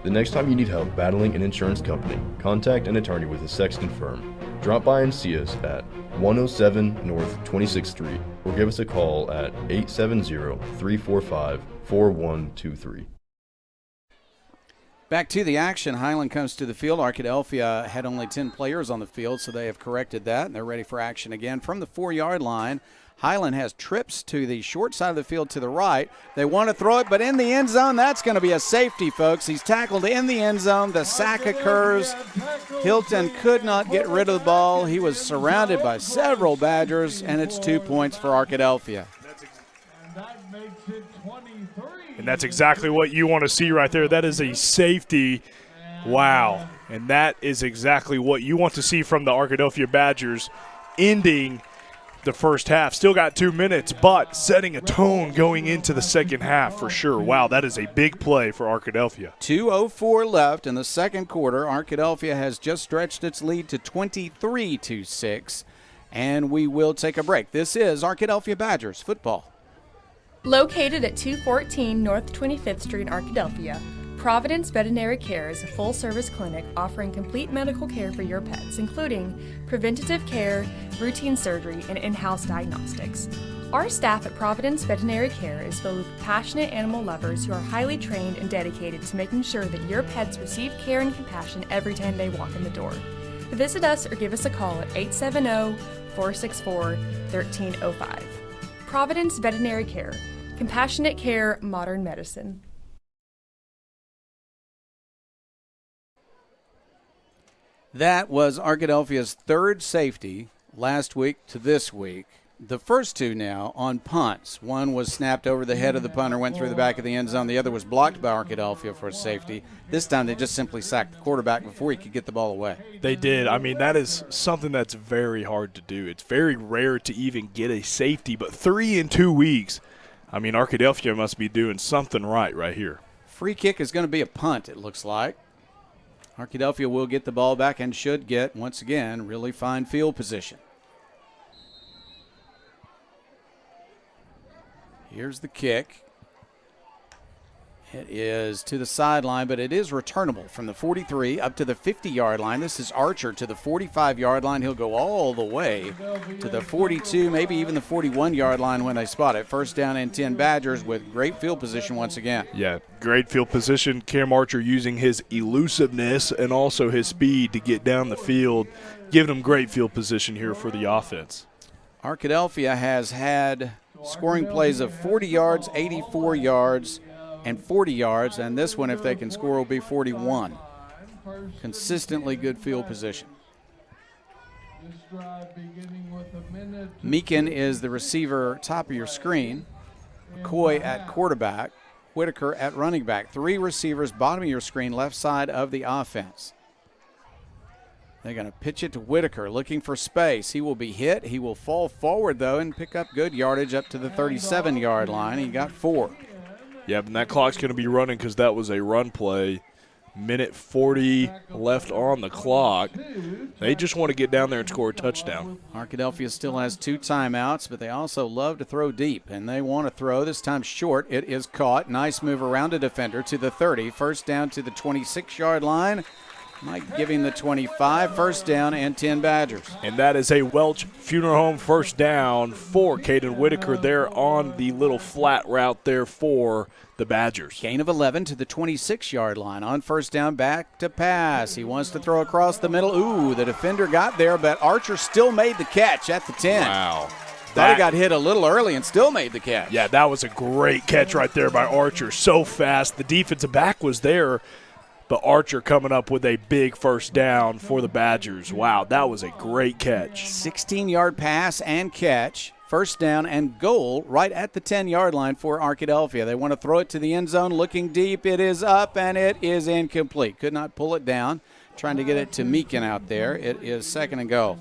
The next time you need help battling an insurance company, contact an attorney with the Sexton Firm. Drop by and see us at 107 North 26th Street or give us a call at 870-345-4123. Back to the action. Highland comes to the field. Arkadelphia had only 10 players on the field, so they have corrected that, and they're ready for action again. From the 4-yard line, Highland has trips to the short side of the field to the right. They want to throw it, but in the end zone, that's going to be a safety, folks. He's tackled in the end zone. The sack occurs. Hilton could not get rid of the ball. He was surrounded by several Badgers, and it's 2 points for Arkadelphia. And that's exactly what you want to see right there. That is a safety. Wow. And that is exactly what you want to see from the Arkadelphia Badgers, ending the first half. Still got 2 minutes, but setting a tone going into the second half for sure. Wow, that is a big play for Arkadelphia. 2:04 left in the second quarter. Arkadelphia has just stretched its lead to 23-6, and we will take a break. This is Arkadelphia Badgers football. Located at 214 North 25th Street in Arkadelphia, Providence Veterinary Care is a full-service clinic offering complete medical care for your pets, including preventative care, routine surgery, and in-house diagnostics. Our staff at Providence Veterinary Care is filled with passionate animal lovers who are highly trained and dedicated to making sure that your pets receive care and compassion every time they walk in the door. Visit us or give us a call at 870-464-1305. Providence Veterinary Care. Compassionate care, modern medicine. That was Arkadelphia's third safety last week to this week. The first two now on punts. One was snapped over the head of the punter, went through the back of the end zone. The other was blocked by Arkadelphia for a safety. This time they just simply sacked the quarterback before he could get the ball away. They did. I mean, that is something that's very hard to do. It's very rare to even get a safety, but 3 in 2 weeks. I mean, Arkadelphia must be doing something right here. Free kick is going to be a punt, it looks like. Arkadelphia will get the ball back and should get, once again, really fine field position. Here's the kick. It is to the sideline, but it is returnable from the 43 up to the 50-yard line. This is Archer to the 45-yard line. He'll go all the way to the 42, maybe even the 41-yard line when they spot it. First down and 10 Badgers with great field position once again. Yeah, great field position. Cam Archer using his elusiveness and also his speed to get down the field, giving him great field position here for the offense. Arkadelphia has had scoring plays of 40 yards, 84 yards, and 40 yards, and this one, if they can score, will be 41. Consistently good field position. Meekin is the receiver top of your screen. McCoy at quarterback. Whitaker at running back. 3 receivers bottom of your screen, left side of the offense. They're going to pitch it to Whitaker, looking for space. He will be hit. He will fall forward, though, and pick up good yardage up to the 37-yard line. He got 4. Yeah, and that clock's going to be running because that was a run play. Minute 40 left on the clock. They just want to get down there and score a touchdown. Arkadelphia still has 2 timeouts, but they also love to throw deep, and they want to throw this time short. It is caught. Nice move around a defender to the 30. First down to the 26-yard line. Mike giving the 25, first down and 10 Badgers. And that is a Welch Funeral Home first down for Caden Whitaker there on the little flat route there for the Badgers. Gain of 11 to the 26-yard line. On first down, back to pass. He wants to throw across the middle. Ooh, the defender got there, but Archer still made the catch at the 10. Wow. Thought he got hit a little early and still made the catch. Yeah, that was a great catch right there by Archer. So fast. The defensive back was there, but Archer coming up with a big first down for the Badgers. Wow, that was a great catch. 16-yard pass and catch. First down and goal right at the 10-yard line for Arkadelphia. They want to throw it to the end zone, looking deep. It is up, and it is incomplete. Could not pull it down. Trying to get it to Meekin out there. It is second and goal.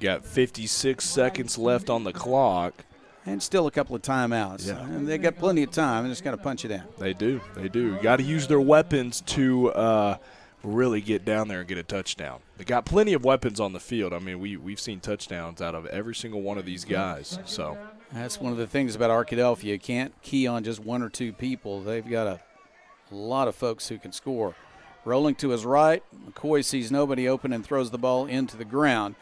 Got 56 seconds left on the clock. And still a couple of timeouts. Yeah. And they got plenty of time. They just got to punch it in. They do. They do. Got to use their weapons to really get down there and get a touchdown. They got plenty of weapons on the field. I mean, we've seen touchdowns out of every single one of these guys. So that's one of the things about Arkadelphia. You can't key on just 1 or 2 people. They've got a lot of folks who can score. Rolling to his right, McCoy sees nobody open and throws the ball into the ground.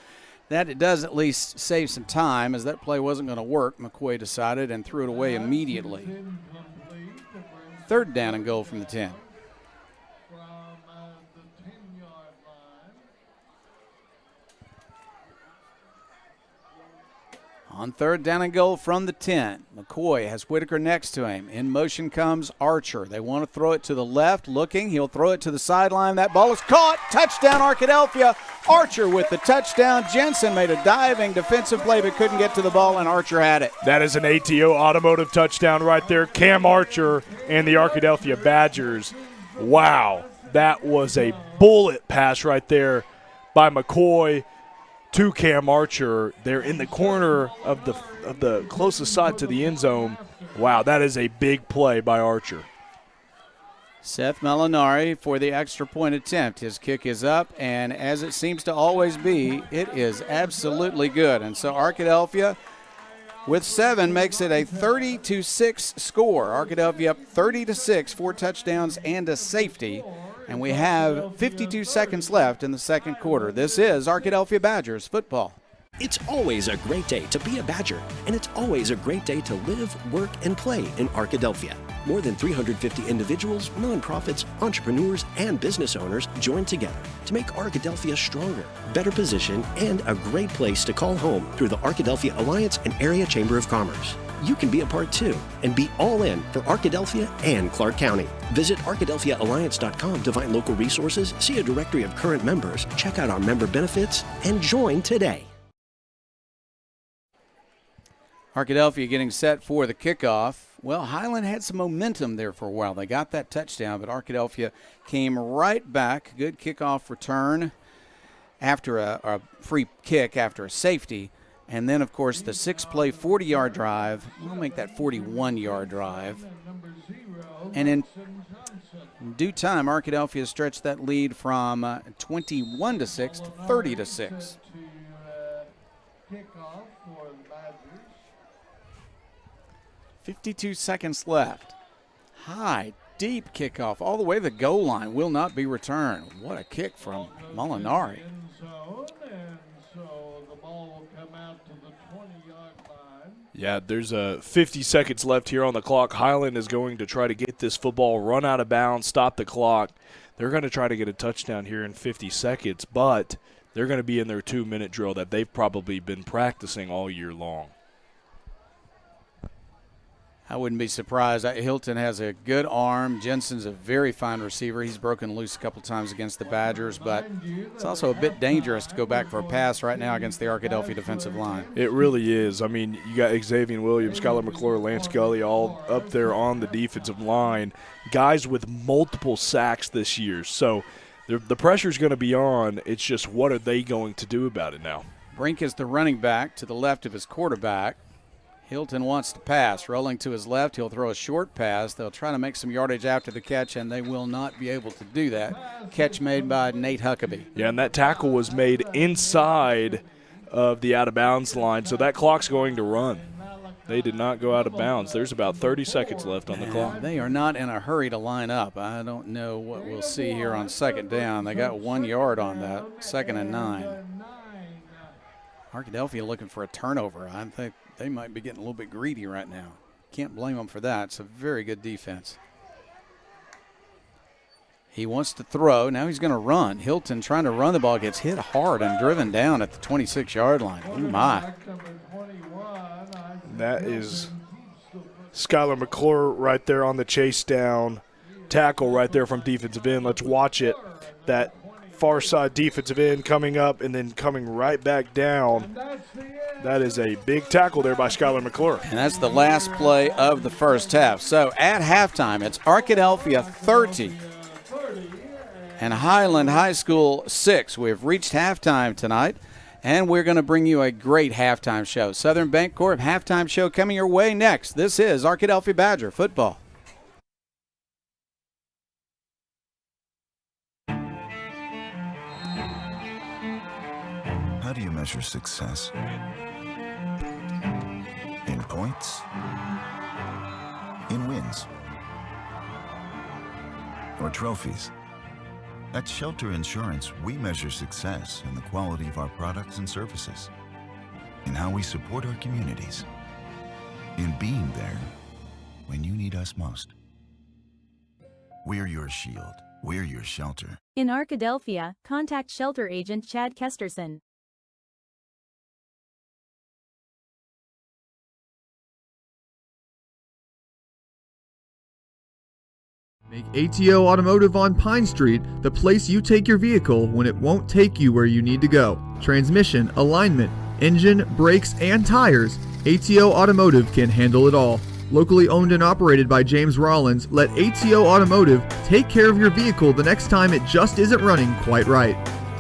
That it does at least save some time, as that play wasn't going to work, McCoy decided, and threw it away immediately. Third down and goal from the 10. On third down and goal from the 10, McCoy has Whitaker next to him. In motion comes Archer. They want to throw it to the left, looking. He'll throw it to the sideline. That ball is caught. Touchdown, Arkadelphia. Archer with the touchdown. Jensen made a diving defensive play but couldn't get to the ball, and Archer had it. that is an ATO automotive touchdown right there. Cam Archer and the Arkadelphia Badgers. Wow, that was a bullet pass right there by McCoy to Cam Archer. They're in the corner of the closest side to the end zone. Wow, that is a big play by Archer. Seth Molinari for the extra point attempt. His kick is up, and as it seems to always be, it is absolutely good. And so Arkadelphia, with 7, makes it a 30-6 score. Arkadelphia up 30-6, 4 touchdowns and a safety. And we have 52 seconds left in the second quarter. This is Arkadelphia Badgers football. It's always a great day to be a Badger, and it's always a great day to live, work, and play in Arkadelphia. More than 350 individuals, nonprofits, entrepreneurs, and business owners join together to make Arkadelphia stronger, better positioned, and a great place to call home through the Arkadelphia Alliance and Area Chamber of Commerce. You can be a part too and be all in for Arkadelphia and Clark County. Visit ArkadelphiaAlliance.com to find local resources, see a directory of current members, check out our member benefits, and join today. Arkadelphia getting set for the kickoff. Well, Highland had some momentum there for a while. They got that touchdown, but Arkadelphia came right back. Good kickoff return after a free kick after a safety. And then, of course, the 6-play, 40-yard drive. We'll make that 41-yard drive. And in due time, Arkadelphia stretched that lead from 21-6 to 30-6. 52 seconds left. High, deep kickoff all the way to the goal line. Will not be returned. What a kick from Molinari. Yeah, there's 50 seconds left here on the clock. Highland is going to try to get this football, run out of bounds, stop the clock. They're going to try to get a touchdown here in 50 seconds, but they're going to be in their 2-minute drill that they've probably been practicing all year long. I wouldn't be surprised. Hilton has a good arm. Jensen's a very fine receiver. He's broken loose a couple times against the Badgers, but it's also a bit dangerous to go back for a pass right now against the Arkadelphia defensive line. It really is. I mean, you got Xavier Williams, Skylar McClure, Lance Gully all up there on the defensive line, guys with multiple sacks this year. So the pressure's going to be on. It's just what are they going to do about it now? Brink is the running back to the left of his quarterback. Hilton wants to pass. Rolling to his left, he'll throw a short pass. They'll try to make some yardage after the catch, and they will not be able to do that. Catch made by Nate Huckabee. Yeah, and that tackle was made inside of the out-of-bounds line, so that clock's going to run. They did not go out of bounds. There's about 30 seconds left on the clock. They are not in a hurry to line up. I don't know what we'll see here on second down. They got 1 yard on that, 2nd and 9. Arkadelphia looking for a turnover. I think they might be getting a little bit greedy right now. Can't blame them for that. It's a very good defense. He wants to throw. Now he's going to run. Hilton trying to run the ball, gets hit hard and driven down at the 26-yard line. Oh, my. That is Skylar McClure right there on the chase down. Tackle right there from defensive end. Let's watch it. That far side defensive end coming up and then coming right back down. That is a big tackle there by Skylar McClure. And that's the last play of the first half. So at halftime, it's Arkadelphia 30 and Highland High School 6. We've reached halftime tonight, and we're going to bring you a great halftime show. Southern Bancorp halftime show coming your way next. This is Arkadelphia Badger football. How do you measure success? In points? In wins? Or trophies? At Shelter Insurance, we measure success in the quality of our products and services, in how we support our communities, in being there when you need us most. We're your shield. We're your shelter. In Arkadelphia, contact Shelter Agent Chad Kesterson. Make ATO Automotive on Pine Street the place you take your vehicle when it won't take you where you need to go. Transmission, alignment, engine, brakes, and tires, ATO Automotive can handle it all. Locally owned and operated by James Rollins, let ATO Automotive take care of your vehicle the next time it just isn't running quite right.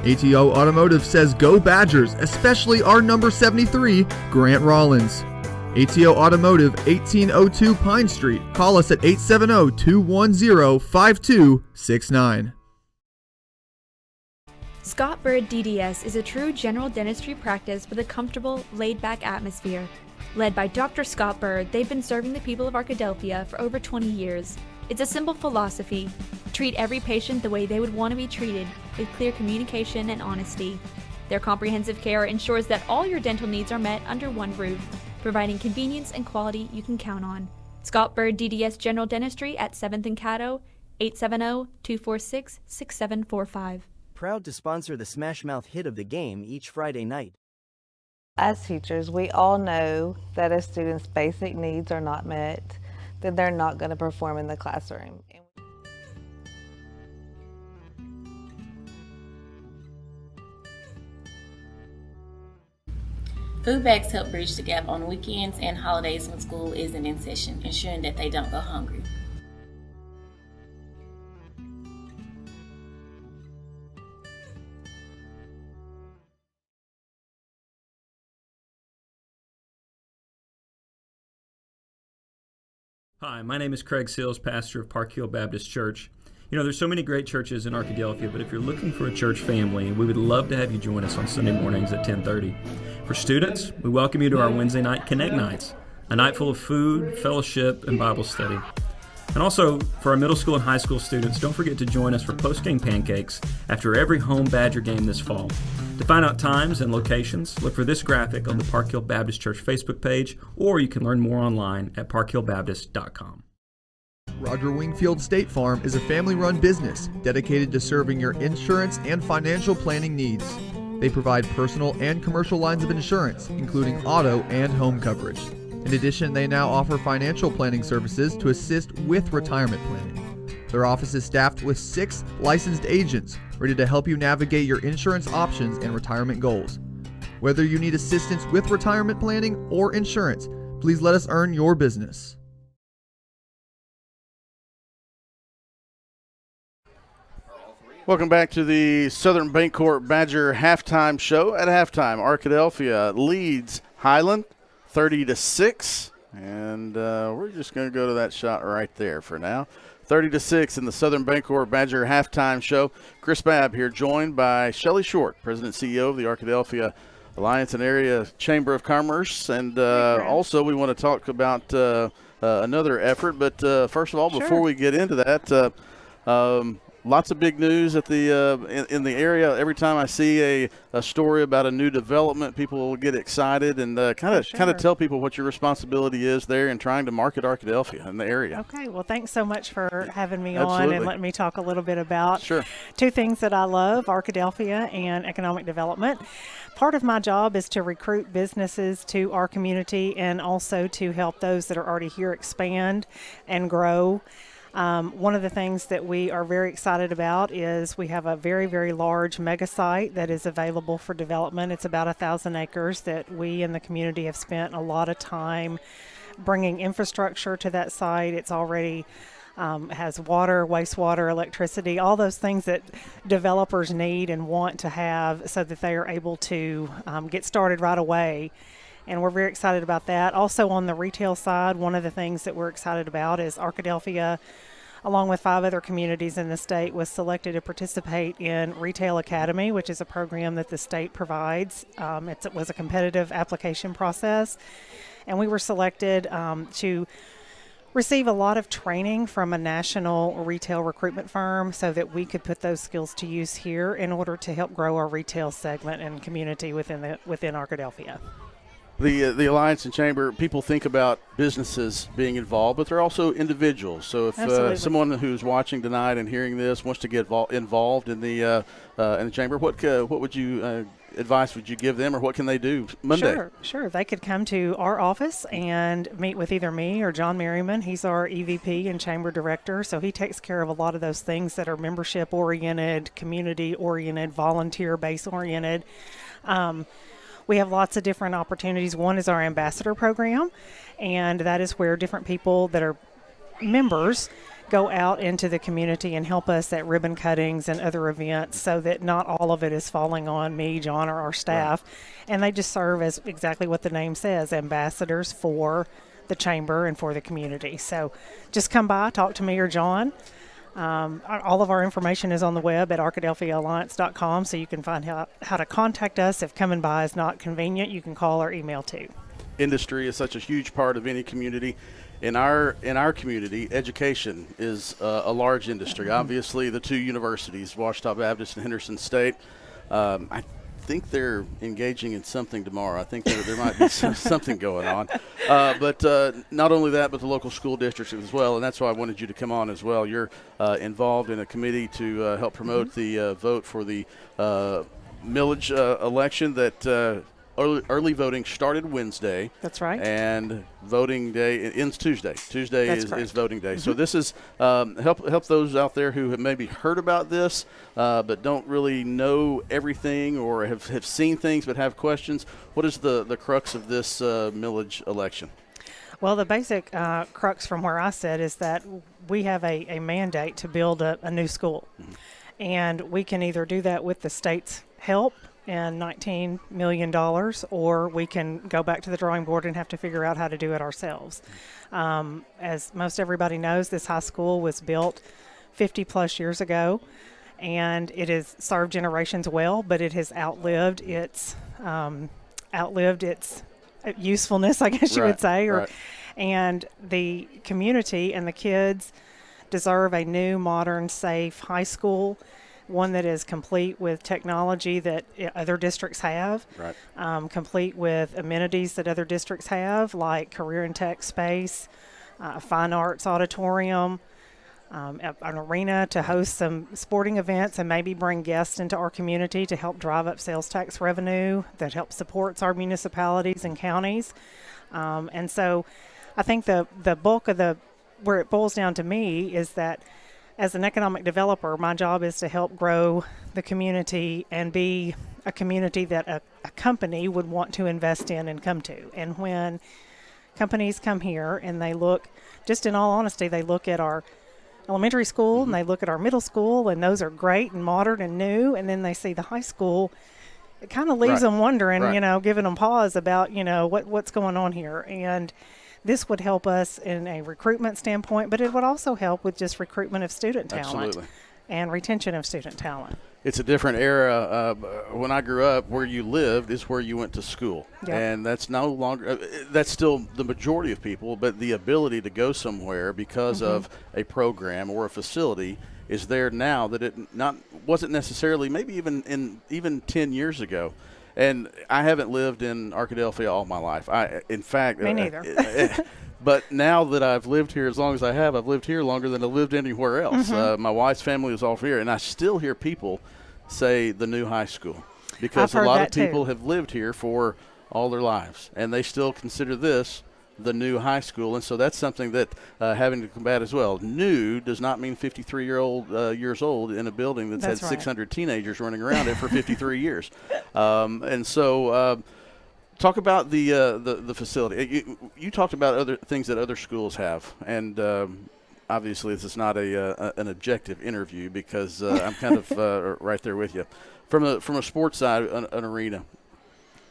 ATO Automotive says go Badgers, especially our number 73, Grant Rollins. ATO Automotive, 1802 Pine Street. Call us at 870-210-5269. Scott Bird DDS is a true general dentistry practice with a comfortable, laid-back atmosphere. Led by Dr. Scott Bird, they've been serving the people of Arkadelphia for over 20 years. It's a simple philosophy. Treat every patient the way they would want to be treated, with clear communication and honesty. Their comprehensive care ensures that all your dental needs are met under one roof, providing convenience and quality you can count on. Scott Bird DDS General Dentistry at 7th and Caddo, 870-246-6745. Proud to sponsor the Smash Mouth hit of the game each Friday night. As teachers, we all know that if students' basic needs are not met, then they're not going to perform in the classroom. Food bags help bridge the gap on weekends and holidays when school isn't in session, ensuring that they don't go hungry. Hi, my name is Craig Sills, pastor of Park Hill Baptist Church. You know, there's so many great churches in Arkadelphia, but if you're looking for a church family, we would love to have you join us on Sunday mornings at 10:30. For students, we welcome you to our Wednesday night Connect Nights, a night full of food, fellowship, and Bible study. And also, for our middle school and high school students, don't forget to join us for post-game pancakes after every home Badger game this fall. To find out times and locations, look for this graphic on the Park Hill Baptist Church Facebook page, or you can learn more online at parkhillbaptist.com. Roger Wingfield State Farm is a family-run business dedicated to serving your insurance and financial planning needs. They provide personal and commercial lines of insurance, including auto and home coverage. In addition, they now offer financial planning services to assist with retirement planning. Their office is staffed with 6 licensed agents ready to help you navigate your insurance options and retirement goals. Whether you need assistance with retirement planning or insurance, please let us earn your business. Welcome back to the Southern Bancorp Badger halftime show. At halftime, Arkadelphia leads Highland 30-6, and we're just going to go to that shot right there for now. 30-6 in the Southern Bancorp Badger halftime show. Chris Babb here, joined by Shelly Short, President and CEO of the Arkadelphia Alliance and Area Chamber of Commerce, and also we want to talk about another effort. But first of all, before we get into that, lots of big news at the in the area. Every time I see a story about a new development, people will get excited and kind of tell people what your responsibility is there in trying to market Arkadelphia in the area. Okay, well, thanks so much for having me on and letting me talk a little bit about 2 things that I love, Arkadelphia and economic development. Part of my job is to recruit businesses to our community and also to help those that are already here expand and grow. One of the things that we are very excited about is we have a very, very large mega site that is available for development. It's about 1,000 acres that we in the community have spent a lot of time bringing infrastructure to that site. It's already has water, wastewater, electricity, all those things that developers need and want to have so that they are able to get started right away. And we're very excited about that. Also on the retail side, one of the things that we're excited about is Arkadelphia, along with 5 other communities in the state, was selected to participate in Retail Academy, which is a program that the state provides. It was a competitive application process, and we were selected to receive a lot of training from a national retail recruitment firm so that we could put those skills to use here in order to help grow our retail segment and community within Arkadelphia. The Alliance and Chamber, people think about businesses being involved, but they're also individuals. So if someone who's watching tonight and hearing this wants to get involved in the Chamber, what would you advice would you give them, or what can they do Monday? Sure. They could come to our office and meet with either me or John Merriman. He's our EVP and Chamber Director, so he takes care of a lot of those things that are membership-oriented, community-oriented, volunteer-base-oriented. We have lots of different opportunities. One is our ambassador program, and that is where different people that are members go out into the community and help us at ribbon cuttings and other events so that not all of it is falling on me, John, or our staff. Right. And they just serve as exactly what the name says, ambassadors for the chamber and for the community. So just come by, talk to me or John. All of our information is on the web at arkadelphiaalliance.com, so you can find how to contact us. If coming by is not convenient, you can call or email too. Industry is such a huge part of any community. In our community, education is a large industry. Obviously, the 2 universities, Ouachita Baptist and Henderson State, I think they're engaging in something tomorrow. I think there might be something going on. But not only that, but the local school districts as well, and that's why I wanted you to come on as well. You're involved in a committee to help promote the vote for the millage election that early voting started Wednesday. That's right. And voting day ends Tuesday. Tuesday is voting day. Mm-hmm. So this is help those out there who have maybe heard about this but don't really know everything or have seen things but have questions. What is the crux of this millage election? Well, the basic crux from where I sit is that we have a mandate to build a new school. Mm-hmm. And we can either do that with the state's help and $19 million, or we can go back to the drawing board and have to figure out how to do it ourselves. As most everybody knows, this high school was built 50 plus years ago, and it has served generations well, but it has outlived its usefulness, I guess you would say. And the community and the kids deserve a new, modern, safe high school, one that is complete with technology that other districts have, complete with amenities that other districts have, like career and tech space, fine arts auditorium, an arena to host some sporting events and maybe bring guests into our community to help drive up sales tax revenue that helps supports our municipalities and counties. And so I think the bulk of where it boils down to me is that as an economic developer, my job is to help grow the community and be a community that a company would want to invest in and come to. And when companies come here and they look, just in all honesty, they look at our elementary school and they look at our middle school, and those are great and modern and new, and then they see the high school, it kind of leaves them wondering, giving them pause about, what's going on here. And this would help us in a recruitment standpoint, but it would also help with just recruitment of student talent and retention of student talent. It's a different era. When I grew up, where you lived is where you went to school. Yep. And that's no longer, that's still the majority of people, but the ability to go somewhere because of a program or a facility is there now that it wasn't necessarily, maybe even 10 years ago. And I haven't lived in Arkadelphia all my life. Me neither. But now that I've lived here as long as I have, I've lived here longer than I've lived anywhere else. My wife's family was all here, and I still hear people say the new high school because a lot of people have lived here for all their lives, and they still consider this the new high school. And so that's something that having to combat as well. New does not mean 53 years old in a building that's had 600 teenagers running around it for 53 years. And so talk about the facility. You talked about other things that other schools have, and obviously this is not an objective interview because I'm kind of right there with you. From a sports side, an arena,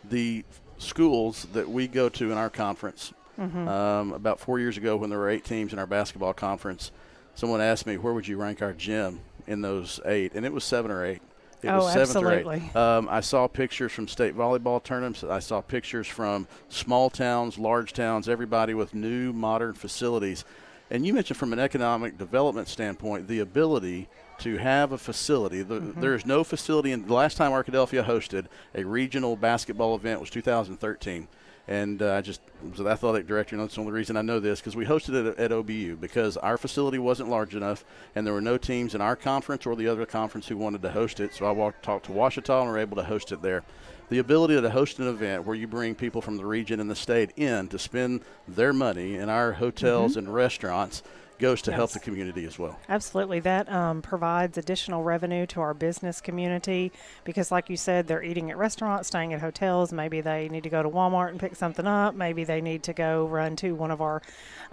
the schools that we go to in our conference. About 4 years ago, when there were 8 teams in our basketball conference, someone asked me, where would you rank our gym in those 8? And it was 7 or 8. It was 7th absolutely. or 8th. I saw pictures from state volleyball tournaments. I saw pictures from small towns, large towns, everybody with new modern facilities. And you mentioned from an economic development standpoint, the ability to have a facility. There is no facility. The last time Arkadelphia hosted a regional basketball event was 2013. And I just was the athletic director, and that's the only reason I know this, because we hosted it at OBU because our facility wasn't large enough, and there were no teams in our conference or the other conference who wanted to host it. So I talked to Ouachita, and we were able to host it there. The ability to host an event where you bring people from the region and the state in to spend their money in our hotels and restaurants goes to help the community as well. Absolutely. That provides additional revenue to our business community because, like you said, they're eating at restaurants, staying at hotels. Maybe they need to go to Walmart and pick something up. Maybe they need to go run to one of our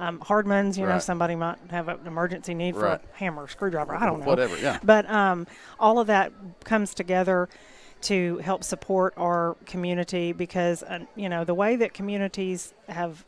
Hardmans. You know, somebody might have an emergency need for a hammer, screwdriver. I don't know. Whatever, yeah. But all of that comes together to help support our community because, the way that communities have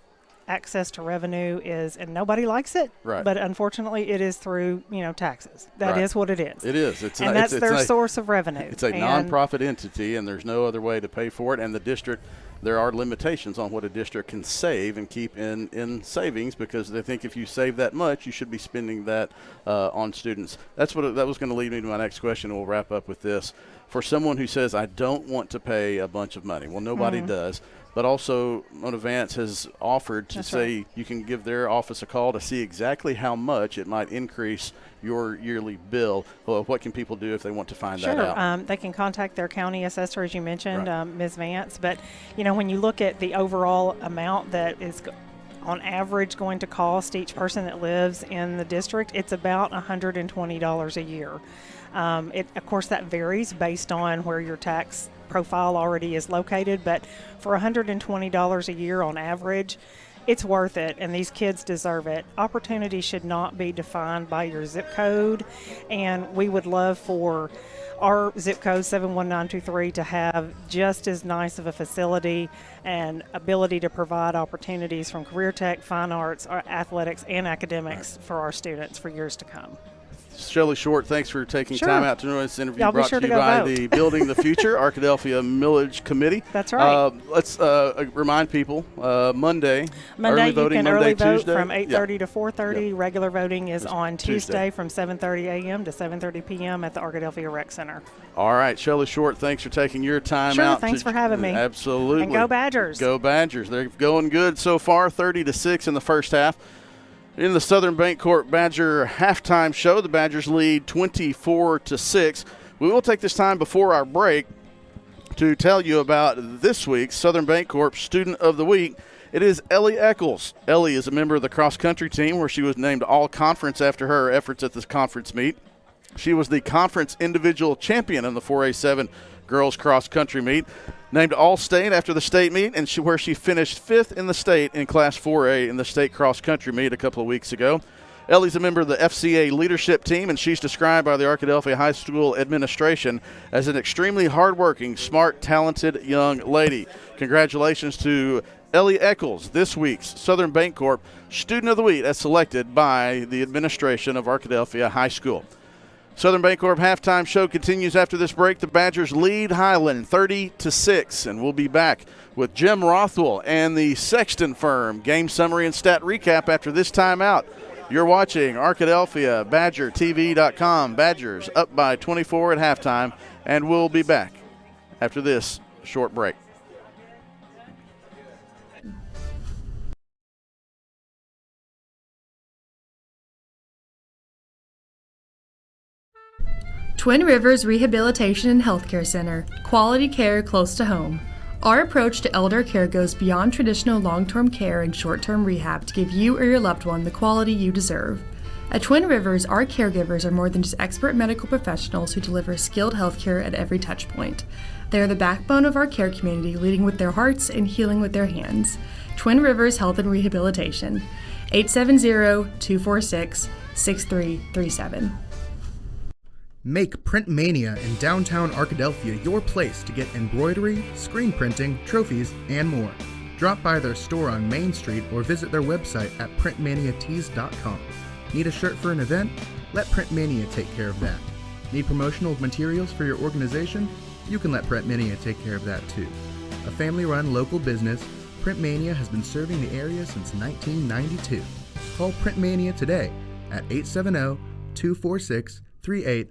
access to revenue is, and nobody likes it, but unfortunately it is through, taxes. That is what it is. It is. That's their source of revenue. It's a nonprofit entity, and there's no other way to pay for it. And the district, there are limitations on what a district can save and keep in savings because they think if you save that much, you should be spending that on students. That was going to lead me to my next question. We'll wrap up with this. For someone who says, I don't want to pay a bunch of money, well, nobody does. But also, Monavance has offered to say you can give their office a call to see exactly how much it might increase your yearly bill. Well, what can people do if they want to find that out? They can contact their county assessor, as you mentioned, Ms. Vance. But, when you look at the overall amount that is on average going to cost each person that lives in the district, it's about $120 a year. Of course, that varies based on where your tax profile already is located, but for $120 a year on average, it's worth it, and these kids deserve it. Opportunity should not be defined by your zip code, and we would love for our zip code 71923 to have just as nice of a facility and ability to provide opportunities from career tech, fine arts, athletics, and academics for our students for years to come. Shelley Short, thanks for taking time out to do this interview. Y'all brought to you by vote. the Building the Future Arkadelphia Millage Committee. That's right. Let's remind people, Monday you voting, can Monday, early vote Tuesday. from 8:30 to 4:30. Regular voting is on Tuesday from 7:30 a.m. to 7:30 p.m. at the Arkadelphia Rec Center. All right, Shelley Short, thanks for taking your time out. Thanks for having me. Absolutely. And go Badgers. Go Badgers. They're going good so far, 30-6 in the first half. In the Southern Bancorp Badger halftime show, the Badgers lead 24-6. We will take this time before our break to tell you about this week's Southern Bancorp Student of the Week. It is Ellie Eccles. Ellie is a member of the cross-country team where she was named all-conference after her efforts at this conference meet. She was the conference individual champion in the 4A7 girls cross-country meet, named all-state after the state meet, and where she finished 5th in the state in Class 4A in the state cross-country meet a couple of weeks ago. Ellie's a member of the FCA leadership team, and she's described by the Arkadelphia High School administration as an extremely hardworking, smart, talented young lady. Congratulations to Ellie Eccles, this week's Southern Bancorp Student of the Week, as selected by the administration of Arkadelphia High School. Southern Bancorp halftime show continues after this break. The Badgers lead Highland 30-6, and we'll be back with Jim Rothwell and the Sexton firm. Game summary and stat recap after this timeout. You're watching Arkadelphia, BadgerTV.com. Badgers up by 24 at halftime, and we'll be back after this short break. Twin Rivers Rehabilitation and Healthcare Center. Quality care close to home. Our approach to elder care goes beyond traditional long-term care and short-term rehab to give you or your loved one the quality you deserve. At Twin Rivers, our caregivers are more than just expert medical professionals who deliver skilled healthcare at every touch point. They are the backbone of our care community, leading with their hearts and healing with their hands. Twin Rivers Health and Rehabilitation. 870-246-6337. Make Print Mania in downtown Arkadelphia your place to get embroidery, screen printing, trophies, and more. Drop by their store on Main Street or visit their website at printmaniatees.com. Need a shirt for an event? Let Print Mania take care of that. Need promotional materials for your organization? You can let Print Mania take care of that too. A family-run local business, Print Mania has been serving the area since 1992. Call Print Mania today at 870-246-3803.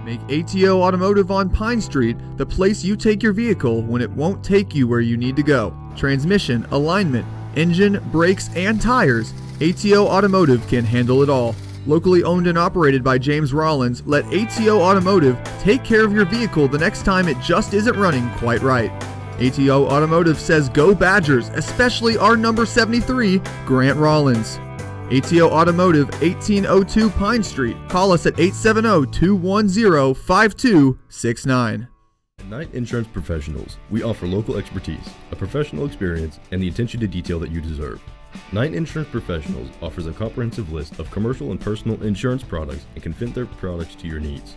Make ATO Automotive on Pine Street the place you take your vehicle when it won't take you where you need to go. Transmission, alignment, engine, brakes, and tires, ATO Automotive can handle it all. Locally owned and operated by James Rollins, let ATO Automotive take care of your vehicle the next time it just isn't running quite right. ATO Automotive says go Badgers, especially our number 73, Grant Rollins. ATO Automotive, 1802 Pine Street. Call us at 870-210-5269. At Knight Insurance Professionals, we offer local expertise, a professional experience, and the attention to detail that you deserve. Knight Insurance Professionals offers a comprehensive list of commercial and personal insurance products and can fit their products to your needs.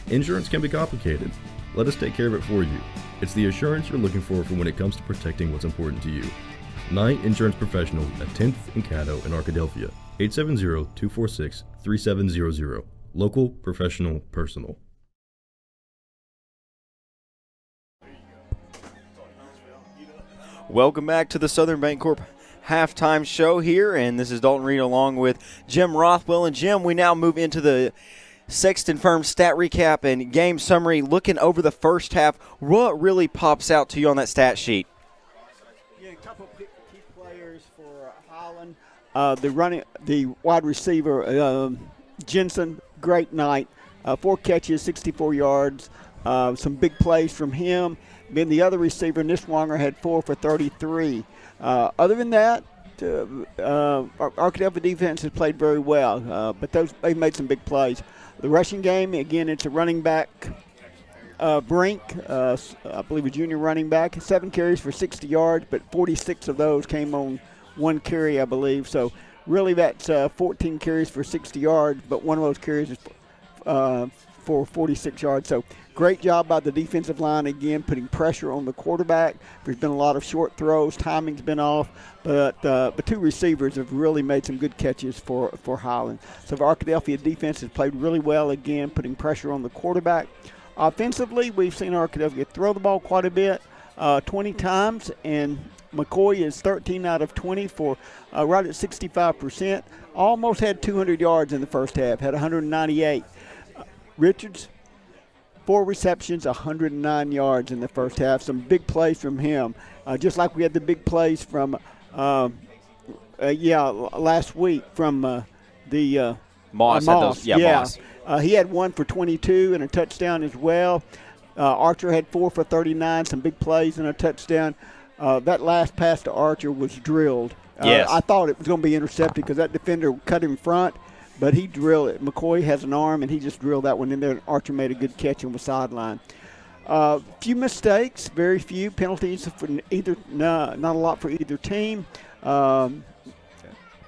Insurance can be complicated. Let us take care of it for you. It's the assurance you're looking for when it comes to protecting what's important to you. Knight Insurance Professionals at 10th and Caddo in Arkadelphia. 870-246-3700. Local, professional, personal. Welcome back to the Southern Bancorp halftime show here, and this is Dalton Reed along with Jim Rothwell. And Jim, we now move into the Sexton Firm stat recap and game summary. Looking over the first half, what really pops out to you on that stat sheet? Yeah, a couple of key players for Highland. The wide receiver Jensen, great night. 4 catches, 64 yards. Some big plays from him. Then the other receiver, Niswanger, had 4 for 33. Other than that, Arkadelphia defense has played very well, but they've made some big plays. The rushing game, again, it's a running back, Brink, I believe a junior running back, 7 carries for 60 yards, but 46 of those came on 1 carry, I believe. So really that's 14 carries for 60 yards, but one of those carries is for 46 yards. So great job by the defensive line, again, putting pressure on the quarterback. There's been a lot of short throws. Timing's been off, but 2 receivers have really made some good catches for Highland. So the Arkadelphia defense has played really well, again, putting pressure on the quarterback. Offensively, we've seen Arkadelphia throw the ball quite a bit, 20 times, and McCoy is 13 out of 20 for right at 65%. Almost had 200 yards in the first half, had 198. Richards, 4 receptions, 109 yards in the first half. Some big plays from him. Just like we had the big plays from last week from the Moss. Moss. He had 1 for 22 and a touchdown as well. Archer had 4 for 39, some big plays and a touchdown. That last pass to Archer was drilled. Yes. I thought it was going to be intercepted because that defender cut in front, but he drilled it. McCoy has an arm, and he just drilled that one in there, and Archer made a good catch on the sideline. Few mistakes, very few penalties for either. Not a lot for either team.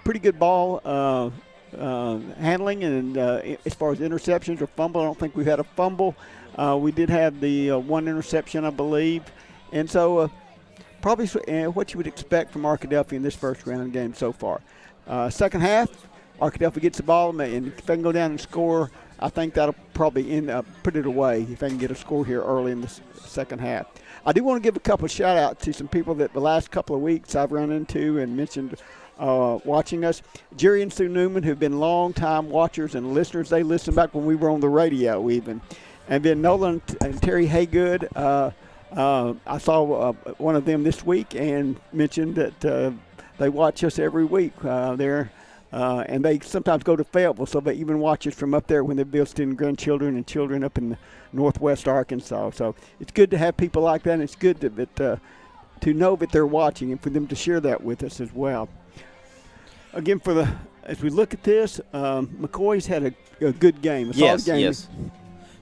Pretty good ball handling, and as far as interceptions or fumble, I don't think we've had a fumble. We did have the one interception, I believe, and so probably what you would expect from Arkadelphia in this first round game so far. Second half, Arkadelphia gets the ball, and if they can go down and score, I think that'll probably put it away if they can get a score here early in the second half. I do want to give a couple of shout-outs to some people that the last couple of weeks I've run into and mentioned watching us. Jerry and Sue Newman, who've been long-time watchers and listeners. They listened back when we were on the radio even. And then Nolan and Terry Haygood, I saw one of them this week and mentioned that they watch us every week there. And they sometimes go to Fayetteville, so they even watch us from up there when they're visiting grandchildren and children up in northwest Arkansas. So it's good to have people like that, and it's good to know that they're watching and for them to share that with us as well. Again, as we look at this, McCoy's had a good game. Solid game. Yes.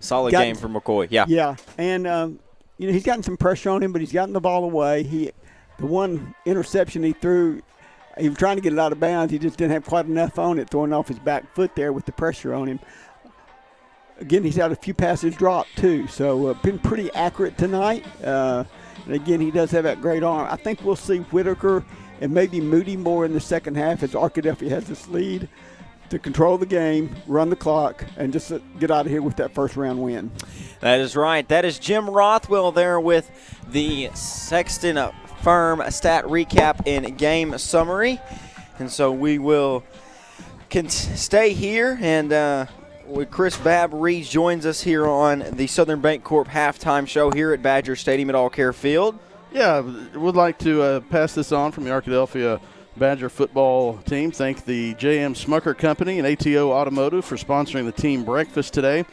Solid game for McCoy. Yeah. Yeah, and he's gotten some pressure on him, but he's gotten the ball away. The one interception he threw, he was trying to get it out of bounds. He just didn't have quite enough on it, throwing off his back foot there with the pressure on him. Again, he's had a few passes dropped too, so been pretty accurate tonight. And again, he does have that great arm. I think we'll see Whitaker and maybe Moody more in the second half as Arkadelphia has this lead to control the game, run the clock, and just get out of here with that first round win. That is right. That is Jim Rothwell there with the Sexton Firm stat recap and game summary. And so we will stay here, and Chris Babb rejoins us here on the Southern Bancorp halftime show here at Badger Stadium at All Care Field. Yeah, would like to pass this on from the Arkadelphia Badger football team. Thank the J.M. Smucker Company and ATO Automotive for sponsoring the team breakfast today,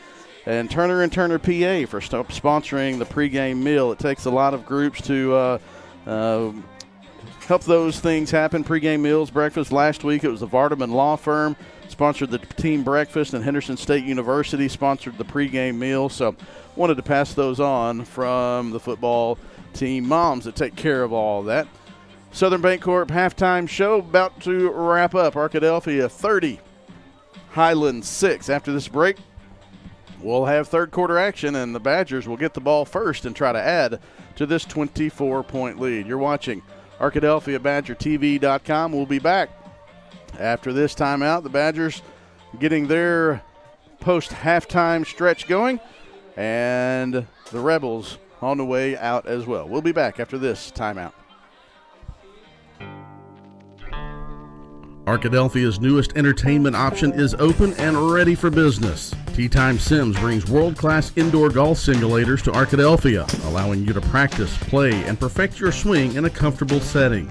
and Turner & Turner PA for sponsoring the pregame meal. It takes a lot of groups to help those things happen. Pregame meals, breakfast. Last week it was the Vardaman Law Firm sponsored the team breakfast, and Henderson State University sponsored the pregame meal. So wanted to pass those on from the football team moms that take care of all of that. Southern Bancorp halftime show about to wrap up. Arkadelphia 30, Highland 6. After this break, we'll have third quarter action, and the Badgers will get the ball first and try to add to this 24-point lead. You're watching Arkadelphia BadgerTV.com. We'll be back after this timeout. The Badgers getting their post-halftime stretch going, and the Rebels on the way out as well. We'll be back after this timeout. Arkadelphia's newest entertainment option is open and ready for business. Tea Time Sims brings world-class indoor golf simulators to Arkadelphia, allowing you to practice, play, and perfect your swing in a comfortable setting.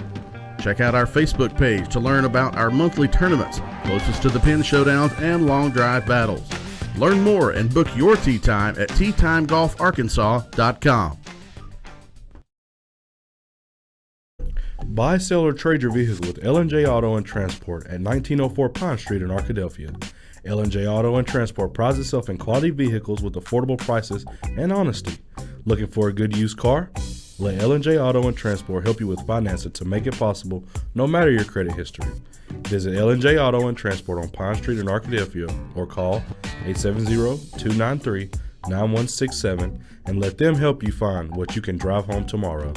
Check out our Facebook page to learn about our monthly tournaments, closest to the pin showdowns and long drive battles. Learn more and book your tee time at teatimegolfarkansas.com. Buy, sell, or trade your vehicle with L&J Auto and Transport at 1904 Pine Street in Arkadelphia. L&J Auto and Transport prides itself in quality vehicles with affordable prices and honesty. Looking for a good used car? Let L&J Auto and Transport help you with financing to make it possible no matter your credit history. Visit L&J Auto and Transport on Pine Street in Arkadelphia or call 870-293-9167 and let them help you find what you can drive home tomorrow.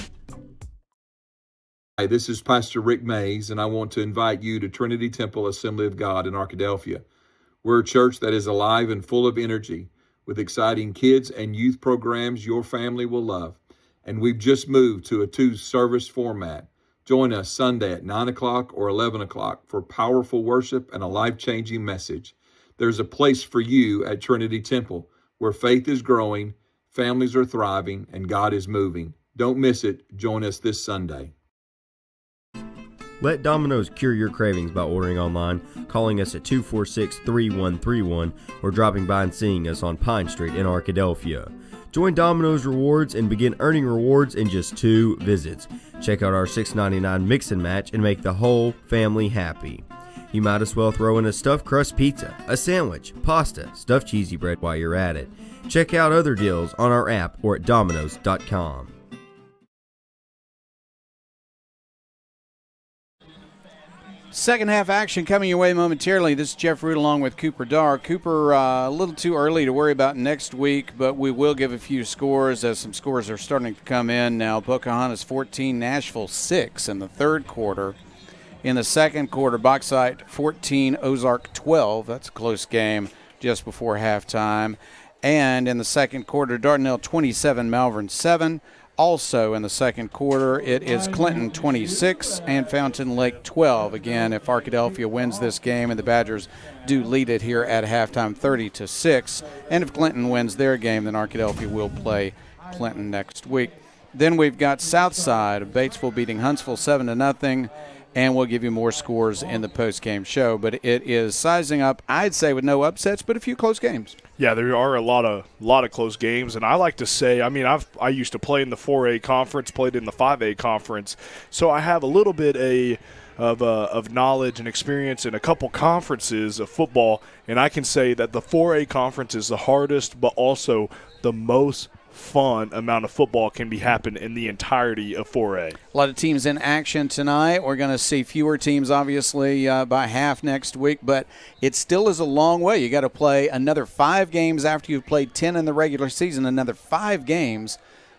Hi, this is Pastor Rick Mays, and I want to invite you to Trinity Temple Assembly of God in Arkadelphia. We're a church that is alive and full of energy, with exciting kids and youth programs your family will love. And we've just moved to a 2-service format. Join us Sunday at 9 o'clock or 11 o'clock for powerful worship and a life-changing message. There's a place for you at Trinity Temple, where faith is growing, families are thriving, and God is moving. Don't miss it. Join us this Sunday. Let Domino's cure your cravings by ordering online, calling us at 246-3131, or dropping by and seeing us on Pine Street in Arkadelphia. Join Domino's Rewards and begin earning rewards in just 2 visits. Check out our $6.99 mix and match and make the whole family happy. You might as well throw in a stuffed crust pizza, a sandwich, pasta, stuffed cheesy bread while you're at it. Check out other deals on our app or at Domino's.com. Second half action coming your way momentarily. This is Jeff Root along with Cooper Darr. Cooper, a little too early to worry about next week, but we will give a few scores as some scores are starting to come in now. Pocahontas 14, Nashville 6 in the third quarter. In the second quarter, Bauxite 14, Ozark 12. That's a close game just before halftime. And in the second quarter, Dardanelle 27, Malvern 7. Also in the second quarter, it is Clinton 26 and Fountain Lake 12. Again, if Arkadelphia wins this game and the Badgers do lead it here at halftime 30-6, and if Clinton wins their game, then Arkadelphia will play Clinton next week. Then we've got Southside of Batesville beating Huntsville 7-0. And we'll give you more scores in the post-game show. But it is sizing up, I'd say, with no upsets, but a few close games. Yeah, there are a lot of close games. And I like to say, I mean, I used to play in the 4A conference, played in the 5A conference. So I have a little bit of knowledge and experience in a couple conferences of football. And I can say that the 4A conference is the hardest, but also the most fun amount of football can be happen in the entirety of 4A. A lot of teams in action tonight. We're going to see fewer teams, obviously, by half next week, but it still is a long way. You got to play another 5 games after you've played 10 in the regular season, another 5 games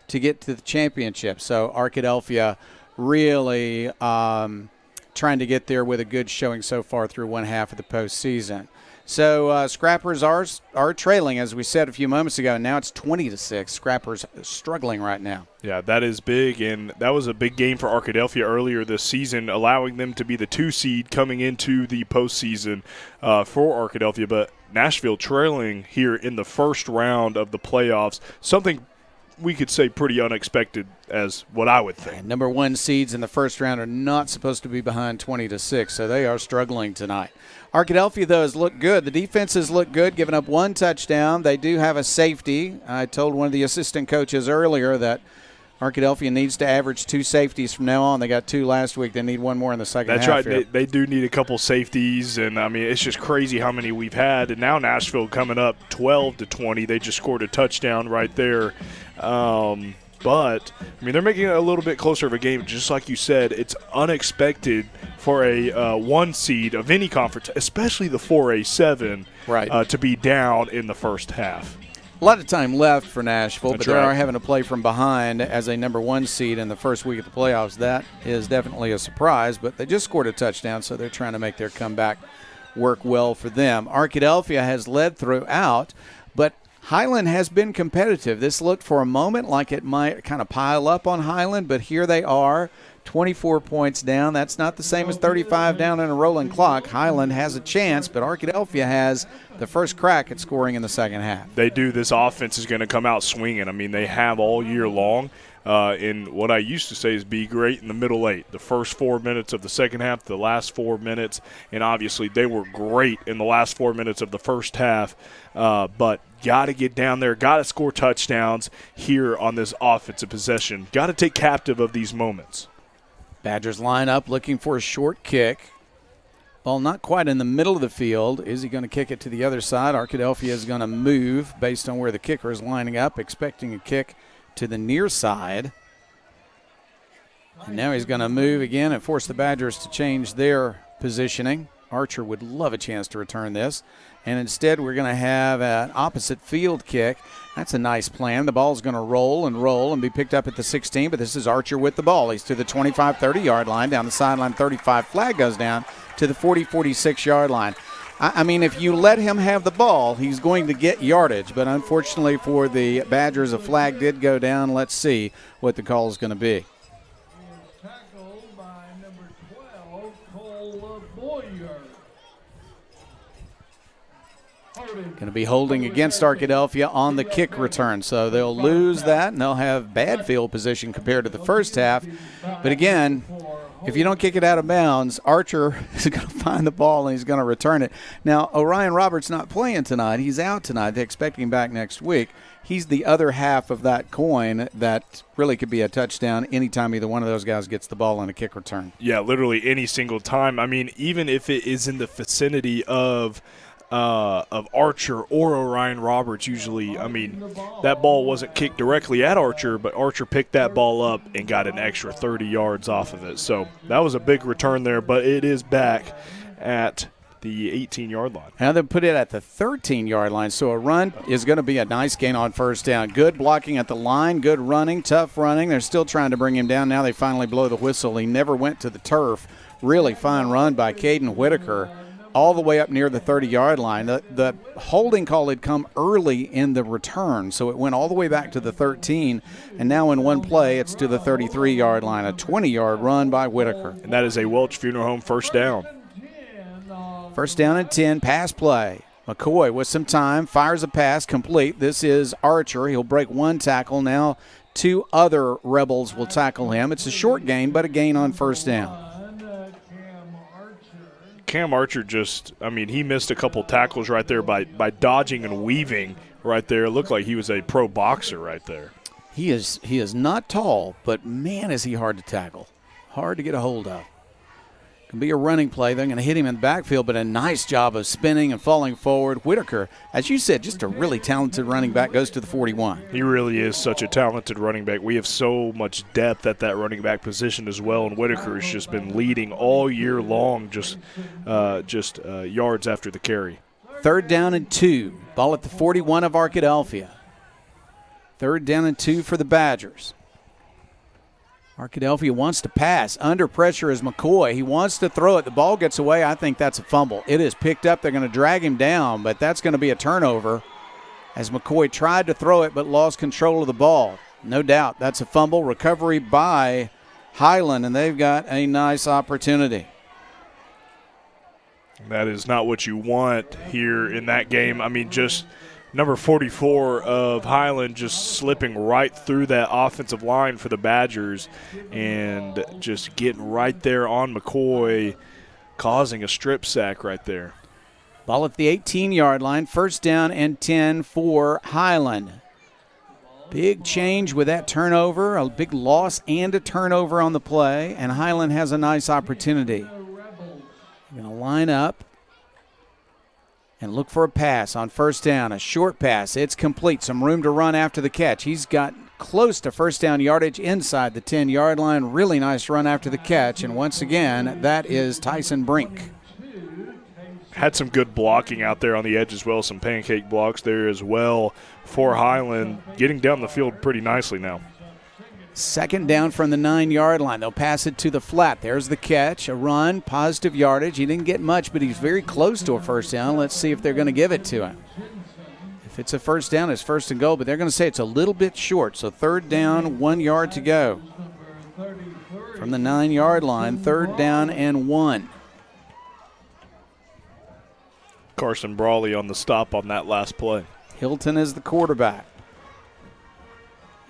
to get to the championship. So Arkadelphia really trying to get there with a good showing so far through one half of the postseason. So Scrappers are trailing, as we said a few moments ago. Now it's 20-6. Scrappers struggling right now. Yeah, that is big, and that was a big game for Arkadelphia earlier this season, allowing them to be the 2 seed coming into the postseason for Arkadelphia. But Nashville trailing here in the first round of the playoffs, something we could say pretty unexpected as what I would think. Number 1 seeds in the first round are not supposed to be behind 20-6, so they are struggling tonight. Arkadelphia, though, has looked good. The defenses look good, giving up 1 touchdown. They do have a safety. I told one of the assistant coaches earlier that Arkadelphia needs to average 2 safeties from now on. They got 2 last week. They need 1 more in the second half. That's right. They do need a couple safeties, and, I mean, it's just crazy how many we've had. And now Nashville coming up 12-20. They just scored a touchdown right there. But, I mean, they're making it a little bit closer of a game. Just like you said, it's unexpected for a 1 seed of any conference, especially the 4A7, right, to be down in the first half. A lot of time left for Nashville, That's but they right. are having to play from behind as a number 1 seed in the first week of the playoffs. That is definitely a surprise, but they just scored a touchdown, so they're trying to make their comeback work well for them. Arkadelphia has led throughout, but Highland has been competitive. This looked for a moment like it might kind of pile up on Highland, but here they are, 24 points down. That's not the same as 35 down in a rolling clock. Highland has a chance, but Arkadelphia has the first crack at scoring in the second half. They do. This offense is going to come out swinging. I mean, they have all year long. In what I used to say is be great in the middle 8. The first 4 minutes of the second half, the last 4 minutes, and obviously they were great in the last 4 minutes of the first half. But got to get down there, got to score touchdowns here on this offensive possession. Got to take captive of these moments. Badgers line up looking for a short kick. Ball not quite in the middle of the field. Is he going to kick it to the other side? Arkadelphia is going to move based on where the kicker is lining up, expecting a kick to the near side. And now he's going to move again and force the Badgers to change their positioning. Archer would love a chance to return this. And instead we're going to have an opposite field kick. That's a nice plan. The ball's going to roll and be picked up at the 16, but this is Archer with the ball. He's to the 25, 30-yard line, down the sideline 35. Flag goes down to the 40, 46-yard line. I mean, if you let him have the ball, he's going to get yardage. But unfortunately for the Badgers, a flag did go down. Let's see what the call is going to be. Tackled by number 12, Cole Boyer. Going to be holding against Arkadelphia on the kick return. So they'll lose that, and they'll have bad field position compared to the first half. But again, If you don't kick it out of bounds, Archer is going to find the ball and he's going to return it. Now, Orion Roberts not playing tonight. He's out tonight. They expect him back next week. He's the other half of that coin that really could be a touchdown anytime either one of those guys gets the ball in a kick return. Yeah, literally any single time. I mean, even if it is in the vicinity of Archer or Orion Roberts, usually, I mean, that ball wasn't kicked directly at Archer, but Archer picked that ball up and got an extra 30 yards off of it. So that was a big return there, but it is back at the 18-yard line. Now they put it at the 13-yard line, so a run is going to be a nice gain on first down. Good blocking at the line, good running, tough running. They're still trying to bring him down. Now they finally blow the whistle. He never went to the turf. Really fine run by Caden Whitaker all the way up near the 30-yard line. The holding call had come early in the return, so it went all the way back to the 13, and now in one play it's to the 33-yard line, a 20-yard run by Whitaker. And that is a Welch Funeral Home first down. First down and 10, pass play. McCoy with some time, fires a pass, complete. This is Archer. He'll break one tackle. Now two other Rebels will tackle him. It's a short gain, but a gain on first down. Cam Archer just, I mean, he missed a couple tackles right there by dodging and weaving right there. It looked like he was a pro boxer right there. He is not tall, but man, is he hard to tackle. Hard to get a hold of. Can be a running play. They're going to hit him in the backfield, but a nice job of spinning and falling forward. Whitaker, as you said, just a really talented running back, goes to the 41. He really is such a talented running back. We have so much depth at that running back position as well, and Whitaker has just been leading all year long, just yards after the carry. Third down and 2. Ball at the 41 of Arkadelphia. Third down and 2 for the Badgers. Arkadelphia wants to pass. Under pressure is McCoy. He wants to throw it. The ball gets away. I think that's a fumble. It is picked up. They're going to drag him down, but that's going to be a turnover as McCoy tried to throw it but lost control of the ball. No doubt that's a fumble. Recovery by Highland, and they've got a nice opportunity. That is not what you want here in that game. I mean, just number 44 of Highland just slipping right through that offensive line for the Badgers and just getting right there on McCoy, causing a strip sack right there. Ball at the 18-yard line, first down and 10 for Highland. Big change with that turnover, a big loss and a turnover on the play, and Highland has a nice opportunity. They're going to line up and look for a pass on first down, a short pass. It's complete. Some room to run after the catch. He's got close to first down yardage inside the 10-yard line. Really nice run after the catch. And once again, that is Tyson Brink. Had some good blocking out there on the edge as well, some pancake blocks there as well for Highland, getting down the field pretty nicely now. Second down from the 9-yard line. They'll pass it to the flat. There's the catch, a run, positive yardage. He didn't get much, but he's very close to a first down. Let's see if they're going to give it to him. If it's a first down, it's first and goal, but they're going to say it's a little bit short. So third down, 1 yard to go. From the 9-yard line, third down and 1. Carson Brawley on the stop on that last play. Hilton is the quarterback.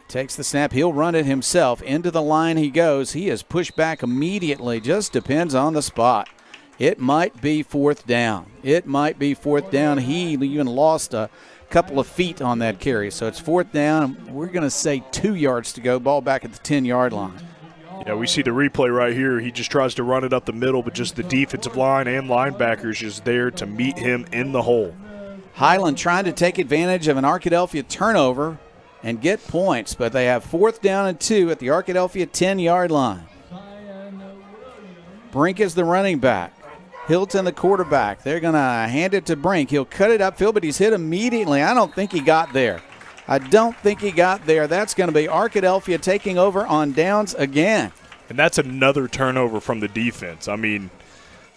Takes the snap. He'll run it himself. Into the line he goes. He is pushed back immediately. Just depends on the spot. It might be fourth down. It might be fourth down. He even lost a couple of feet on that carry. So it's fourth down. We're going to say 2 yards to go. Ball back at the 10-yard line. Yeah, we see the replay right here. He just tries to run it up the middle, but just the defensive line and linebackers is there to meet him in the hole. Highland trying to take advantage of an Arkadelphia turnover and get points, but they have fourth down and 2 at the Arkadelphia 10-yard line. Brink is the running back. Hilton the quarterback. They're going to hand it to Brink. He'll cut it upfield, but he's hit immediately. I don't think he got there. That's going to be Arkadelphia taking over on downs again. And that's another turnover from the defense. I mean,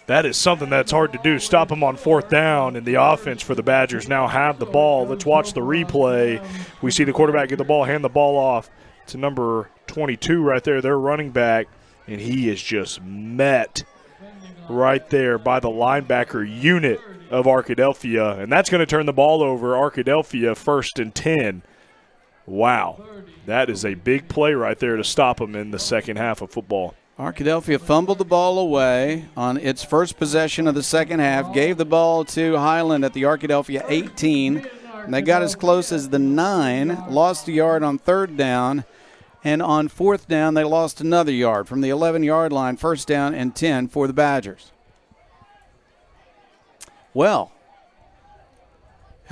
that is something that's hard to do. Stop them on fourth down, and the offense for the Badgers now have the ball. Let's watch the replay. We see the quarterback get the ball, hand the ball off to number 22 right there, their running back, and he is just met right there by the linebacker unit of Arkadelphia, and that's going to turn the ball over. Arkadelphia first and 10. Wow, that is a big play right there to stop them in the second half of football. Arkadelphia fumbled the ball away on its first possession of the second half, gave the ball to Highland at the Arkadelphia 18, and they got as close as the 9, lost a yard on third down, and on fourth down they lost another yard from the 11-yard line, first down and 10 for the Badgers. Well,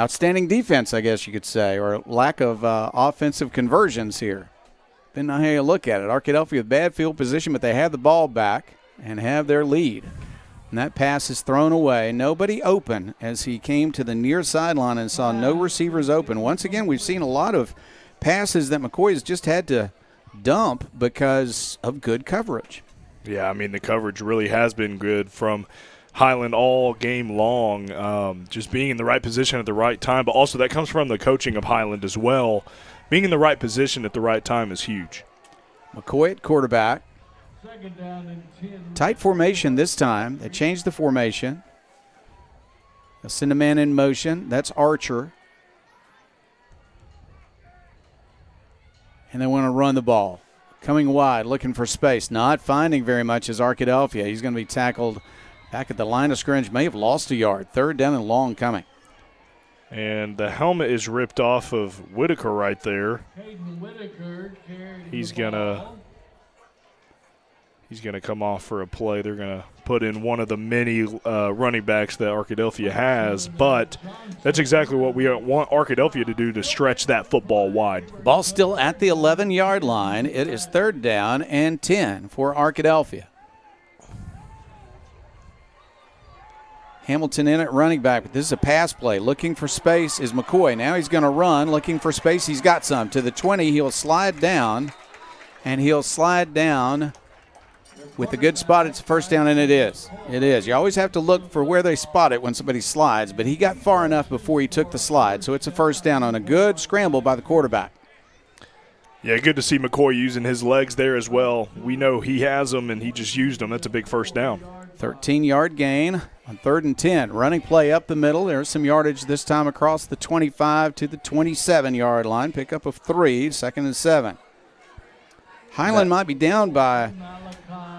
outstanding defense, I guess you could say, or lack of offensive conversions here. Depending on how you look at it. Arkadelphia with bad field position, but they have the ball back and have their lead. And that pass is thrown away. Nobody open as he came to the near sideline and saw no receivers open. Once again, we've seen a lot of passes that McCoy has just had to dump because of good coverage. Yeah, I mean, the coverage really has been good from Highland all game long, just being in the right position at the right time. But also that comes from the coaching of Highland as well. Being in the right position at the right time is huge. McCoy at quarterback. Second down and 10. Tight formation this time. They changed the formation. They'll send a man in motion. That's Archer. And they want to run the ball. Coming wide, looking for space. Not finding very much is Arkadelphia. He's going to be tackled back at the line of scrimmage. May have lost a yard. Third down and long coming. And the helmet is ripped off of Whitaker right there. He's gonna come off for a play. They're gonna put in one of the many running backs that Arkadelphia has, but that's exactly what we want Arkadelphia to do, to stretch that football wide. Ball still at the 11-yard line. It is third down and 10 for Arkadelphia. Hamilton in at running back, but this is a pass play. Looking for space is McCoy. Now he's going to run. Looking for space. He's got some. To the 20, he'll slide down, and he'll slide down with a good spot. It's a first down, and it is. It is. You always have to look for where they spot it when somebody slides, but he got far enough before he took the slide, so it's a first down on a good scramble by the quarterback. Yeah, good to see McCoy using his legs there as well. We know he has them, and he just used them. That's a big first down. 13-yard gain on third and 10. Running play up the middle. There's some yardage this time across the 25 to the 27-yard line. Pickup of 3, second and 7. Highland might be down by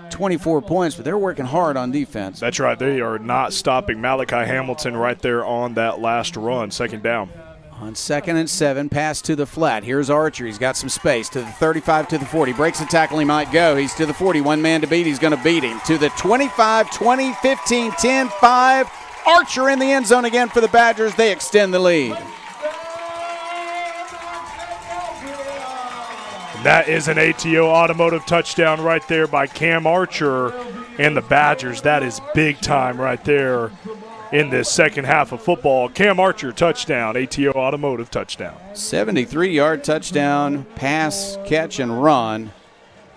24 points, but they're working hard on defense. That's right. They are not stopping Malachi Hamilton right there on that last run, second down. On second and 7, pass to the flat. Here's Archer. He's got some space to the 35 to the 40. Breaks the tackle. He might go. He's to the 40. One man to beat. He's going to beat him. To the 25, 20, 15, 10, 5. Archer in the end zone again for the Badgers. They extend the lead. That is an ATO Automotive touchdown right there by Cam Archer and the Badgers. That is big time right there in this second half of football. Cam Archer touchdown, ATO Automotive touchdown. 73-yard touchdown, pass, catch, and run.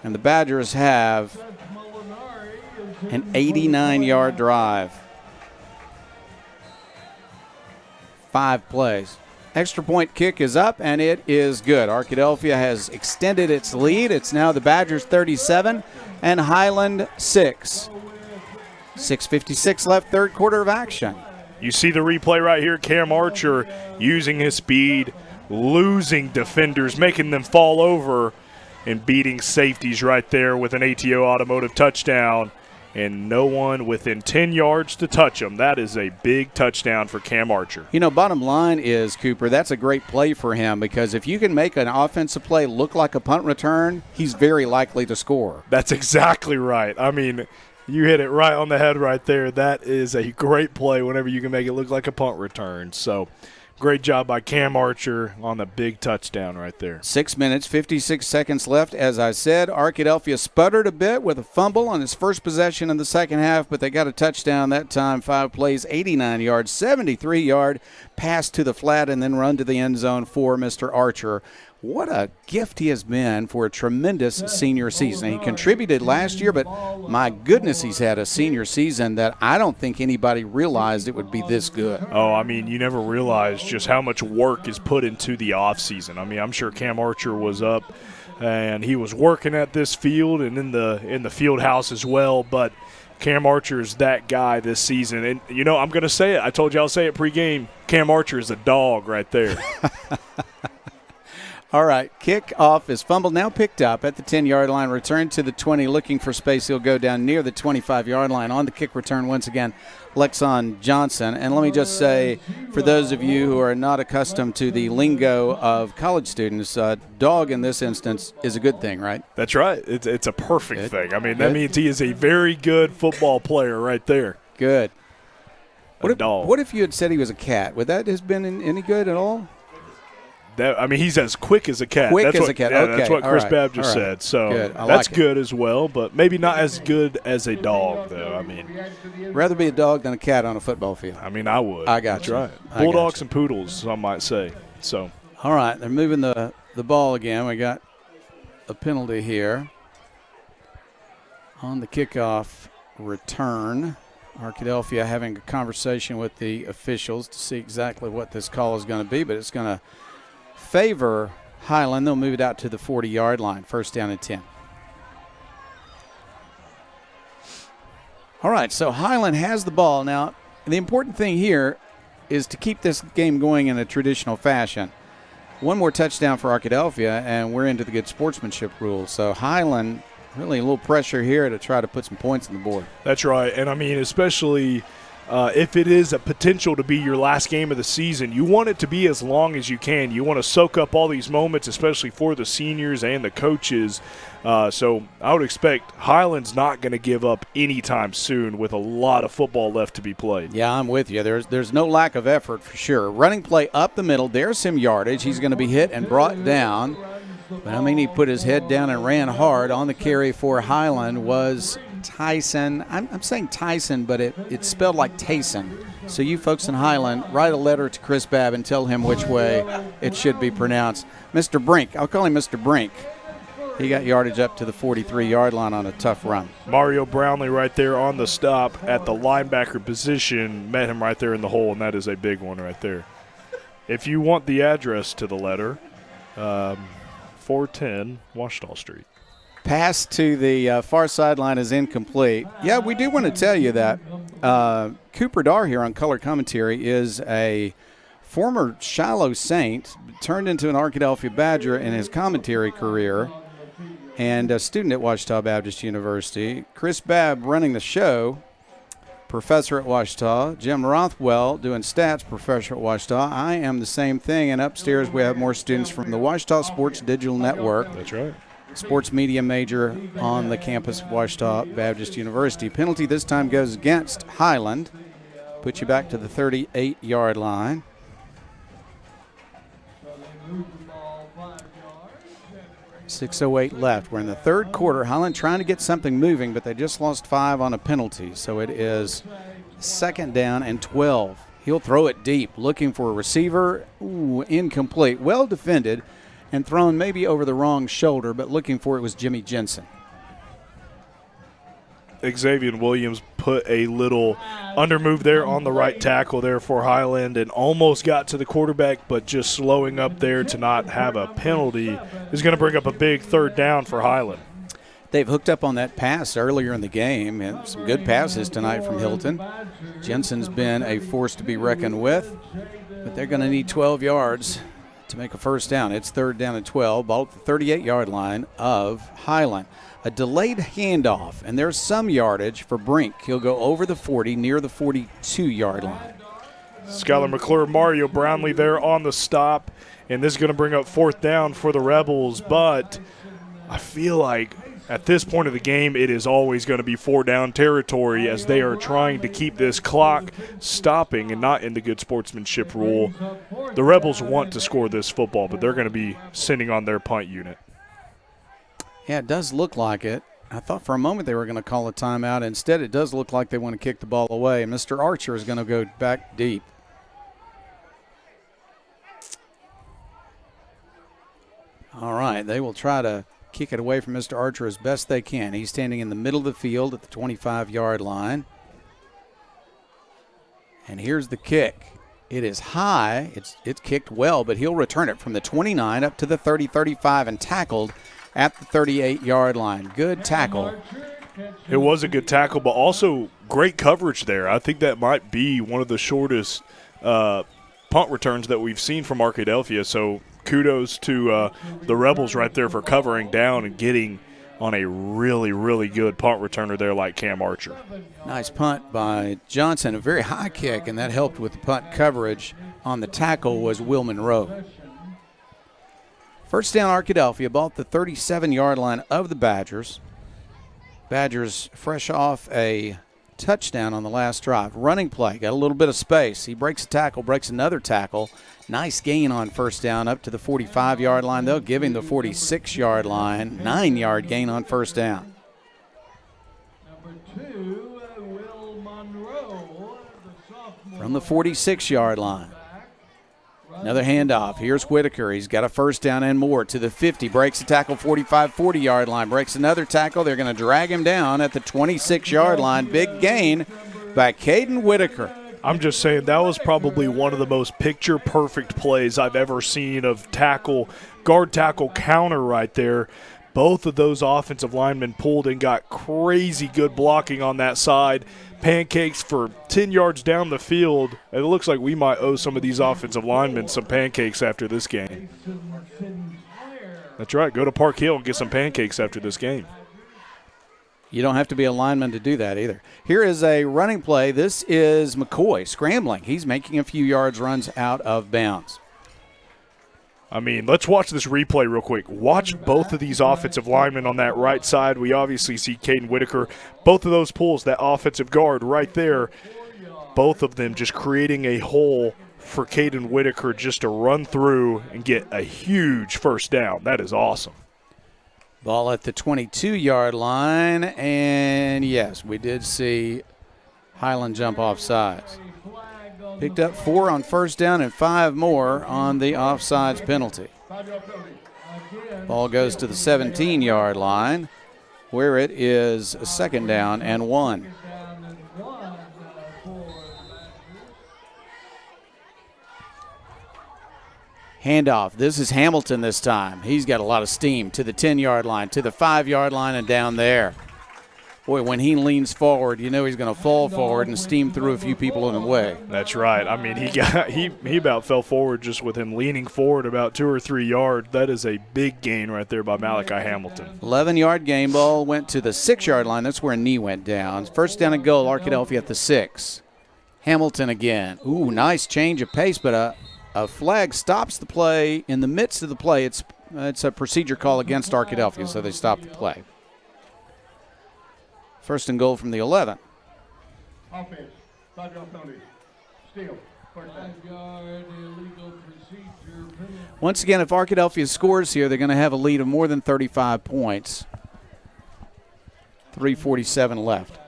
And the Badgers have an 89-yard drive. 5 plays. Extra point kick is up, and it is good. Arkadelphia has extended its lead. It's now the Badgers 37 and Highland 6. 6:56 left, third quarter of action. You see the replay right here. Cam Archer using his speed, losing defenders, making them fall over, and beating safeties right there with an ATO Automotive touchdown. And no one within 10 yards to touch him. That is a big touchdown for Cam Archer. You know, bottom line is, Cooper, that's a great play for him, because if you can make an offensive play look like a punt return, he's very likely to score. That's exactly right. I mean, you hit it right on the head right there. That is a great play whenever you can make it look like a punt return. So, great job by Cam Archer on the big touchdown right there. 6 minutes, 56 seconds left. As I said, Arkadelphia sputtered a bit with a fumble on his first possession in the second half, but they got a touchdown that time. 5 plays, 89 yards, 73-yard pass to the flat, and then run to the end zone for Mr. Archer. What a gift he has been for a tremendous senior season. He contributed last year, but my goodness, he's had a senior season that I don't think anybody realized it would be this good. Oh, I mean, you never realize just how much work is put into the offseason. I mean, I'm sure Cam Archer was up and he was working at this field and in the field house as well, but Cam Archer is that guy this season. And, you know, I'm going to say it. I told you I'll say it pregame. Cam Archer is a dog right there. All right, kickoff is fumbled, now picked up at the 10-yard line, returned to the 20, looking for space. He'll go down near the 25-yard line. On the kick return, once again, Lexon Johnson. And let me just say, for those of you who are not accustomed to the lingo of college students, dog in this instance is a good thing, right? That's right. It's a perfect thing. I mean, that means he is a very good football player right there. Good. Dog. What if you had said he was a cat? Would that have been any good at all? He's as quick as a cat. Quick as a cat. Yeah, okay. that's what Chris right. Babb just said. So good. that's good as well, but maybe not as good as a dog, though. I mean, rather be a dog than a cat on a football field. I mean, I would. I got that's you. Right. I Bulldogs and poodles, some might say. So. All right, they're moving the ball again. We got a penalty here on the kickoff return. Arkadelphia having a conversation with the officials to see exactly what this call is going to be, but it's going to favor Highland. They'll move it out to the 40-yard line, first down and 10. All right, so Highland has the ball. Now, the important thing here is to keep this game going in a traditional fashion. One more touchdown for Arkadelphia, and we're into the good sportsmanship rules. So Highland, really a little pressure here to try to put some points on the board. That's right, and I mean, especially if it is a potential to be your last game of the season, you want it to be as long as you can. You want to soak up all these moments, especially for the seniors and the coaches. So I would expect Highland's not going to give up anytime soon with a lot of football left to be played. Yeah, I'm with you. There's no lack of effort for sure. Running play up the middle. There's some yardage. He's going to be hit and brought down. But I mean, he put his head down and ran hard. On the carry for Highland was Tyson. I'm saying Tyson, but it's spelled like Tayson. So you folks in Highland, write a letter to Chris Babb and tell him which way it should be pronounced. Mr. Brink, I'll call him Mr. Brink. He got yardage up to the 43-yard line on a tough run. Mario Brownlee right there on the stop at the linebacker position, met him right there in the hole, and that is a big one right there. If you want the address to the letter, 410 Washita Street. Pass to the far sideline is incomplete. Yeah, we do want to tell you that Cooper Darr here on color commentary is a former Shiloh Saint, turned into an Arkadelphia Badger in his commentary career, and a student at Washita Baptist University. Chris Babb running the show, professor at Washita. Jim Rothwell doing stats, professor at Washita. I am the same thing, and upstairs we have more students from the Washita Sports Digital Network. That's right. Sports media major on the campus of Washita Baptist University. Penalty this time goes against Highland. Put you back to the 38-yard line. .608 left. We're in the third quarter. Highland trying to get something moving, but they just lost 5 on a penalty. So it is second down and 12. He'll throw it deep, looking for a receiver. Ooh, incomplete. Well defended and thrown maybe over the wrong shoulder, but looking for it was Jimmy Jensen. Xavier Williams put a little under move there on the right tackle there for Highland and almost got to the quarterback, but just slowing up there to not have a penalty is going to bring up a big third down for Highland. They've hooked up on that pass earlier in the game, and some good passes tonight from Hilton. Jensen's been a force to be reckoned with, but they're going to need 12 yards to make a first down. It's third down and 12, ball at the 38-yard line of Highland. A delayed handoff, and there's some yardage for Brink. He'll go over the 40, near the 42-yard line. Skylar McClure, Mario Brownlee there on the stop, and this is going to bring up fourth down for the Rebels, but I feel like at this point of the game, it is always going to be 4-down territory as they are trying to keep this clock stopping and not in the good sportsmanship rule. The Rebels want to score this football, but they're going to be sending on their punt unit. Yeah, it does look like it. I thought for a moment they were going to call a timeout. Instead, it does look like they want to kick the ball away. Mr. Archer is going to go back deep. All right, they will try to kick it away from Mr. Archer as best they can. He's standing in the middle of the field at the 25-yard line. And here's the kick. It is high. It's kicked well, but he'll return it from the 29 up to the 30-35 and tackled at the 38-yard line. Good tackle. It was a good tackle, but also great coverage there. I think that might be one of the shortest punt returns that we've seen from Arkadelphia. So kudos to the Rebels right there for covering down and getting on a really, really good punt returner there like Cam Archer. Nice punt by Johnson, a very high kick, and that helped with the punt coverage. On the tackle was Will Monroe. First down, Arkadelphia, ball at the 37-yard line of the Badgers. Badgers fresh off a touchdown on the last drive. Running play, got a little bit of space. He breaks a tackle, breaks another tackle. Nice gain on first down up to the 45-yard line. They'll give him the 46-yard line. 9-yard gain on first down. Number 2, Will Monroe, the sophomore. From the 46-yard line. Another handoff. Here's Whitaker. He's got a first down and more to the 50. Breaks a tackle, 45, 40-yard line. Breaks another tackle. They're going to drag him down at the 26-yard line. Big gain by Caden Whitaker. I'm just saying that was probably one of the most picture-perfect plays I've ever seen of guard tackle counter right there. Both of those offensive linemen pulled and got crazy good blocking on that side. Pancakes for 10 yards down the field. It looks like we might owe some of these offensive linemen some pancakes after this game. That's right. Go to Park Hill and get some pancakes after this game. You don't have to be a lineman to do that either. Here is a running play. This is McCoy scrambling. He's making a few yards, runs out of bounds. I mean, let's watch this replay real quick. Watch both of these offensive linemen on that right side. We obviously see Caden Whitaker. Both of those pulls, that offensive guard right there, both of them just creating a hole for Caden Whitaker just to run through and get a huge first down. That is awesome. Ball at the 22-yard line, and yes, we did see Highland jump off sides. Picked up 4 on first down and 5 more on the offsides penalty. Ball goes to the 17-yard line, where it is a second down and 1. Handoff. This is Hamilton this time. He's got a lot of steam to the 10-yard line, to the 5-yard line, and down there. Boy, when he leans forward, you know he's going to fall forward and steam through a few people in the way. That's right. I mean, he about fell forward just with him leaning forward about 2 or 3 yards. That is a big gain right there by Malachi Hamilton. 11-yard gain. Ball went to the 6-yard line. That's where a knee went down. First down and goal, Arkadelphia at the 6. Hamilton again. Ooh, nice change of pace, but a flag stops the play in the midst of the play. It's a procedure call against Arkadelphia, so they stop the play. First and goal from the 11. Offense, 5-yard penalty. Steal. Once again, if Arkadelphia scores here, they're going to have a lead of more than 35 points. 3:47 left.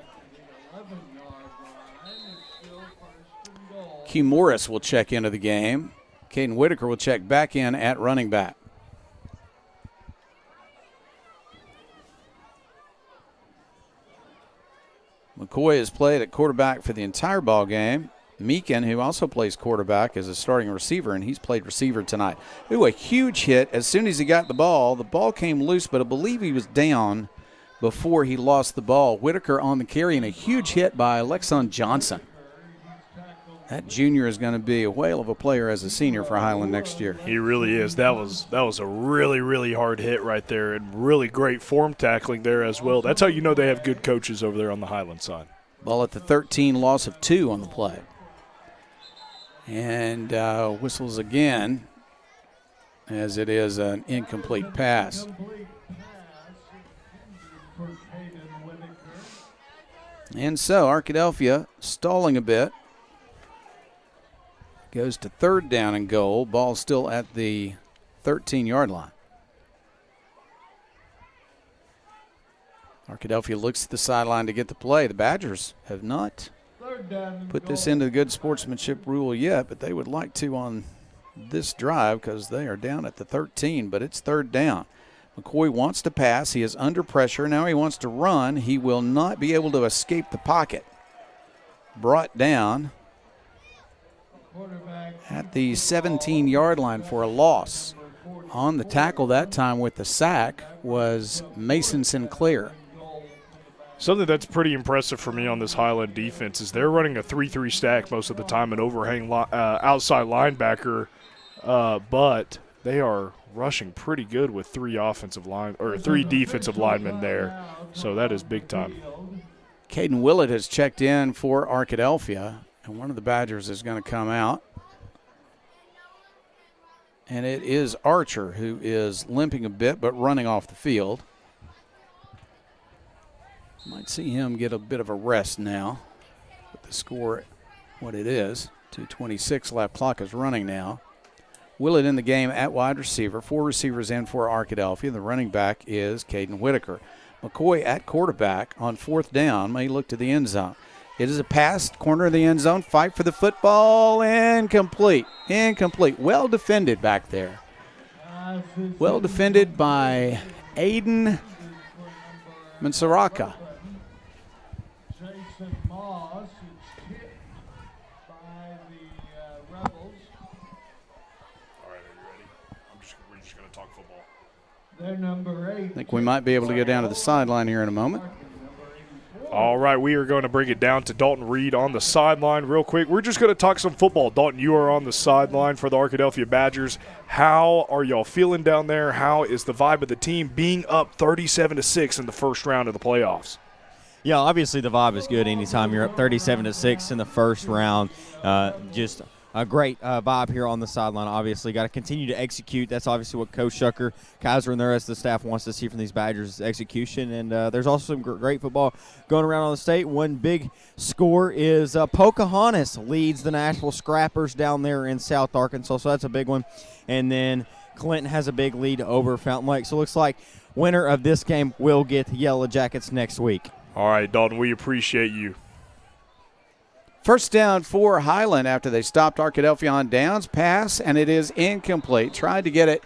Q Morris will check into the game. Caden Whitaker will check back in at running back. McCoy has played at quarterback for the entire ball game. Meekin, who also plays quarterback, is a starting receiver, and he's played receiver tonight. Ooh, a huge hit. As soon as he got the ball came loose, but I believe he was down before he lost the ball. Whitaker on the carry, and a huge hit by Lexon Johnson. That junior is going to be a whale of a player as a senior for Highland next year. He really is. That was a really, really hard hit right there, and really great form tackling there as well. That's how you know they have good coaches over there on the Highland side. Ball at the 13, loss of 2 on the play. And whistles again as it is an incomplete pass. And so Arkadelphia stalling a bit. Goes to third down and goal. Ball still at the 13-yard line. Arkadelphia looks at the sideline to get the play. The Badgers have not put this into the good sportsmanship rule yet, but they would like to on this drive because they are down at the 13, but it's third down. McCoy wants to pass. He is under pressure. Now he wants to run. He will not be able to escape the pocket. Brought down at the 17-yard line for a loss. On the tackle that time with the sack was Mason Sinclair. Something that's pretty impressive for me on this Highland defense is they're running a 3-3 stack most of the time, an overhang outside linebacker, but they are rushing pretty good with three defensive linemen there. So that is big time. Caden Willett has checked in for Arkadelphia, and one of the Badgers is going to come out. And it is Archer, who is limping a bit but running off the field. Might see him get a bit of a rest now with the score what it is. 2:26 left. Clock is running now. Willett in the game at wide receiver. 4 receivers in for Arkadelphia. The running back is Caden Whitaker. McCoy at quarterback on 4th down. May look to the end zone. It is a pass, corner of the end zone. Fight for the football. Incomplete. Incomplete. Well defended back there. Well defended by Aiden Mansaraka. Jason Moss is hit by the Rebels. All right, are you ready? We're just going to talk football. They're number 8. I think we might be able to go down to the sideline here in a moment. All right, we are going to bring it down to Dalton Reed on the sideline real quick. We're just going to talk some football. Dalton, you are on the sideline for the Arkadelphia Badgers. How are y'all feeling down there? How is the vibe of the team being up 37-6 in the first round of the playoffs? Yeah, obviously the vibe is good anytime you're up 37-6 in the first round. Just a great vibe here on the sideline. Obviously, got to continue to execute. That's obviously what Coach Shucker, Kaiser, and the rest of the staff wants to see from these Badgers is execution. And there's also some great football going around on the state. One big score is Pocahontas leads the Nashville Scrappers down there in South Arkansas, so that's a big one. And then Clinton has a big lead over Fountain Lake. So it looks like winner of this game will get the Yellow Jackets next week. All right, Dalton, we appreciate you. First down for Highland after they stopped Arkadelphia on downs. Pass, and it is incomplete. Tried to get it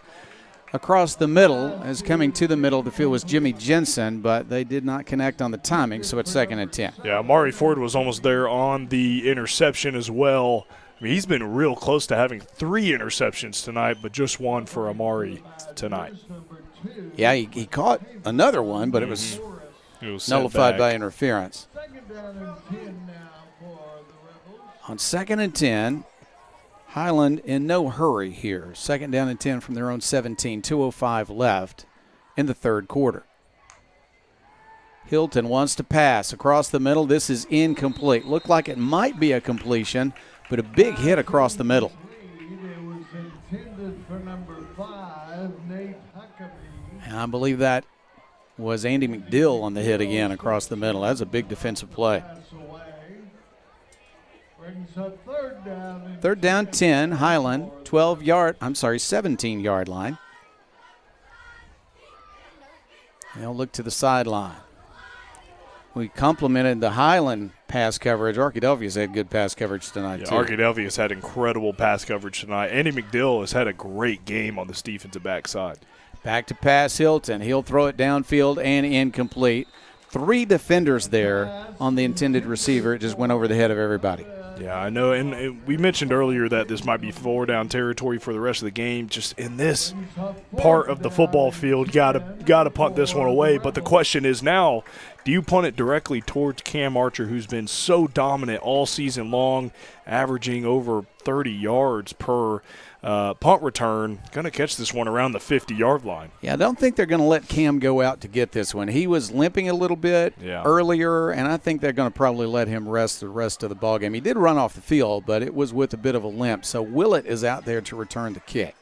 across the middle. As coming to the middle of the field was Jimmy Jensen, but they did not connect on the timing, so it's 2nd and 10. Yeah, Amari Ford was almost there on the interception as well. I mean, he's been real close to having 3 interceptions tonight, but just one for Amari tonight. Yeah, he caught another one, but it was nullified by interference. On 2nd and 10, Highland in no hurry here. 2nd down and 10 from their own 17, 2:05 left in the 3rd quarter. Hilton wants to pass across the middle. This is incomplete. Looked like it might be a completion, but a big hit across the middle. And I believe that was Andy McDill on the hit again across the middle. That's a big defensive play. 3rd down, 10, Highland, 17-yard line. They'll look to the sideline. We complimented the Highland pass coverage. Arkadelphia's had good pass coverage tonight, too. Arkadelphia's had incredible pass coverage tonight. Andy McDill has had a great game on this defensive backside. Back to pass Hilton. He'll throw it downfield and incomplete. 3 defenders there on the intended receiver. It just went over the head of everybody. Yeah, I know, and we mentioned earlier that this might be 4-down territory for the rest of the game. Just in this part of the football field, gotta punt this one away. But the question is now, do you punt it directly towards Cam Archer, who's been so dominant all season long, averaging over 30 yards per punt return, going to catch this one around the 50-yard line. Yeah, I don't think they're going to let Cam go out to get this one. He was limping a little bit earlier, and I think they're going to probably let him rest the rest of the ballgame. He did run off the field, but it was with a bit of a limp. So Willett is out there to return the kick.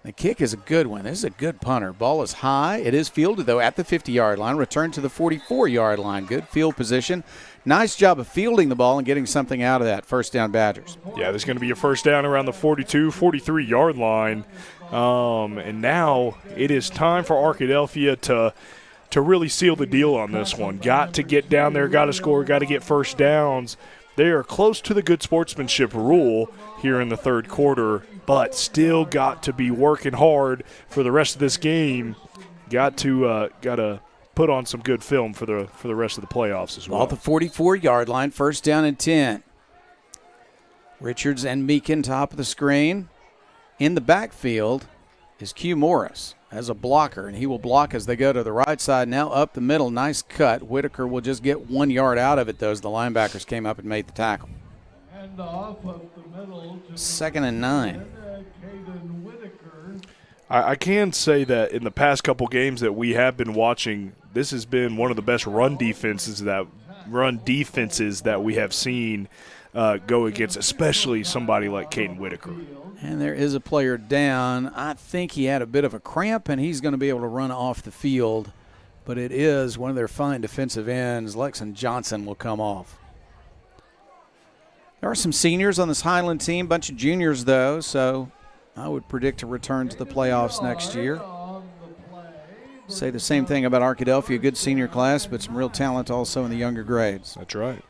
The kick is a good one. This is a good punter. Ball is high. It is fielded, though, at the 50-yard line. Returned to the 44-yard line. Good field position. Nice job of fielding the ball and getting something out of that. 1st down Badgers. Yeah, there's going to be a 1st down around the 42, 43-yard line. And now it is time for Arkadelphia to really seal the deal on this one. Got to get down there, got to score, got to get 1st downs. They are close to the good sportsmanship rule here in the 3rd quarter, but still got to be working hard for the rest of this game. Got to put on some good film for the rest of the playoffs as well. Off the 44-yard line, 1st down and 10. Richards and Meekin top of the screen. In the backfield is Q Morris as a blocker, and he will block as they go to the right side. Now up the middle, nice cut. Whitaker will just get 1 yard out of it, though, as the linebackers came up and made the tackle. And off of the middle. 2nd and 9. Caden Whitaker. I can say that in the past couple games that we have been watching, this has been one of the best run defenses that we have seen go against, especially somebody like Caden Whitaker. And there is a player down. I think he had a bit of a cramp, and he's going to be able to run off the field. But it is one of their fine defensive ends. Lexon Johnson will come off. There are some seniors on this Highland team, bunch of juniors, though, so I would predict a return to the playoffs next year. Say the same thing about Arkadelphia, good senior class, but some real talent also in the younger grades. That's right.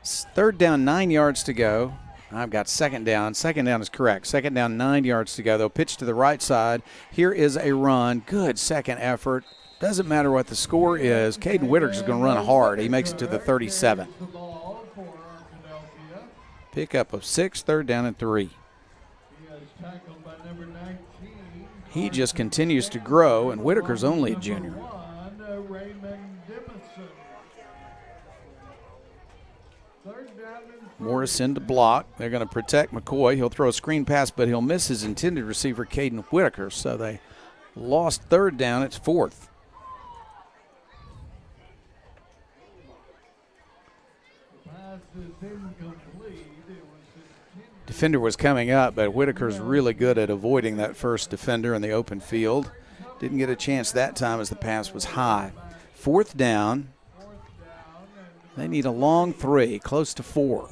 Third down, 9 yards to go. I've got second down. Second down is correct. Second down, 9 yards to go. They'll pitch to the right side. Here is a run. Good second effort. Doesn't matter what the score is. Caden Whitaker is going to run hard. He makes it to the 37. Pickup of 6, third down and 3. He just continues to grow, and Whitaker's only a junior. Morrison to block. They're going to protect McCoy. He'll throw a screen pass, but he'll miss his intended receiver, Caden Whitaker. So they lost third down. It's fourth. Defender was coming up, but Whitaker's really good at avoiding that first defender in the open field. Didn't get a chance that time as the pass was high. Fourth down. They need a long 3, close to 4.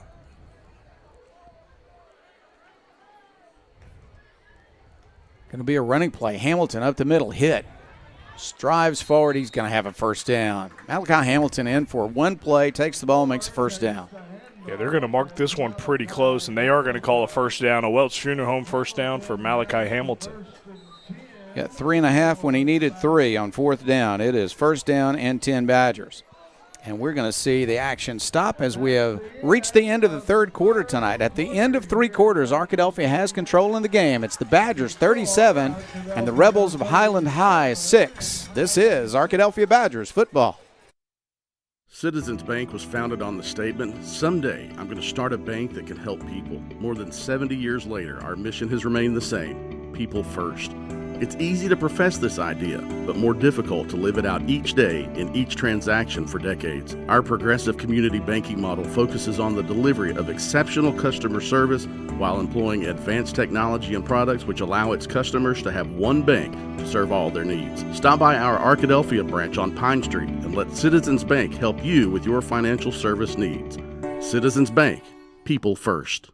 Going to be a running play. Hamilton up the middle, hit. Strives forward, he's going to have a first down. Malachi Hamilton in for one play, takes the ball, makes a first down. Yeah, they're going to mark this one pretty close, and they are going to call a first down, a Welch Junior home first down for Malachi Hamilton. Got 3.5 when he needed 3 on fourth down. It is first down and 10 Badgers. And we're going to see the action stop as we have reached the end of the third quarter tonight. At the end of 3 quarters, Arkadelphia has control in the game. It's the Badgers 37 and the Rebels of Highland High 6. This is Arkadelphia Badgers football. Citizens Bank was founded on the statement, "Someday I'm going to start a bank that can help people." More than 70 years later, our mission has remained the same: people first. It's easy to profess this idea, but more difficult to live it out each day in each transaction for decades. Our progressive community banking model focuses on the delivery of exceptional customer service while employing advanced technology and products which allow its customers to have one bank to serve all their needs. Stop by our Arkadelphia branch on Pine Street and let Citizens Bank help you with your financial service needs. Citizens Bank, people first.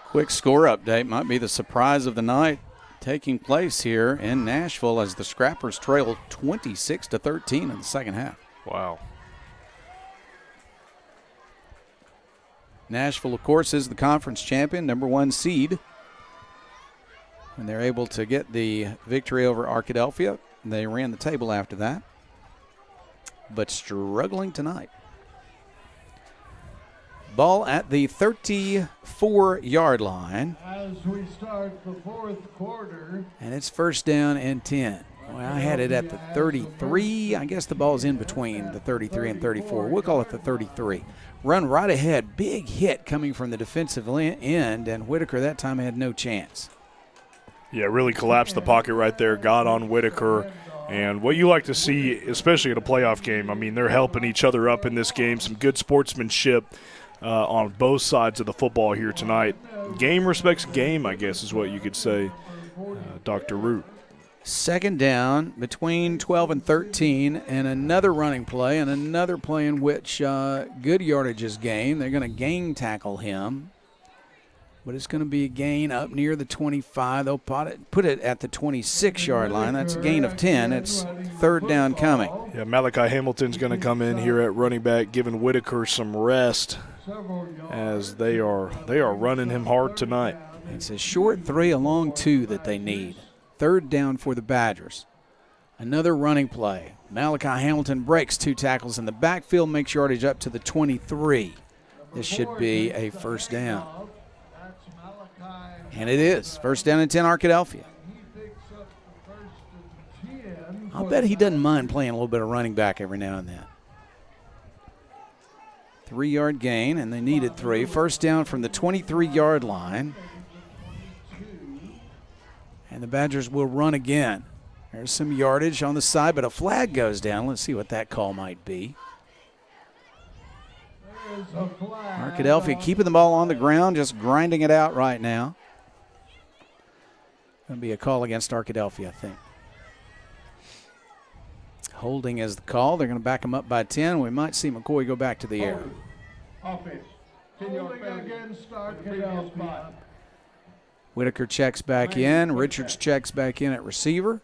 Quick score update might be the surprise of the night taking place here in Nashville as the Scrappers trail 26-13 in the second half. Wow. Nashville, of course, is the conference champion, number 1 seed. And they're able to get the victory over Arkadelphia. They ran the table after that, but struggling tonight. Ball at the 34-yard line. As we start the fourth quarter. And it's first down and 10. Well, I had it at the 33. I guess the ball's in between the 33 and 34. We'll call it the 33. Run right ahead. Big hit coming from the defensive end, and Whitaker that time had no chance. Yeah, really collapsed the pocket right there, got on Whitaker. And what you like to see, especially in a playoff game, I mean, they're helping each other up in this game. Some good sportsmanship on both sides of the football here tonight. Game respects game, I guess is what you could say, Dr. Root. Second down between 12 and 13, and another running play, and another play in which good yardage is gained. They're going to gang tackle him, but it's going to be a gain up near the 25. They'll put it at the 26-yard line. That's a gain of 10. It's third down coming. Yeah, Malachi Hamilton's going to come in here at running back, giving Whitaker some rest as they are running him hard tonight. It's a short 3, a long 2 that they need. Third down for the Badgers. Another running play. Malachi Hamilton breaks 2 tackles in the backfield, makes yardage up to the 23. This should be a first down. And it is. First down and 10, Arkadelphia. I'll bet he doesn't mind playing a little bit of running back every now and then. 3-yard gain, and they needed 3. First down from the 23-yard line. And the Badgers will run again. There's some yardage on the side, but a flag goes down. Let's see what that call might be. Arkadelphia keeping the ball on the ground, just grinding it out right now. Going to be a call against Arkadelphia, I think. Holding is the call. They're going to back them up by 10. We might see McCoy go back to the air. Offense. Holding against Arkadelphia. Whitaker checks back in. Richards checks back in at receiver.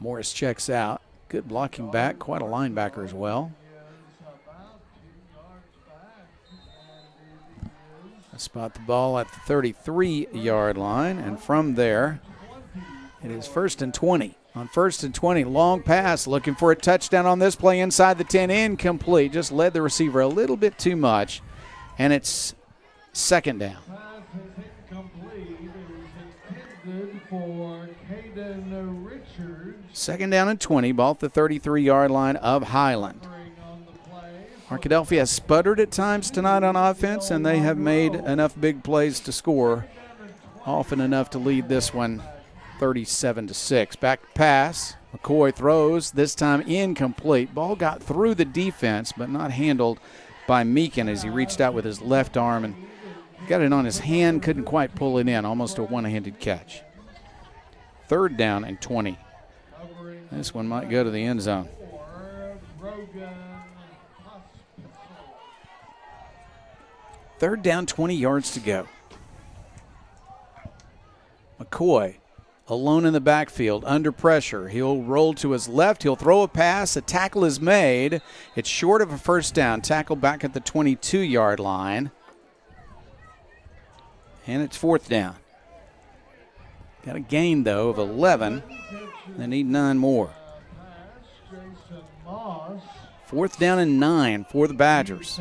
Morris checks out. Good blocking back. Quite a linebacker as well. I spot the ball at the 33-yard line, and from there, it is 1st and 20. On 1st and 20, long pass, looking for a touchdown on this play inside the 10, incomplete. Just led the receiver a little bit too much, and it's 2nd down. Second down and 20, ball at the 33-yard line of Highland. Arkadelphia has sputtered at times tonight on offense, and they have made enough big plays to score, often enough to lead this one 37-6. Back pass, McCoy throws, this time incomplete. Ball got through the defense, but not handled by Meekin as he reached out with his left arm and got it on his hand, couldn't quite pull it in, almost a one-handed catch. 3rd down and 20. This one might go to the end zone. Third down, 20 yards to go. McCoy alone in the backfield, under pressure. He'll roll to his left. He'll throw a pass. A tackle is made. It's short of a 1st down. Tackle back at the 22-yard line. And it's 4th down. Got a gain, though, of 11. They need 9 more. 4th down and 9 for the Badgers.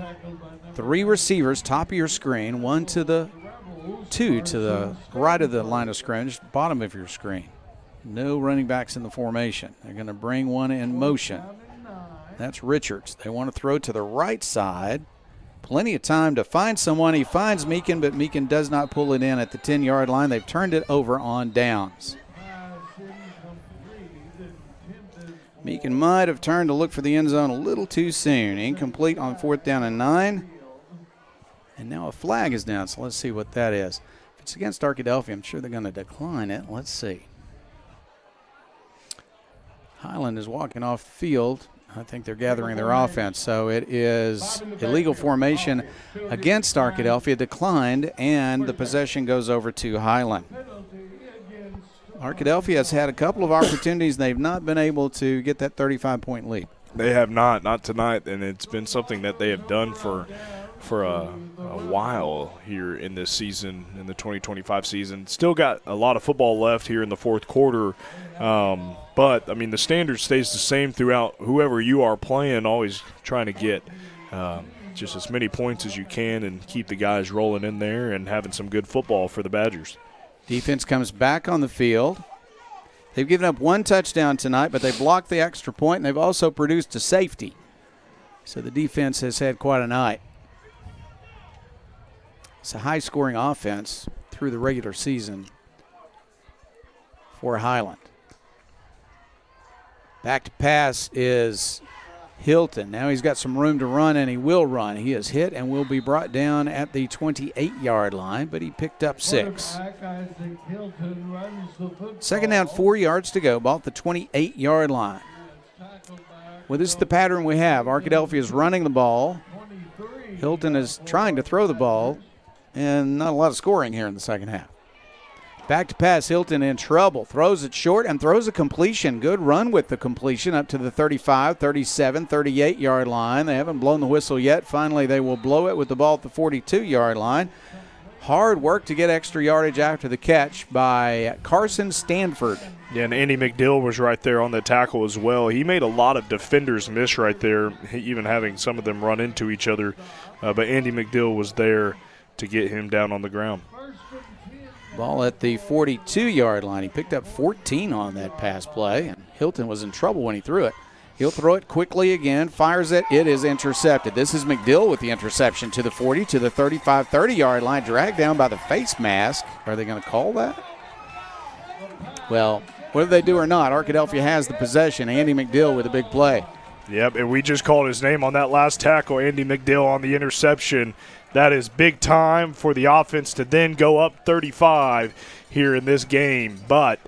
3 receivers, top of your screen, 2 to the right of the line of scrimmage, bottom of your screen. No running backs in the formation. They're going to bring one in motion. That's Richards. They want to throw to the right side. Plenty of time to find someone. He finds Meekin, but Meekin does not pull it in at the 10-yard line. They've turned it over on downs. Meekin might have turned to look for the end zone a little too soon. Incomplete on 4th down and 9. And now a flag is down, so let's see what that is. If it's against Arkadelphia, I'm sure they're going to decline it. Let's see. Highland is walking off the field. I think they're gathering their offense. So it is illegal formation against Arkadelphia, declined, and the possession goes over to Highland. Arkadelphia has had a couple of opportunities. They've not been able to get that 35-point lead. They have not tonight, and it's been something that they have done for a while here in this season, in the 2025 season. Still got a lot of football left here in the 4th quarter, but, I mean, the standard stays the same throughout. Whoever you are playing, always trying to get just as many points as you can and keep the guys rolling in there and having some good football for the Badgers. Defense comes back on the field. They've given up 1 touchdown tonight, but they blocked the extra point, and they've also produced a safety. So the defense has had quite a night. It's a high-scoring offense through the regular season for Highland. Back to pass is Hilton. Now he's got some room to run, and he will run. He is hit and will be brought down at the 28-yard line, but he picked up 6. 2nd down, 4 yards to go. Ball at the 28-yard line. Well, this is the pattern we have. Arkadelphia is running the ball. Hilton is trying to throw the ball, and not a lot of scoring here in the second half. Back to pass, Hilton in trouble. Throws it short and throws a completion. Good run with the completion up to the 35, 37, 38-yard line. They haven't blown the whistle yet. Finally, they will blow it with the ball at the 42-yard line. Hard work to get extra yardage after the catch by Carson Stanford. Yeah, and Andy McDill was right there on the tackle as well. He made a lot of defenders miss right there, even having some of them run into each other. But Andy McDill was there to get him down on the ground. Ball at the 42-yard line. He picked up 14 on that pass play, and Hilton was in trouble when he threw it. He'll throw it quickly again, fires it. It is intercepted. This is McDill with the interception to the 40, to the 35, 30-yard line, dragged down by the face mask. Are they going to call that? Well, whether they do or not, Arkadelphia has the possession. Andy McDill with a big play. Yep, and we just called his name on that last tackle, Andy McDill on the interception. That is big time for the offense to then go up 35 here in this game. But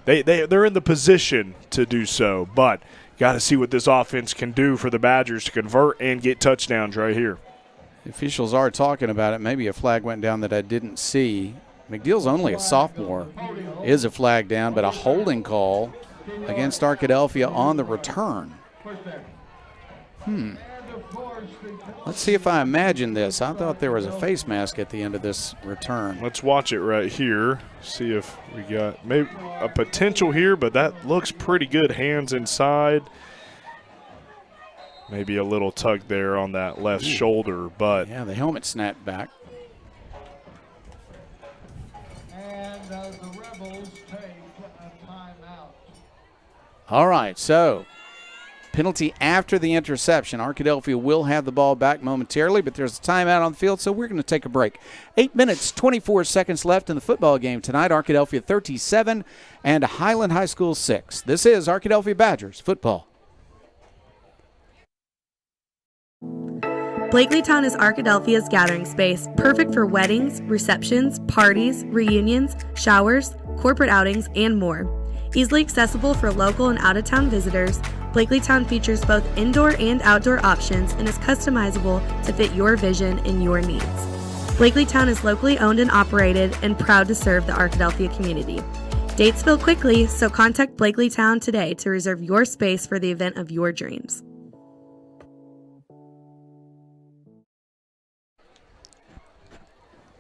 they're in the position to do so. But got to see what this offense can do for the Badgers to convert and get touchdowns right here. The officials are talking about it. Maybe a flag went down that I didn't see. McDill's only a sophomore. Is a flag down, but a holding call against Arkadelphia on the return. Let's see if I imagine this. I thought there was a face mask at the end of this return. Let's watch it right here. See if we got maybe a potential here, but that looks pretty good. Hands inside. Maybe a little tug there on that left shoulder, but yeah, the helmet snapped back. And the Rebels take a timeout. All right, so penalty after the interception. Arkadelphia will have the ball back momentarily, but there's a timeout on the field, so we're going to take a break. 8 minutes, 24 seconds left in the football game tonight. Arkadelphia 37 and Highland High School 6. This is Arkadelphia Badgers football. Blakelytown is Arkadelphia's gathering space, perfect for weddings, receptions, parties, reunions, showers, corporate outings, and more. Easily accessible for local and out-of-town visitors, Blakelytown features both indoor and outdoor options and is customizable to fit your vision and your needs. Blakelytown is locally owned and operated and proud to serve the Arkadelphia community. Dates fill quickly, so contact Blakelytown today to reserve your space for the event of your dreams.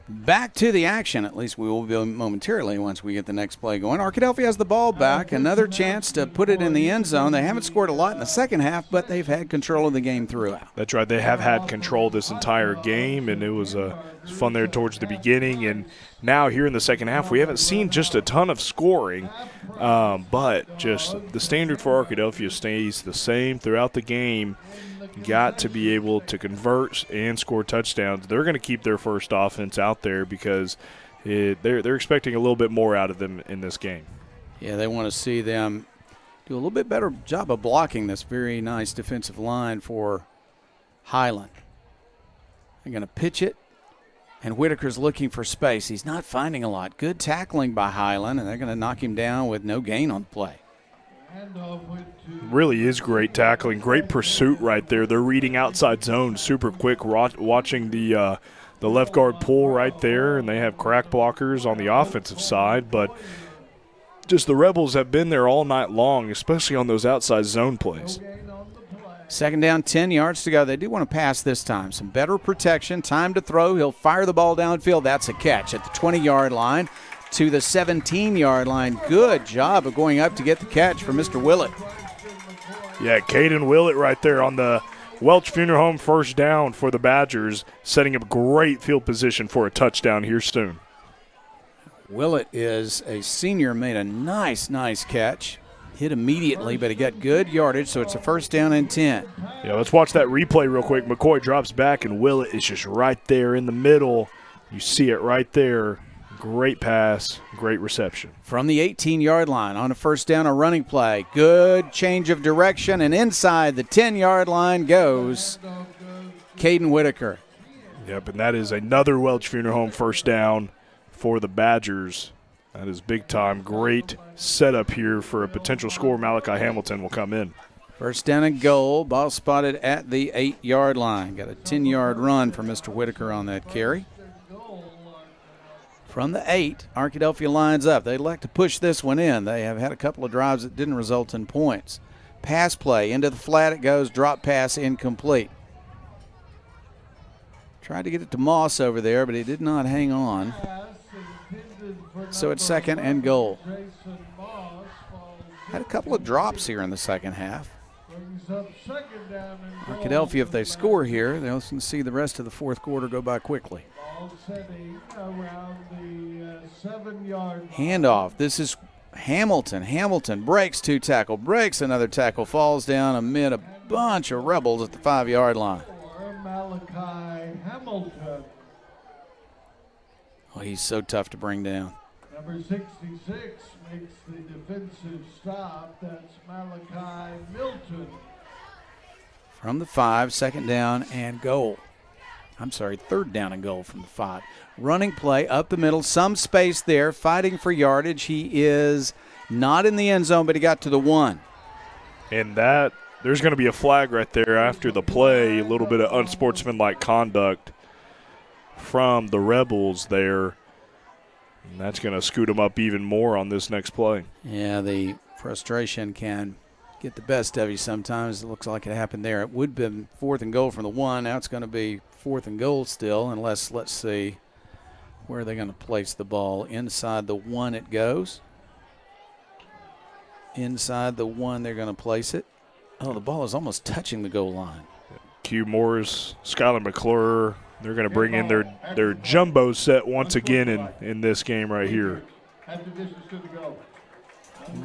Back to the action, at least we will be momentarily once we get the next play going. Arkadelphia has the ball back, another chance to put it in the end zone. They haven't scored a lot in the second half, but they've had control of the game throughout. That's right. They have had control this entire game, and it was fun there towards the beginning. And now here in the second half, we haven't seen just a ton of scoring, but just the standard for Arkadelphia stays the same throughout the game. Got to be able to convert and score touchdowns. They're going to keep their first offense out there because they're expecting a little bit more out of them in this game. Yeah, they want to see them do a little bit better job of blocking this very nice defensive line for Highland. They're going to pitch it, and Whitaker's looking for space. He's not finding a lot. Good tackling by Highland, and they're going to knock him down with no gain on the play. Really is great tackling, great pursuit right there. They're reading outside zone super quick, watching the left guard pull right there, and they have crack blockers on the offensive side. But just the Rebels have been there all night long, especially on those outside zone plays. Second down, 10 yards to go. They do want to pass this time. Some better protection, time to throw. He'll fire the ball downfield. That's a catch at the 20-yard line to the 17-yard line. Good job of going up to get the catch for Mr. Willett. Yeah, Caden Willett right there on the Welch Funeral Home first down for the Badgers, setting up great field position for a touchdown here soon. Willett is a senior, made a nice catch. Hit immediately, but he got good yardage, so it's a first down and 10. Yeah, let's watch that replay real quick. McCoy drops back, and Willett is just right there in the middle. You see it right there. Great pass, great reception. From the 18-yard line on a first down, a running play. Good change of direction, and inside the 10-yard line goes Caden Whitaker. Yep, and that is another Welch Funeral Home first down for the Badgers. That is big time. Great setup here for a potential score. Malachi Hamilton will come in. First down and goal. Ball spotted at the 8-yard line. Got a 10-yard run for Mr. Whitaker on that carry. From the 8, Arkadelphia lines up. They'd like to push this one in. They have had a couple of drives that didn't result in points. Pass play. Into the flat it goes. Drop pass incomplete. Tried to get it to Moss over there, but he did not hang on. So it's second and goal. Had a couple of drops here in the second half. Arkadelphia, if they score here, they'll see the rest of the fourth quarter go by quickly. Handoff. This is Hamilton. Hamilton breaks 2 tackle, breaks another tackle, falls down amid a bunch of Rebels at the 5-yard line. Malachi Hamilton. Oh, he's so tough to bring down. Number 66 makes the defensive stop. That's Malachi Milton. From the 5, second down and goal. I'm sorry, third down and goal from the 5. Running play up the middle, some space there, fighting for yardage. He is not in the end zone, but he got to the 1. And that, there's going to be a flag right there after the play, a little bit of unsportsmanlike conduct from the Rebels there. And that's going to scoot them up even more on this next play. Yeah, the frustration can get the best of you sometimes. It looks like it happened there. It would have been 4th and goal from the 1. Now it's going to be 4th and goal still, unless, let's see, where are they going to place the ball? Inside the 1 it goes. Inside the 1 they're going to place it. Oh, the ball is almost touching the goal line. Q Morris, Skylar McClure, they're going to bring in their jumbo set once again in this game right here.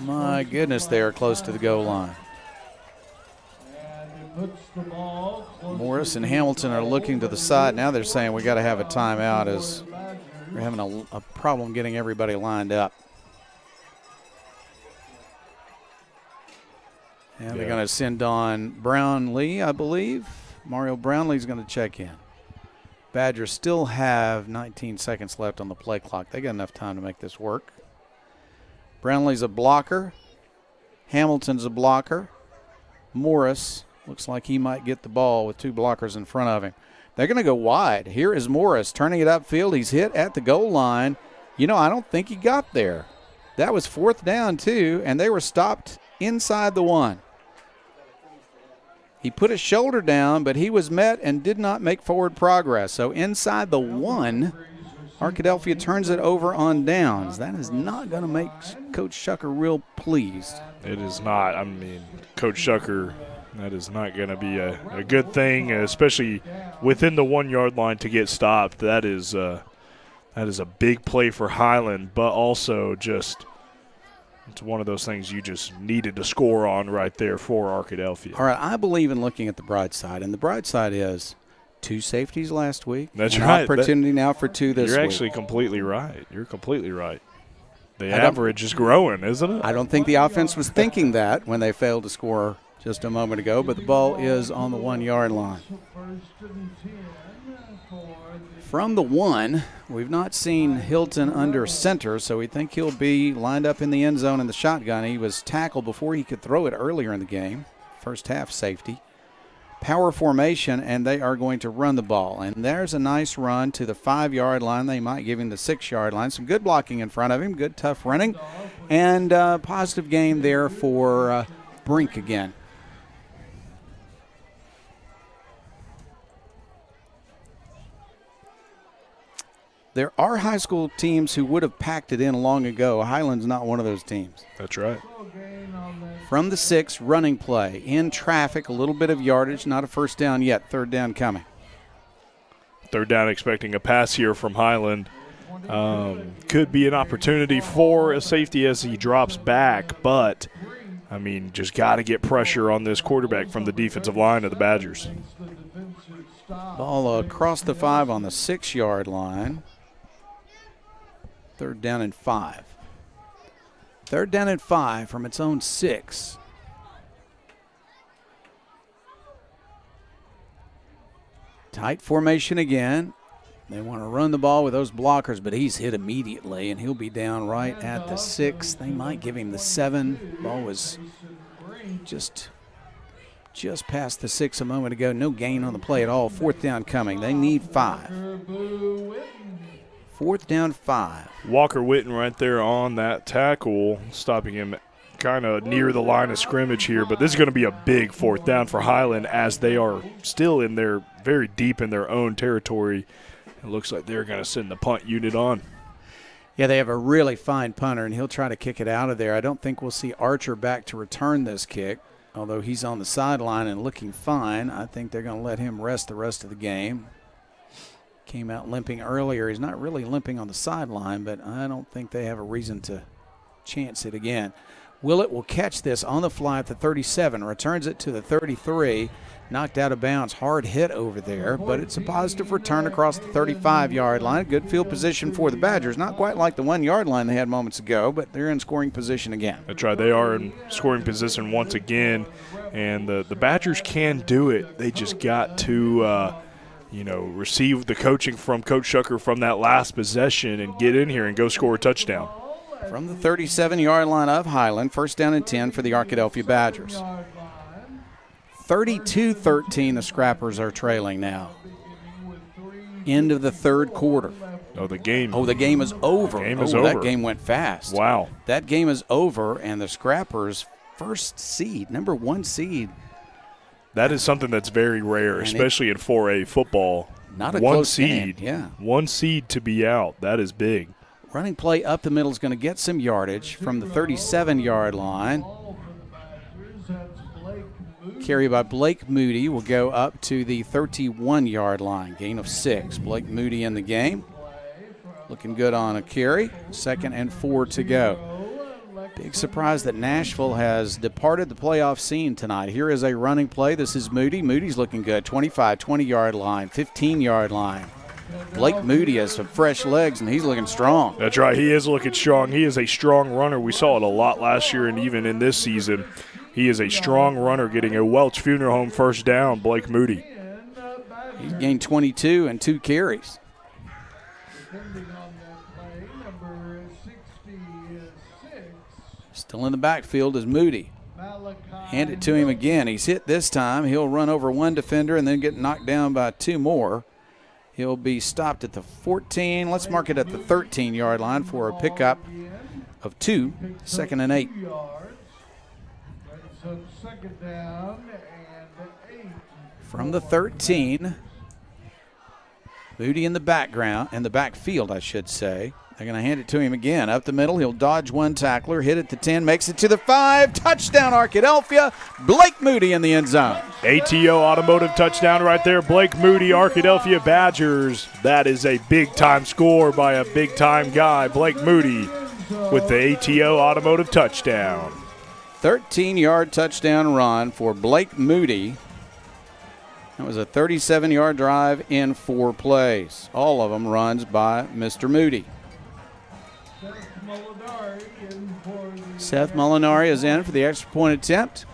My goodness, they are close to the goal line. Morris and Hamilton are looking to the side. Now they're saying we got to have a timeout as we're having a problem getting everybody lined up. And they're going to send on Brownlee, I believe. Mario Brownlee's going to check in. Badgers still have 19 seconds left on the play clock. They got enough time to make this work. Brownlee's a blocker. Hamilton's a blocker. Morris looks like he might get the ball with 2 blockers in front of him. They're going to go wide. Here is Morris turning it upfield. He's hit at the goal line. You know, I don't think he got there. That was 4th down, too, and they were stopped inside the 1. He put his shoulder down, but he was met and did not make forward progress. So inside the 1, Arkadelphia turns it over on downs. That is not going to make Coach Shucker real pleased. It is not. I mean, Coach Shucker, that is not going to be a good thing, especially within the 1-yard line to get stopped. That is a big play for Highland, but also just it's one of those things you just needed to score on right there for Arkadelphia. All right, I believe in looking at the bright side, and the bright side is 2 safeties last week. That's an right. Opportunity now for 2 this week. You're actually completely right. You're completely right. The average is growing, isn't it? I don't think the offense was thinking that when they failed to score just a moment ago, but the ball is on the 1-yard line. From the 1, we've not seen Hilton under center, so we think he'll be lined up in the end zone in the shotgun. He was tackled before he could throw it earlier in the game. First half safety. Power formation, and they are going to run the ball. And there's a nice run to the 5-yard line. They might give him the 6-yard line. Some good blocking in front of him, good tough running, and positive game there for Brink again. There are high school teams who would have packed it in long ago. Highland's not one of those teams. That's right. From the 6, running play. In traffic, a little bit of yardage, not a first down yet. 3rd down coming. 3rd down expecting a pass here from Highland. Could be an opportunity for a safety as he drops back, but, I mean, just got to get pressure on this quarterback from the defensive line of the Badgers. Ball across the 5 on the 6-yard line. 3rd down and 5. 3rd down and 5 from its own 6. Tight formation again. They want to run the ball with those blockers, but he's hit immediately, and he'll be down right at the 6. They might give him the 7. Ball was just past the 6 a moment ago. No gain on the play at all. 4th down coming. They need 5. 4th down 5. Walker Witten right there on that tackle, stopping him kind of near the line of scrimmage here. But this is going to be a big 4th down for Highland as they are still in their very deep in their own territory. It looks like they're going to send the punt unit on. Yeah, they have a really fine punter, and he'll try to kick it out of there. I don't think we'll see Archer back to return this kick, although he's on the sideline and looking fine. I think they're going to let him rest the rest of the game. Came out limping earlier. He's not really limping on the sideline, but I don't think they have a reason to chance it again. Willett will catch this on the fly at the 37, returns it to the 33. Knocked out of bounds, hard hit over there, but it's a positive return across the 35-yard line. Good field position for the Badgers. Not quite like the 1-yard line they had moments ago, but they're in scoring position again. That's right. They are in scoring position once again, and the Badgers can do it. They just got to, receive the coaching from Coach Shucker from that last possession and get in here and go score a touchdown. From the 37-yard line of Highland, first down and 10 for the Arkadelphia Badgers. 32-13, the Scrappers are trailing now. End of the third quarter. The game is over. That game went fast. Wow. That game is over, and the Scrappers' first seed, number 1 seed. That is something that's very rare, especially in 4A football. Not a one close seed. game, yeah. 1 seed to be out. That is big. Running play up the middle is going to get some yardage from the 37-yard line. Carry by Blake Moody will go up to the 31-yard line. Gain of 6. Blake Moody in the game. Looking good on a carry. 2nd and 4 to go. Big surprise that Nashville has departed the playoff scene tonight. Here is a running play. This is Moody. Moody's looking good. 25, 20-yard line, 15-yard line. Blake Moody has some fresh legs, and he's looking strong. That's right. He is looking strong. He is a strong runner. We saw it a lot last year and even in this season. He is a strong runner, getting a Welch Funeral Home first down, Blake Moody. He's gained 22 and 2 carries. Still in the backfield is Moody. Hand it to him again. He's hit this time. He'll run over 1 defender and then get knocked down by 2 more. He'll be stopped at the 14. Let's mark it at the 13-yard line for a pickup of 2, 2nd and 8. Second down and 8. From the 13, Moody in the backfield, I should say. They're going to hand it to him again. Up the middle, he'll dodge 1 tackler, hit it to 10, makes it to the 5. Touchdown, Arkadelphia. Blake Moody in the end zone. ATO automotive touchdown right there. Blake Moody, Arkadelphia Badgers. That is a big-time score by a big-time guy, Blake Moody, with the ATO automotive touchdown. 13-yard touchdown run for Blake Moody. That was a 37-yard drive in 4 plays. All of them runs by Mr. Moody. Seth Molinari is in for the extra point attempt.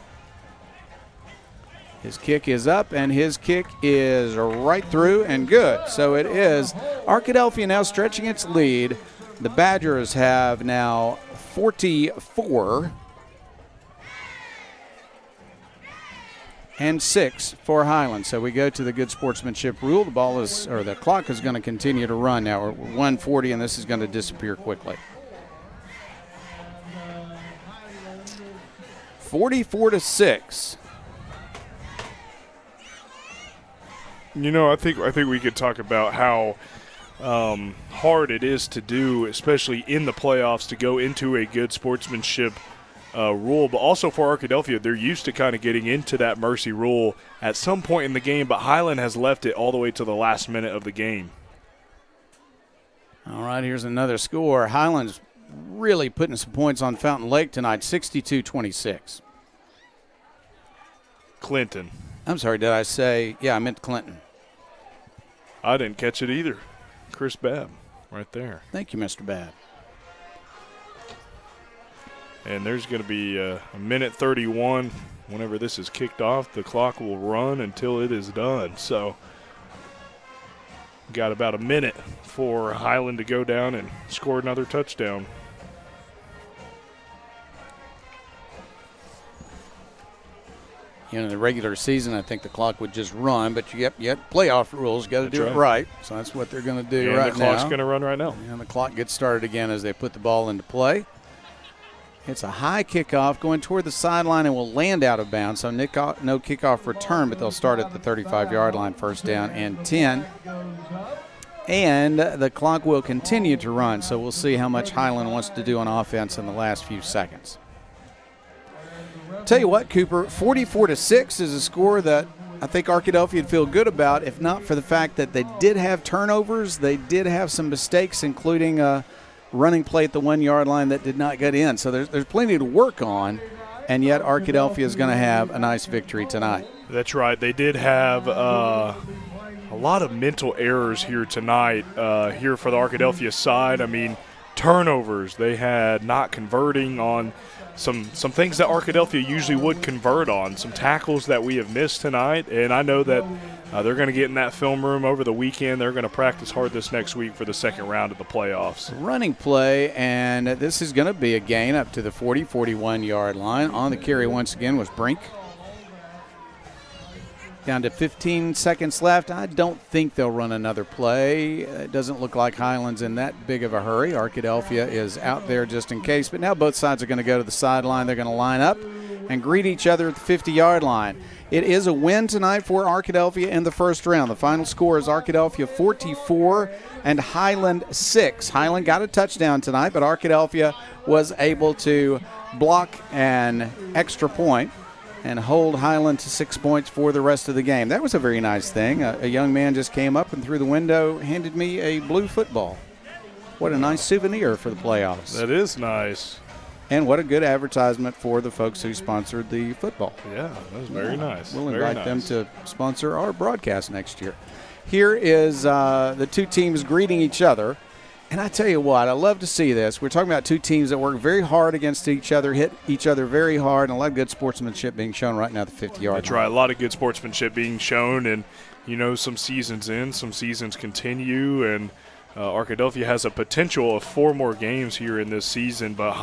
His kick is up, and his kick is right through and good. So it is Arkadelphia now stretching its lead. The Badgers have now 44 and 6 for Highland. So we go to the good sportsmanship rule. The clock is going to continue to run now. We're 1:40, and this is going to disappear quickly. 44-6. I think we could talk about how hard it is to do, especially in the playoffs, to go into a good sportsmanship rule. But also for Arkadelphia, they're used to kind of getting into that mercy rule at some point in the game, but Highland has left it all the way to the last minute of the game. All right, here's another score. Highland's really putting some points on Fountain Lake tonight, 62-26. Clinton. I'm sorry, did I say? Yeah, I meant Clinton. I didn't catch it either. Chris Babb right there. Thank you, Mr. Babb. And there's going to be a minute 31. Whenever this is kicked off, the clock will run until it is done. So got about a minute for Highland to go down and score another touchdown. In the regular season, I think the clock would just run, but you get playoff rules. Got to do it right. So that's what they're going to do right now. The clock's going to run right now. And the clock gets started again as they put the ball into play. It's a high kickoff going toward the sideline and will land out of bounds. So no kickoff return, but they'll start at the 35-yard line, first down and 10. And the clock will continue to run, so we'll see how much Highland wants to do on offense in the last few seconds. Tell you what, Cooper, 44-6 is a score that I think Arkadelphia would feel good about, if not for the fact that they did have turnovers. They did have some mistakes, including a running play at the 1-yard line that did not get in. So there's plenty to work on. and yet Arkadelphia is going to have a nice victory tonight. That's right. They did have a lot of mental errors here tonight here for the Arkadelphia side. I mean, turnovers. They had not converting on some things that Arkadelphia usually would convert on, some tackles that we have missed tonight. And I know that they're going to get in that film room over the weekend. They're going to practice hard this next week for the second round of the playoffs. Running play, and this is going to be a gain up to the 41-yard line. On the carry once again was Brink. Down to 15 seconds left. I don't think they'll run another play. It doesn't look like Highland's in that big of a hurry. Arkadelphia is out there just in case. But now both sides are going to go to the sideline. They're going to line up and greet each other at the 50-yard line. It is a win tonight for Arkadelphia in the first round. The final score is Arkadelphia 44 and Highland 6. Highland got a touchdown tonight, but Arkadelphia was able to block an extra point and hold Highland to 6 points for the rest of the game. That was a very nice thing. A young man just came up and through the window handed me a blue football. What a nice souvenir for the playoffs. That is nice. And what a good advertisement for the folks who sponsored the football. Yeah, that was very nice. We'll invite them to sponsor our broadcast next year. Here is the two teams greeting each other. And I tell you what, I love to see this. We're talking about two teams that work very hard against each other, hit each other very hard, and a lot of good sportsmanship being shown right now at the 50-yard line. That's right, a lot of good sportsmanship being shown, and, you know, some seasons in, some seasons continue, and Arkadelphia has a potential of 4 more games here in this season, but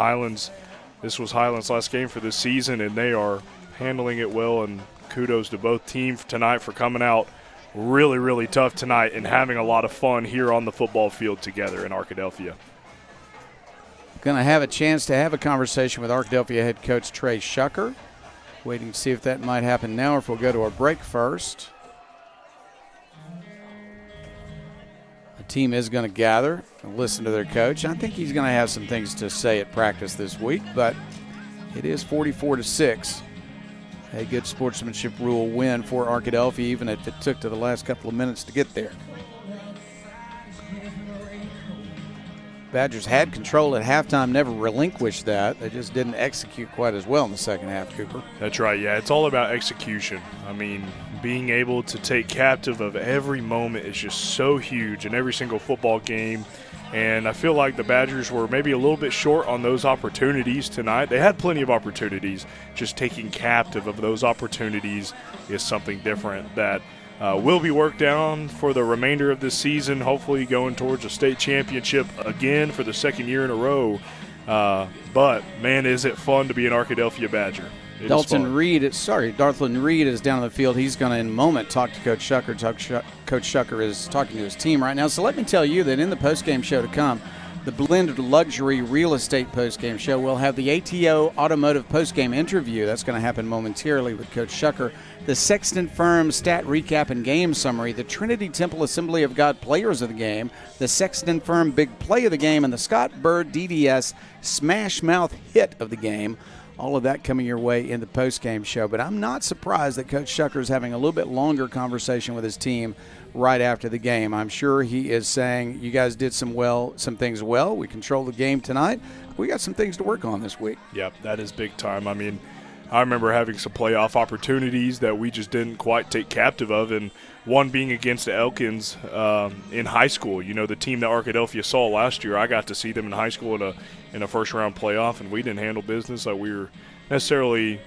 this was Highland's last game for this season, and they are handling it well, and kudos to both teams tonight for coming out really, really tough tonight and having a lot of fun here on the football field together in Arkadelphia. Going to have a chance to have a conversation with Arkadelphia head coach Trey Shucker. Waiting to see if that might happen now or if we'll go to our break first. The team is going to gather and listen to their coach. I think he's going to have some things to say at practice this week, but it is 44-6. A good sportsmanship rule win for Arkadelphia, even if it took to the last couple of minutes to get there. Badgers had control at halftime, never relinquished that. They just didn't execute quite as well in the second half, Cooper. That's right, yeah. It's all about execution. I mean, being able to take captive of every moment is just so huge in every single football game. And I feel like the Badgers were maybe a little bit short on those opportunities tonight. They had plenty of opportunities. Just taking captive of those opportunities is something different that will be worked on for the remainder of this season, hopefully going towards a state championship again for the second year in a row. But, man, is it fun to be an Arkadelphia Badger. Darthland Reed is down on the field. He's going to, in a moment, talk to Coach Shucker. Coach Shucker is talking to his team right now. So let me tell you that in the postgame show to come, the Blended Luxury Real Estate postgame show, we'll have the ATO Automotive postgame interview. That's going to happen momentarily with Coach Shucker. The Sexton Firm stat recap and game summary, the Trinity Temple Assembly of God players of the game, the Sexton Firm big play of the game, and the Scott Bird DDS smash mouth hit of the game. All of that coming your way in the postgame show. But I'm not surprised that Coach Shucker is having a little bit longer conversation with his team right after the game. I'm sure he is saying, you guys did some things well. We controlled the game tonight. We got some things to work on this week. Yep, that is big time. I mean, I remember having some playoff opportunities that we just didn't quite take captive of, and one being against the Elkins in high school. You know, the team that Arkadelphia saw last year, I got to see them in high school in a first-round playoff, and we didn't handle business like we were necessarily,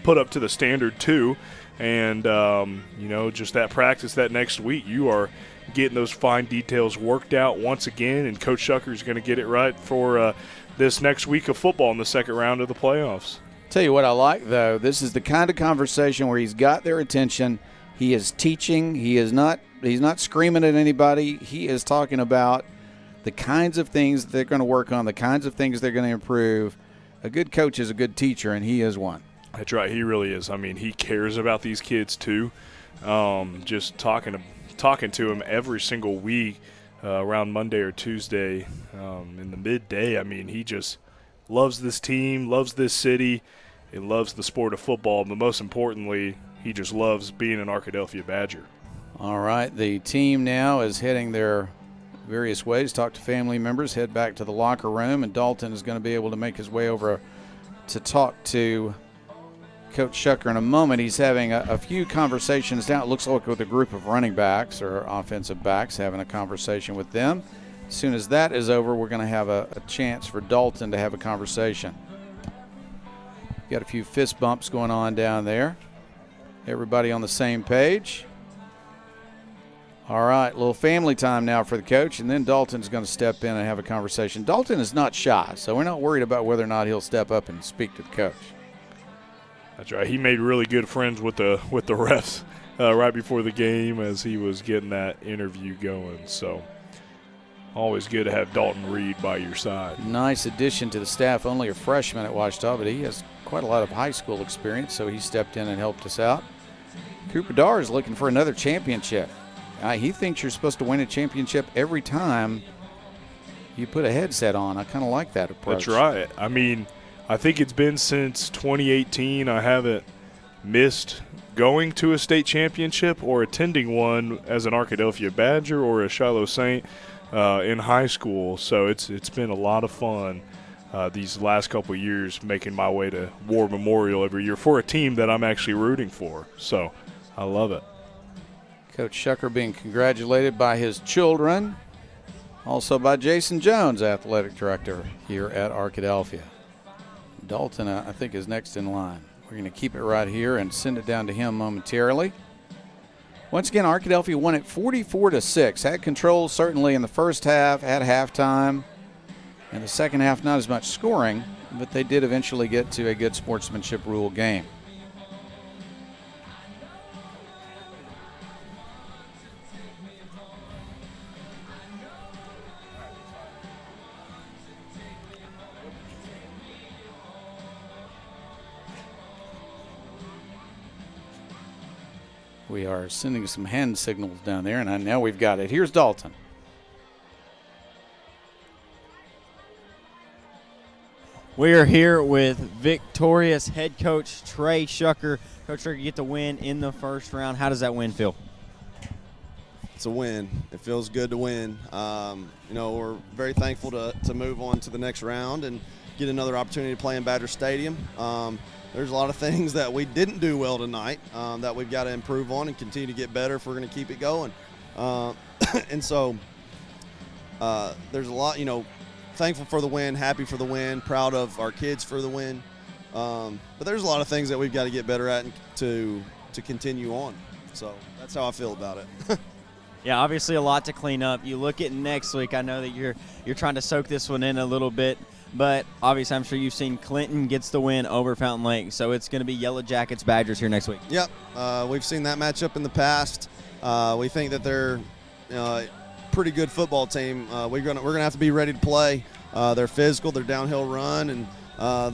put up to the standard too. And, just that practice that next week, you are getting those fine details worked out once again, and Coach Shucker is going to get it right for this next week of football in the second round of the playoffs. Tell you what I like, though. This is the kind of conversation where he's got their attention. He is teaching. He's not screaming at anybody. He is talking about the kinds of things that they're going to work on, the kinds of things they're going to improve. A good coach is a good teacher, and he is one. That's right. He really is. I mean, he cares about these kids too. Just talking to him every single week around Monday or Tuesday in the midday. I mean, he just loves this team, loves this city, and loves the sport of football. But most importantly, he just loves being an Arkadelphia Badger. All right. The team now is heading their various ways, talk to family members, head back to the locker room, and Dalton is going to be able to make his way over to talk to Coach Shucker in a moment. He's having a few conversations now. It looks like with a group of running backs or offensive backs, having a conversation with them. As soon as that is over, we're going to have a chance for Dalton to have a conversation. Got a few fist bumps going on down there. Everybody on the same page. All right, a little family time now for the coach, and then Dalton's going to step in and have a conversation. Dalton is not shy, so we're not worried about whether or not he'll step up and speak to the coach. That's right. He made really good friends with the refs right before the game as he was getting that interview going. So always good to have Dalton Reed by your side. Nice addition to the staff. Only a freshman at Ouachita, but he has quite a lot of high school experience, so he stepped in and helped us out. Cooper Darr is looking for another championship. He thinks you're supposed to win a championship every time you put a headset on. I kind of like that approach. That's right. I mean, I think it's been since 2018 I haven't missed going to a state championship or attending one as an Arkadelphia Badger or a Shiloh Saint in high school. So it's been a lot of fun these last couple of years making my way to War Memorial every year for a team that I'm actually rooting for. So I love it. Coach Shucker being congratulated by his children, also by Jason Jones, athletic director here at Arkadelphia. Dalton, I think, is next in line. We're going to keep it right here and send it down to him momentarily. Once again, Arkadelphia won it 44-6. Had control certainly in the first half, at halftime. In the second half, not as much scoring, but they did eventually get to a good sportsmanship rule game. We are sending some hand signals down there, and now we've got it. Here's Dalton. We are here with victorious head coach Trey Shucker. Coach Shucker, you get the win in the first round. How does that win feel? It's a win. It feels good to win. We're very thankful to move on to the next round and get another opportunity to play in Badger Stadium. There's a lot of things that we didn't do well tonight that we've got to improve on and continue to get better if we're going to keep it going. And so there's a lot, thankful for the win, happy for the win, proud of our kids for the win. But there's a lot of things that we've got to get better at and to continue on. So that's how I feel about it. Yeah, obviously a lot to clean up. You look at next week, I know that you're trying to soak this one in a little bit. But obviously, I'm sure you've seen Clinton gets the win over Fountain Lake, so it's going to be Yellow Jackets Badgers here next week. Yep, we've seen that matchup in the past. We think that they're a pretty good football team. We're gonna have to be ready to play. They're physical, they're downhill run, and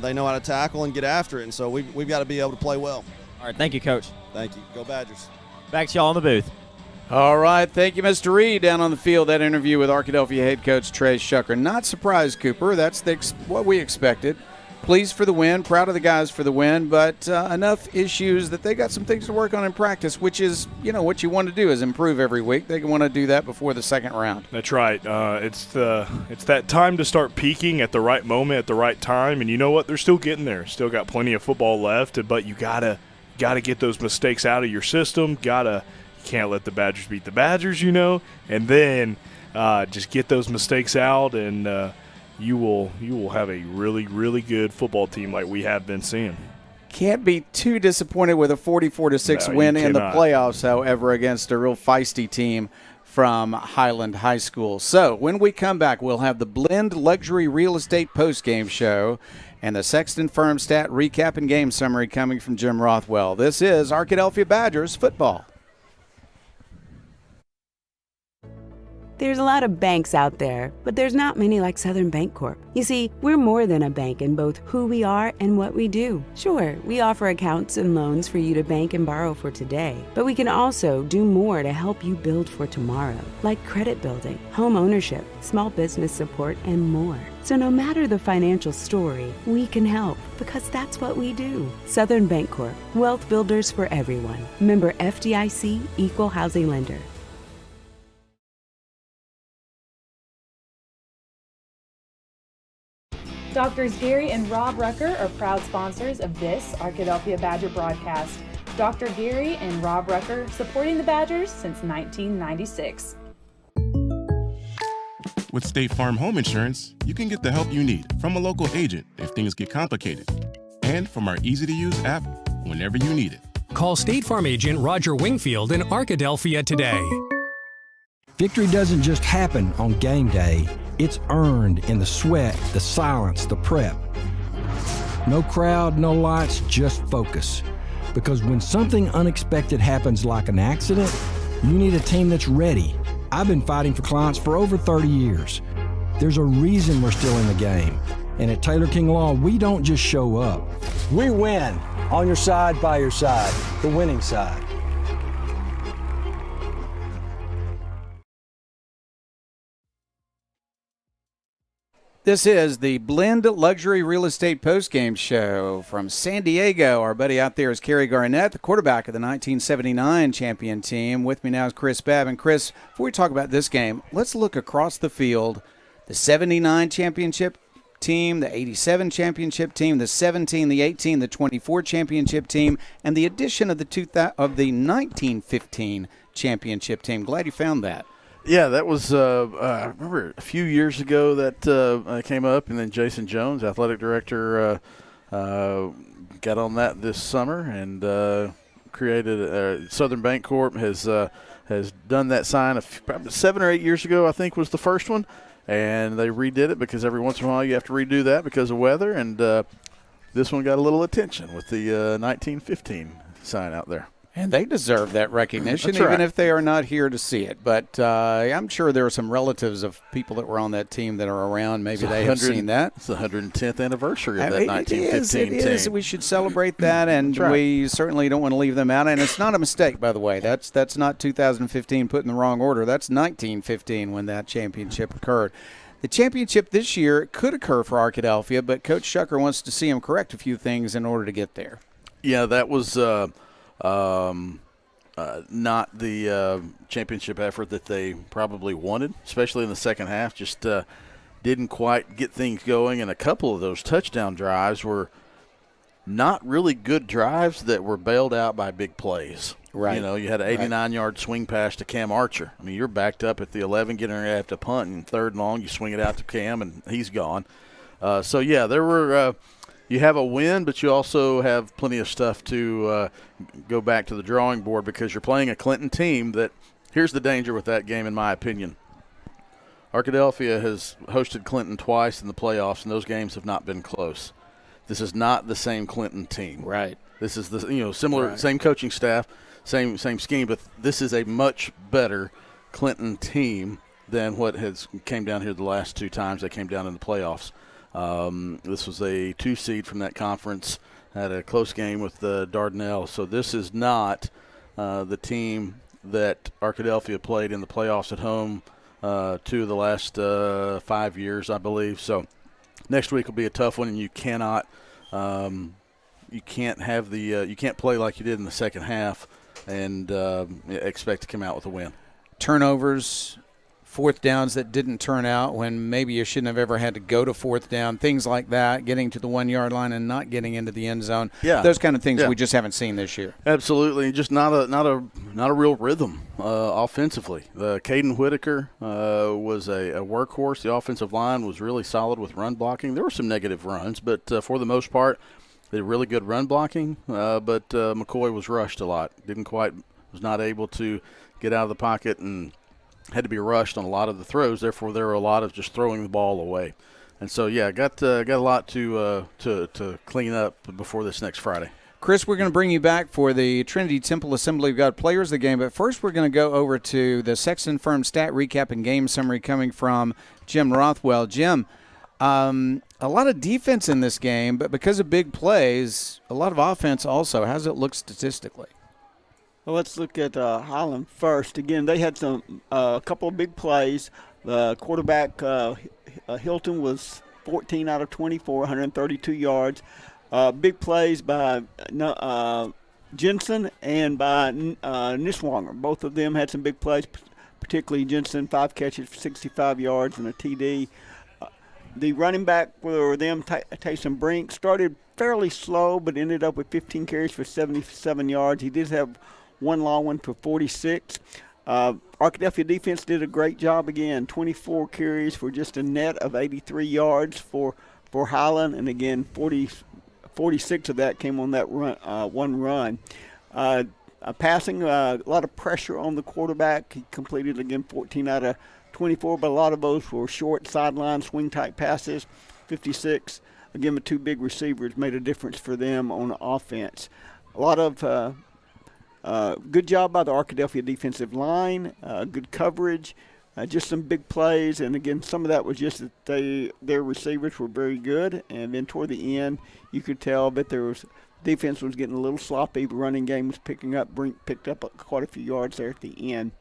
they know how to tackle and get after it. And so we've got to be able to play well. All right, thank you, Coach. Thank you. Go Badgers. Back to y'all in the booth. All right, thank you, Mr. Reed. Down on the field, that interview with Arkadelphia head coach Trey Shucker. Not surprised, Cooper. That's what we expected. Pleased for the win, proud of the guys for the win, but enough issues that they got some things to work on in practice, which is, what you want to do is improve every week. They want to do that before the second round. That's right. It's that time to start peaking at the right moment, at the right time, and you know what? They're still getting there. Still got plenty of football left, but you gotta get those mistakes out of your system. Can't let the Badgers beat the Badgers, and then just get those mistakes out, and you will have a really, really good football team like we have been seeing. Can't be too disappointed with a 44-6 win in the playoffs, however, against a real feisty team from Highland High School. So when we come back, we'll have the Blend Luxury Real Estate postgame show and the Sexton Firm Stat recap and game summary coming from Jim Rothwell. This is Arkadelphia Badgers football. There's a lot of banks out there, but there's not many like Southern Bancorp. You see, we're more than a bank in both who we are and what we do. Sure, we offer accounts and loans for you to bank and borrow for today, but we can also do more to help you build for tomorrow, like credit building, home ownership, small business support, and more. So no matter the financial story, we can help because that's what we do. Southern Bancorp, wealth builders for everyone. Member FDIC, Equal Housing Lender. Doctors Gary and Rob Rucker are proud sponsors of this Arkadelphia Badger broadcast. Dr. Gary and Rob Rucker supporting the Badgers since 1996. With State Farm Home Insurance, you can get the help you need from a local agent if things get complicated, and from our easy-to-use app whenever you need it. Call State Farm agent Roger Wingfield in Arkadelphia today. Victory doesn't just happen on game day. It's earned in the sweat, the silence, the prep. No crowd, no lights, just focus. Because when something unexpected happens like an accident, you need a team that's ready. I've been fighting for clients for over 30 years. There's a reason we're still in the game. And at Taylor King Law, we don't just show up. We win. On your side, by your side. The winning side. This is the Blend Luxury Real Estate Postgame Show from San Diego. Our buddy out there is Kerry Garnett, the quarterback of the 1979 champion team. With me now is Chris Babb. And Chris, before we talk about this game, let's look across the field. The 79 championship team, the 87 championship team, the 17, the 18, the 24 championship team, and the addition of the 1915 championship team. Glad you found that. Yeah, that was, I remember a few years ago that came up, and then Jason Jones, athletic director, got on that this summer and created Southern Bancorp has done that sign probably 7 or 8 years ago, I think was the first one, and they redid it because every once in a while you have to redo that because of weather, and this one got a little attention with the 1915 sign out there. And they deserve that recognition, That's even right. if they are not here to see it. But I'm sure there are some relatives of people that were on that team that are around. Maybe they have seen that. It's the 110th anniversary of that 1915 it team. It is. We should celebrate that, and That's right. we certainly don't want to leave them out. And it's not a mistake, by the way. That's not 2015 put in the wrong order. That's 1915 when that championship occurred. The championship this year could occur for Arkadelphia, but Coach Shucker wants to see him correct a few things in order to get there. Yeah, that was not the championship effort that they probably wanted, especially in the second half. Just didn't quite get things going, and a couple of those touchdown drives were not really good drives that were bailed out by big plays. Right. You know, you had an 89-yard swing pass to Cam Archer. I mean, you're backed up at the 11, getting ready to have to punt, and third and long, you swing it out to Cam, and he's gone. So, yeah, there were you have a win, but you also have plenty of stuff to go back to the drawing board because you're playing a Clinton team that – here's the danger with that game, in my opinion. Arkadelphia has hosted Clinton twice in the playoffs, and those games have not been close. This is not the same Clinton team. Right. This is the similar same coaching staff, same scheme, but this is a much better Clinton team than what has came down here the last two times they came down in the playoffs. This was a 2 seed from that conference, had a close game with the Dardanelles. So this is not the team that Arkadelphia played in the playoffs at home 2 of the last 5 years, I believe. So next week will be a tough one, and you cannot you can't have the you can't play like you did in the second half and expect to come out with a win. Turnovers, fourth downs that didn't turn out when maybe you shouldn't have ever had to go to fourth down, things like that, getting to the 1 yard line and not getting into the end zone. Yeah. Those kind of things we just haven't seen this year. Absolutely, just not a real rhythm offensively. Caden Whitaker was a workhorse. The offensive line was really solid with run blocking. There were some negative runs, but for the most part, they had really good run blocking. But McCoy was rushed a lot. Was not able to get out of the pocket and had to be rushed on a lot of the throws. Therefore, there were a lot of just throwing the ball away. And so, yeah, got a lot to clean up before this next Friday. Chris, we're going to bring you back for the Trinity Temple Assembly of God Players of the Game, but first we're going to go over to the Sexton Firm stat recap and game summary coming from Jim Rothwell. Jim, a lot of defense in this game, but because of big plays, a lot of offense also. How does it look statistically? Well, let's look at Highland first. Again, they had a couple of big plays. The quarterback, Hilton, was 14 out of 24, 132 yards. Big plays by Jensen and by Niswanger. Both of them had some big plays, particularly Jensen, 5 catches for 65 yards and a TD. The running back for them, Tyson Brink, started fairly slow, but ended up with 15 carries for 77 yards. He did have one long one for 46. Arkadelphia defense did a great job again. 24 carries for just a net of 83 yards for Highland, and again 46 of that came on that one run. Passing, a lot of pressure on the quarterback. He completed again 14 out of 24, but a lot of those were short sideline swing type passes. 56. Again, the two big receivers made a difference for them on offense. A lot of good job by the Arkadelphia defensive line, good coverage, just some big plays. And again, some of that was just that their receivers were very good. And then toward the end, you could tell that defense was getting a little sloppy. The running game was picking up. Brink picked up quite a few yards there at the end.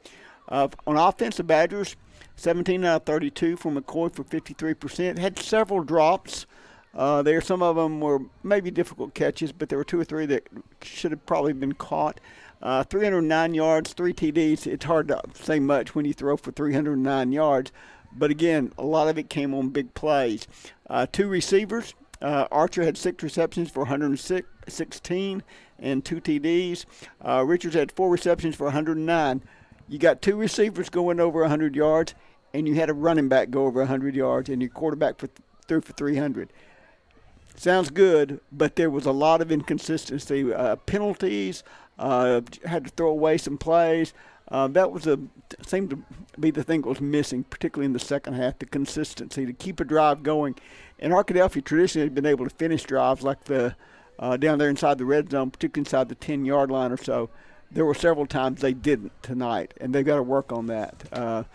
On offense, the Badgers, 17 out of 32 from McCoy for 53%. Had several drops there. Some of them were maybe difficult catches, but there were two or three that should have probably been caught. 309 yards, 3 TDs. It's hard to say much when you throw for 309 yards. But again, a lot of it came on big plays. Two receivers. Archer had 6 receptions for 116 and 2 TDs. Richards had 4 receptions for 109. You got 2 receivers going over 100 yards, and you had a running back go over 100 yards, and your quarterback threw for 300. Sounds good, but there was a lot of inconsistency. Penalties, had to throw away some plays. That seemed to be the thing that was missing, particularly in the second half, the consistency to keep a drive going. And Arkadelphia traditionally had been able to finish drives like down there inside the red zone, particularly inside the 10-yard line or so. There were several times they didn't tonight, and they've got to work on that.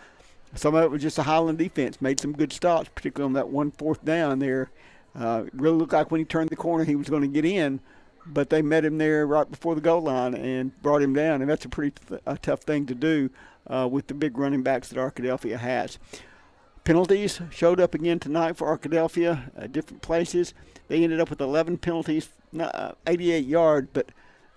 Some of it was just the Highland defense made some good stops, particularly on that 1 4th down there. Really looked like when he turned the corner he was going to get in, but they met him there right before the goal line and brought him down, and that's a pretty tough thing to do with the big running backs that Arkadelphia has. Penalties showed up again tonight for Arkadelphia at different places. They ended up with 11 penalties, 88 yards, but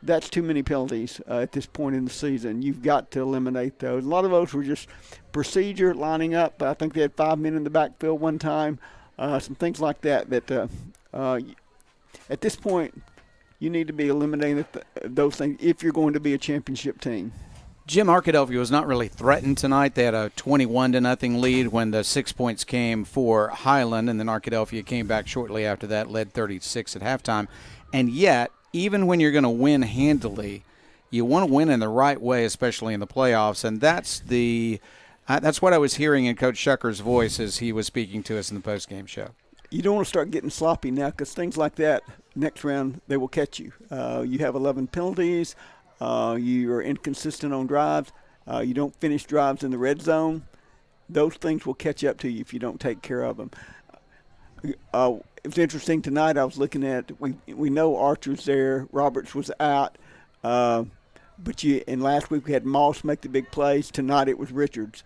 that's too many penalties at this point in the season. You've got to eliminate those. A lot of those were just procedure, lining up. I think they had 5 men in the backfield one time, some things like that. That at this point, you need to be eliminating those things if you're going to be a championship team. Jim, Arkadelphia was not really threatened tonight. They had a 21-0 lead when the 6 points came for Highland, and then Arkadelphia came back shortly after that, led 36 at halftime. And yet, even when you're going to win handily, you want to win in the right way, especially in the playoffs. And that's what I was hearing in Coach Shucker's voice as he was speaking to us in the postgame show. You don't want to start getting sloppy now, because things like that, next round, they will catch you. You have 11 penalties. You are inconsistent on drives. You don't finish drives in the red zone. Those things will catch up to you if you don't take care of them. It was interesting tonight. I was looking at, we know Archer's there. Roberts was out. And last week we had Moss make the big plays. Tonight it was Richards.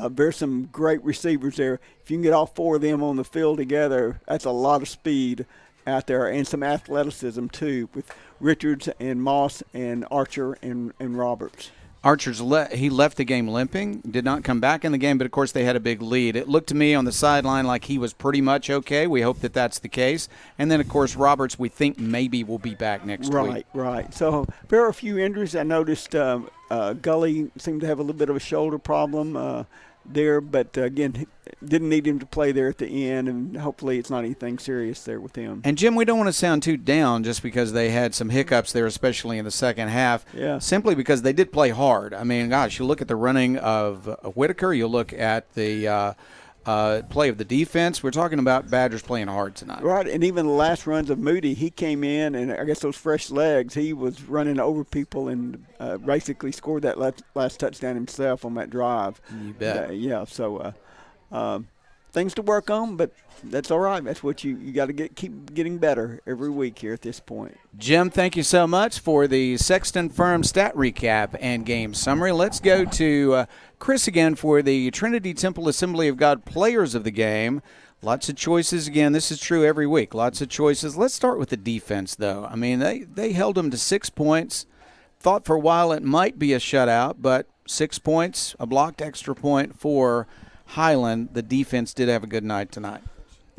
There's some great receivers there. If you can get all 4 of them on the field together, that's a lot of speed out there, and some athleticism too, with Richards and Moss and Archer and Roberts. He left the game limping, did not come back in the game, but of course they had a big lead. It looked to me on the sideline like he was pretty much okay. We hope that that's the case. And then, of course, Roberts, we think maybe will be back next week. Right. So there are a few injuries. I noticed Gully seemed to have a little bit of a shoulder problem there, but again, didn't need him to play there at the end, and hopefully it's not anything serious there with him. And, Jim, we don't want to sound too down just because they had some hiccups there, especially in the second half, simply because they did play hard. I mean, gosh, you look at the running of Whitaker, you look at the play of the defense. We're talking about Badgers playing hard tonight. Right, and even the last runs of Moody, he came in, and I guess those fresh legs, he was running over people and basically scored that last touchdown himself on that drive. You bet. So things to work on, but that's all right. That's what you got to keep getting better every week here at this point. Jim, thank you so much for the Sexton Firm stat recap and game summary. Let's go to Chris again for the Trinity Temple Assembly of God players of the game. Lots of choices. Again, this is true every week. Lots of choices. Let's start with the defense, though. I mean, they held them to 6 points. Thought for a while it might be a shutout, but 6 points, a blocked extra point for Highland. The defense did have a good night tonight.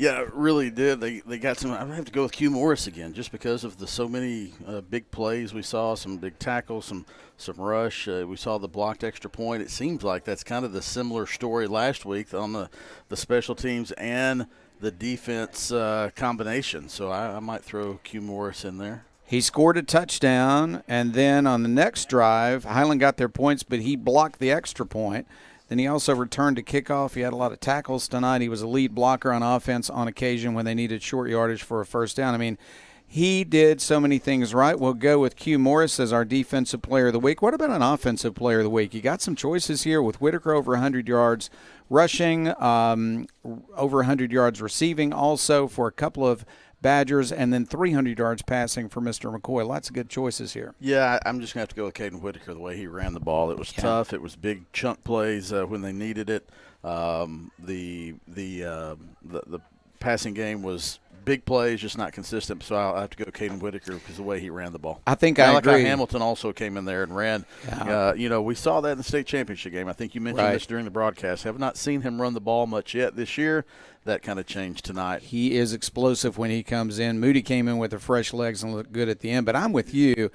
Yeah, it really did. They got some. I have to go with Q Morris again, just because of the so many big plays we saw, some big tackles, some rush. We saw the blocked extra point. It seems like that's kind of the similar story last week on the special teams and the defense combination. So I might throw Q Morris in there. He scored a touchdown, and then on the next drive, Highland got their points, but he blocked the extra point. Then he also returned to kickoff. He had a lot of tackles tonight. He was a lead blocker on offense on occasion when they needed short yardage for a first down. I mean, he did so many things right. We'll go with Q Morris as our defensive player of the week. What about an offensive player of the week? You got some choices here with Whitaker over 100 yards rushing, over 100 yards receiving also for a couple of Badgers, and then 300 yards passing for Mr. McCoy. Lots of good choices here. Yeah, I'm just going to have to go with Caden Whitaker, the way he ran the ball. It was tough. It was big chunk plays when they needed it. The passing game was big plays, just not consistent. So I'll have to go Caden Whitaker because of the way he ran the ball. I think I agree. Hamilton also came in there and ran. Yeah. We saw that in the state championship game. I think you mentioned this during the broadcast. Have not seen him run the ball much yet this year. That kind of changed tonight. He is explosive when he comes in. Moody came in with the fresh legs and looked good at the end. But I'm with you.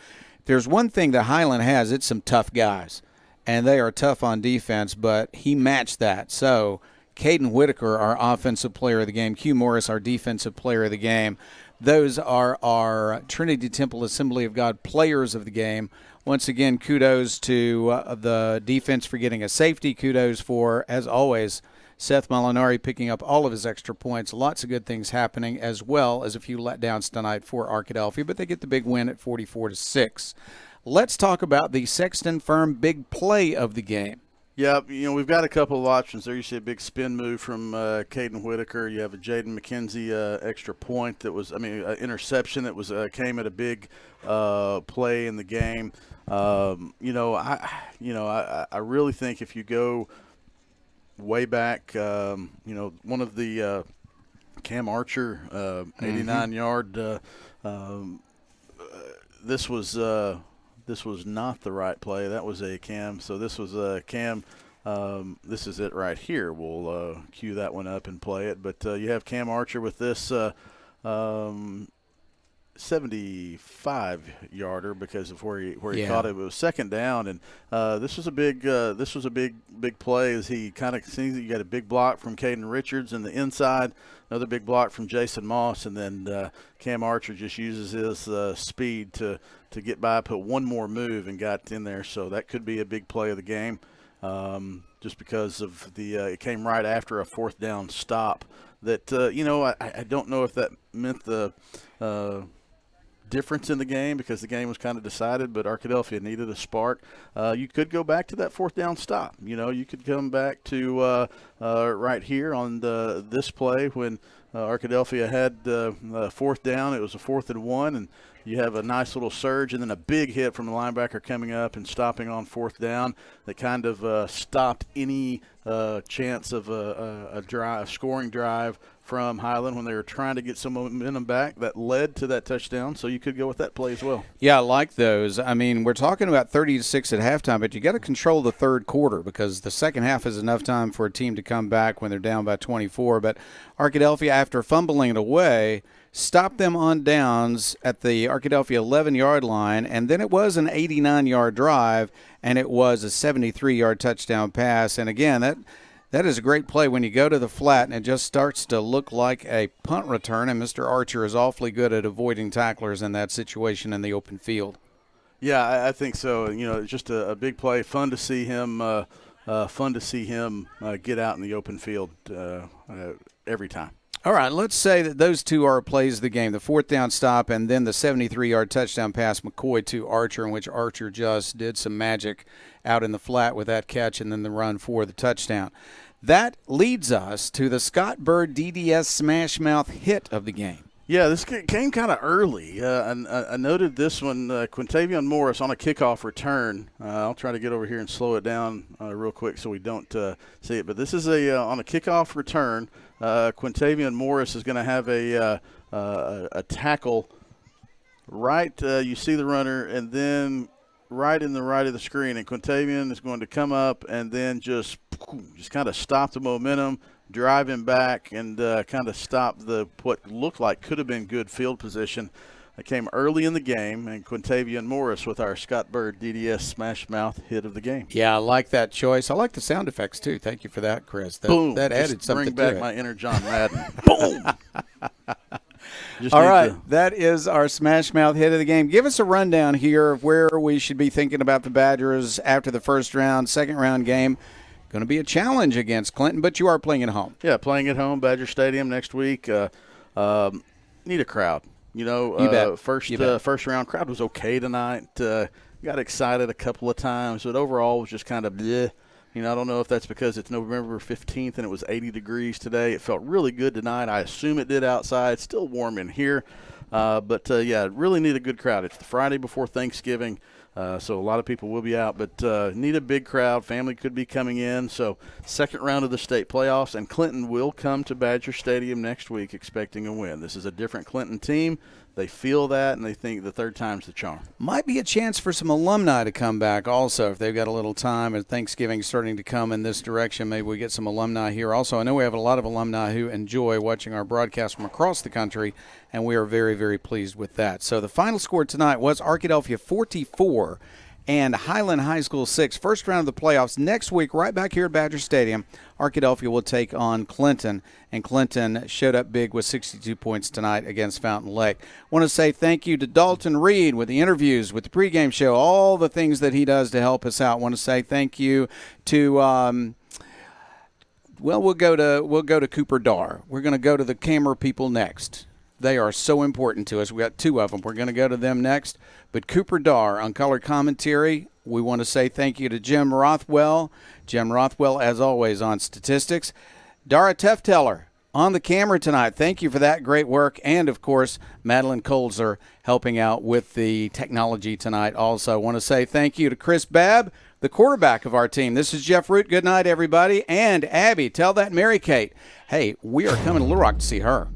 There's one thing that Highland has. It's some tough guys, and they are tough on defense, but he matched that. So Caden Whitaker, our offensive player of the game. Q Morris, our defensive player of the game. Those are our Trinity Temple Assembly of God players of the game. Once again, kudos to the defense for getting a safety. Kudos for, as always, Seth Molinari picking up all of his extra points. Lots of good things happening, as well as a few letdowns tonight for Arkadelphia, but they get the big win at 44-6. Let's talk about the Sexton Firm big play of the game. Yeah, we've got a couple of options there. You see a big spin move from Caden Whitaker. You have a Jaden McKenzie extra point that was, interception that was came at a big play in the game. I really think if you go way back, one of the Cam Archer 89-yard. This was not the right play. That was a Cam. So this was a Cam. This is it right here. We'll cue that one up and play it. But you have Cam Archer with this 75-yarder because of where he caught it. It was second down, and this was a big play as he kind of sees that you got a big block from Caden Richards in the inside, another big block from Jason Moss, and then Cam Archer just uses his speed to get by, put one more move, and got in there. So that could be a big play of the game, just because of it came right after a fourth down stop. That I don't know if that meant the difference in the game because the game was kind of decided, but Arkadelphia needed a spark. You could go back to that fourth down stop. You could come back to right here on this play when Arkadelphia had fourth down. It was a 4th and 1, and you have a nice little surge and then a big hit from the linebacker coming up and stopping on fourth down that kind of stopped any chance of a scoring drive from Highland when they were trying to get some momentum back. That led to that touchdown, so you could go with that play as well. Yeah, I like those. We're talking about 30-6 at halftime, but you got to control the third quarter because the second half is enough time for a team to come back when they're down by 24. But Arkadelphia, after fumbling it away, stopped them on downs at the Arkadelphia 11-yard line, and then it was an 89-yard drive, and it was a 73-yard touchdown pass. And again, that is a great play when you go to the flat and it just starts to look like a punt return, and Mr. Archer is awfully good at avoiding tacklers in that situation in the open field. Yeah, I think so. It's just a big play. Fun to see him get out in the open field every time. All right, let's say that those two are plays of the game, the fourth down stop and then the 73-yard touchdown pass McCoy to Archer, in which Archer just did some magic out in the flat with that catch and then the run for the touchdown. That leads us to the Scott Bird DDS smash mouth hit of the game. Yeah, this came kind of early. I noted this one, Quintavion Morris on a kickoff return. I'll try to get over here and slow it down real quick so we don't see it. But this is on a kickoff return. Quintavion Morris is going to have a tackle right. You see the runner, and then right in the right of the screen, and Quintavion is going to come up and then just kind of stop the momentum driving back and kind of stop what looked like could have been good field position. I came early in the game, and Quintavious Morris with our Scott Bird DDS smash mouth hit of the game. Yeah, I like that choice. I like the sound effects, too. Thank you for that, Chris. Boom. That added something to it. Bring back my inner John Madden. Boom. All right, that is our smash mouth hit of the game. Give us a rundown here of where we should be thinking about the Badgers after the first round, second round game. Going to be a challenge against Clinton, but you are playing at home. Yeah, playing at home, Badger Stadium next week. Need a crowd. You bet. First round crowd was okay tonight. Got excited a couple of times, but overall was just kind of bleh. I don't know if that's because it's November 15th and it was 80 degrees today. It felt really good tonight. I assume it did outside. Still warm in here. Really need a good crowd. It's the Friday before Thanksgiving. So a lot of people will be out, but need a big crowd. Family could be coming in. So second round of the state playoffs, and Clinton will come to Badger Stadium next week expecting a win. This is a different Clinton team. They feel that, and they think the third time's the charm. Might be a chance for some alumni to come back also if they've got a little time and Thanksgiving starting to come in this direction. Maybe we get some alumni here also. I know we have a lot of alumni who enjoy watching our broadcast from across the country, and we are very, very pleased with that. So the final score tonight was Arkadelphia 44 and Highland High School 6. First round of the playoffs next week, right back here at Badger Stadium. Arkadelphia will take on Clinton, and Clinton showed up big with 62 points tonight against Fountain Lake. Want to say thank you to Dalton Reed with the interviews, with the pregame show, all the things that he does to help us out. Want to say thank you to we'll go to Cooper Dar. We're going to go to the camera people next. They are so important to us. We got two of them. We're going to go to them next. But Cooper Dar on color commentary. We want to say thank you to Jim Rothwell. Jim Rothwell, as always, on statistics. Dara Tefteller on the camera tonight. Thank you for that great work. And, of course, Madeline Colzer helping out with the technology tonight also. I want to say thank you to Chris Babb, the quarterback of our team. This is Jeff Root. Good night, everybody. And, Abby, tell that Mary Kate, hey, we are coming to Little Rock to see her.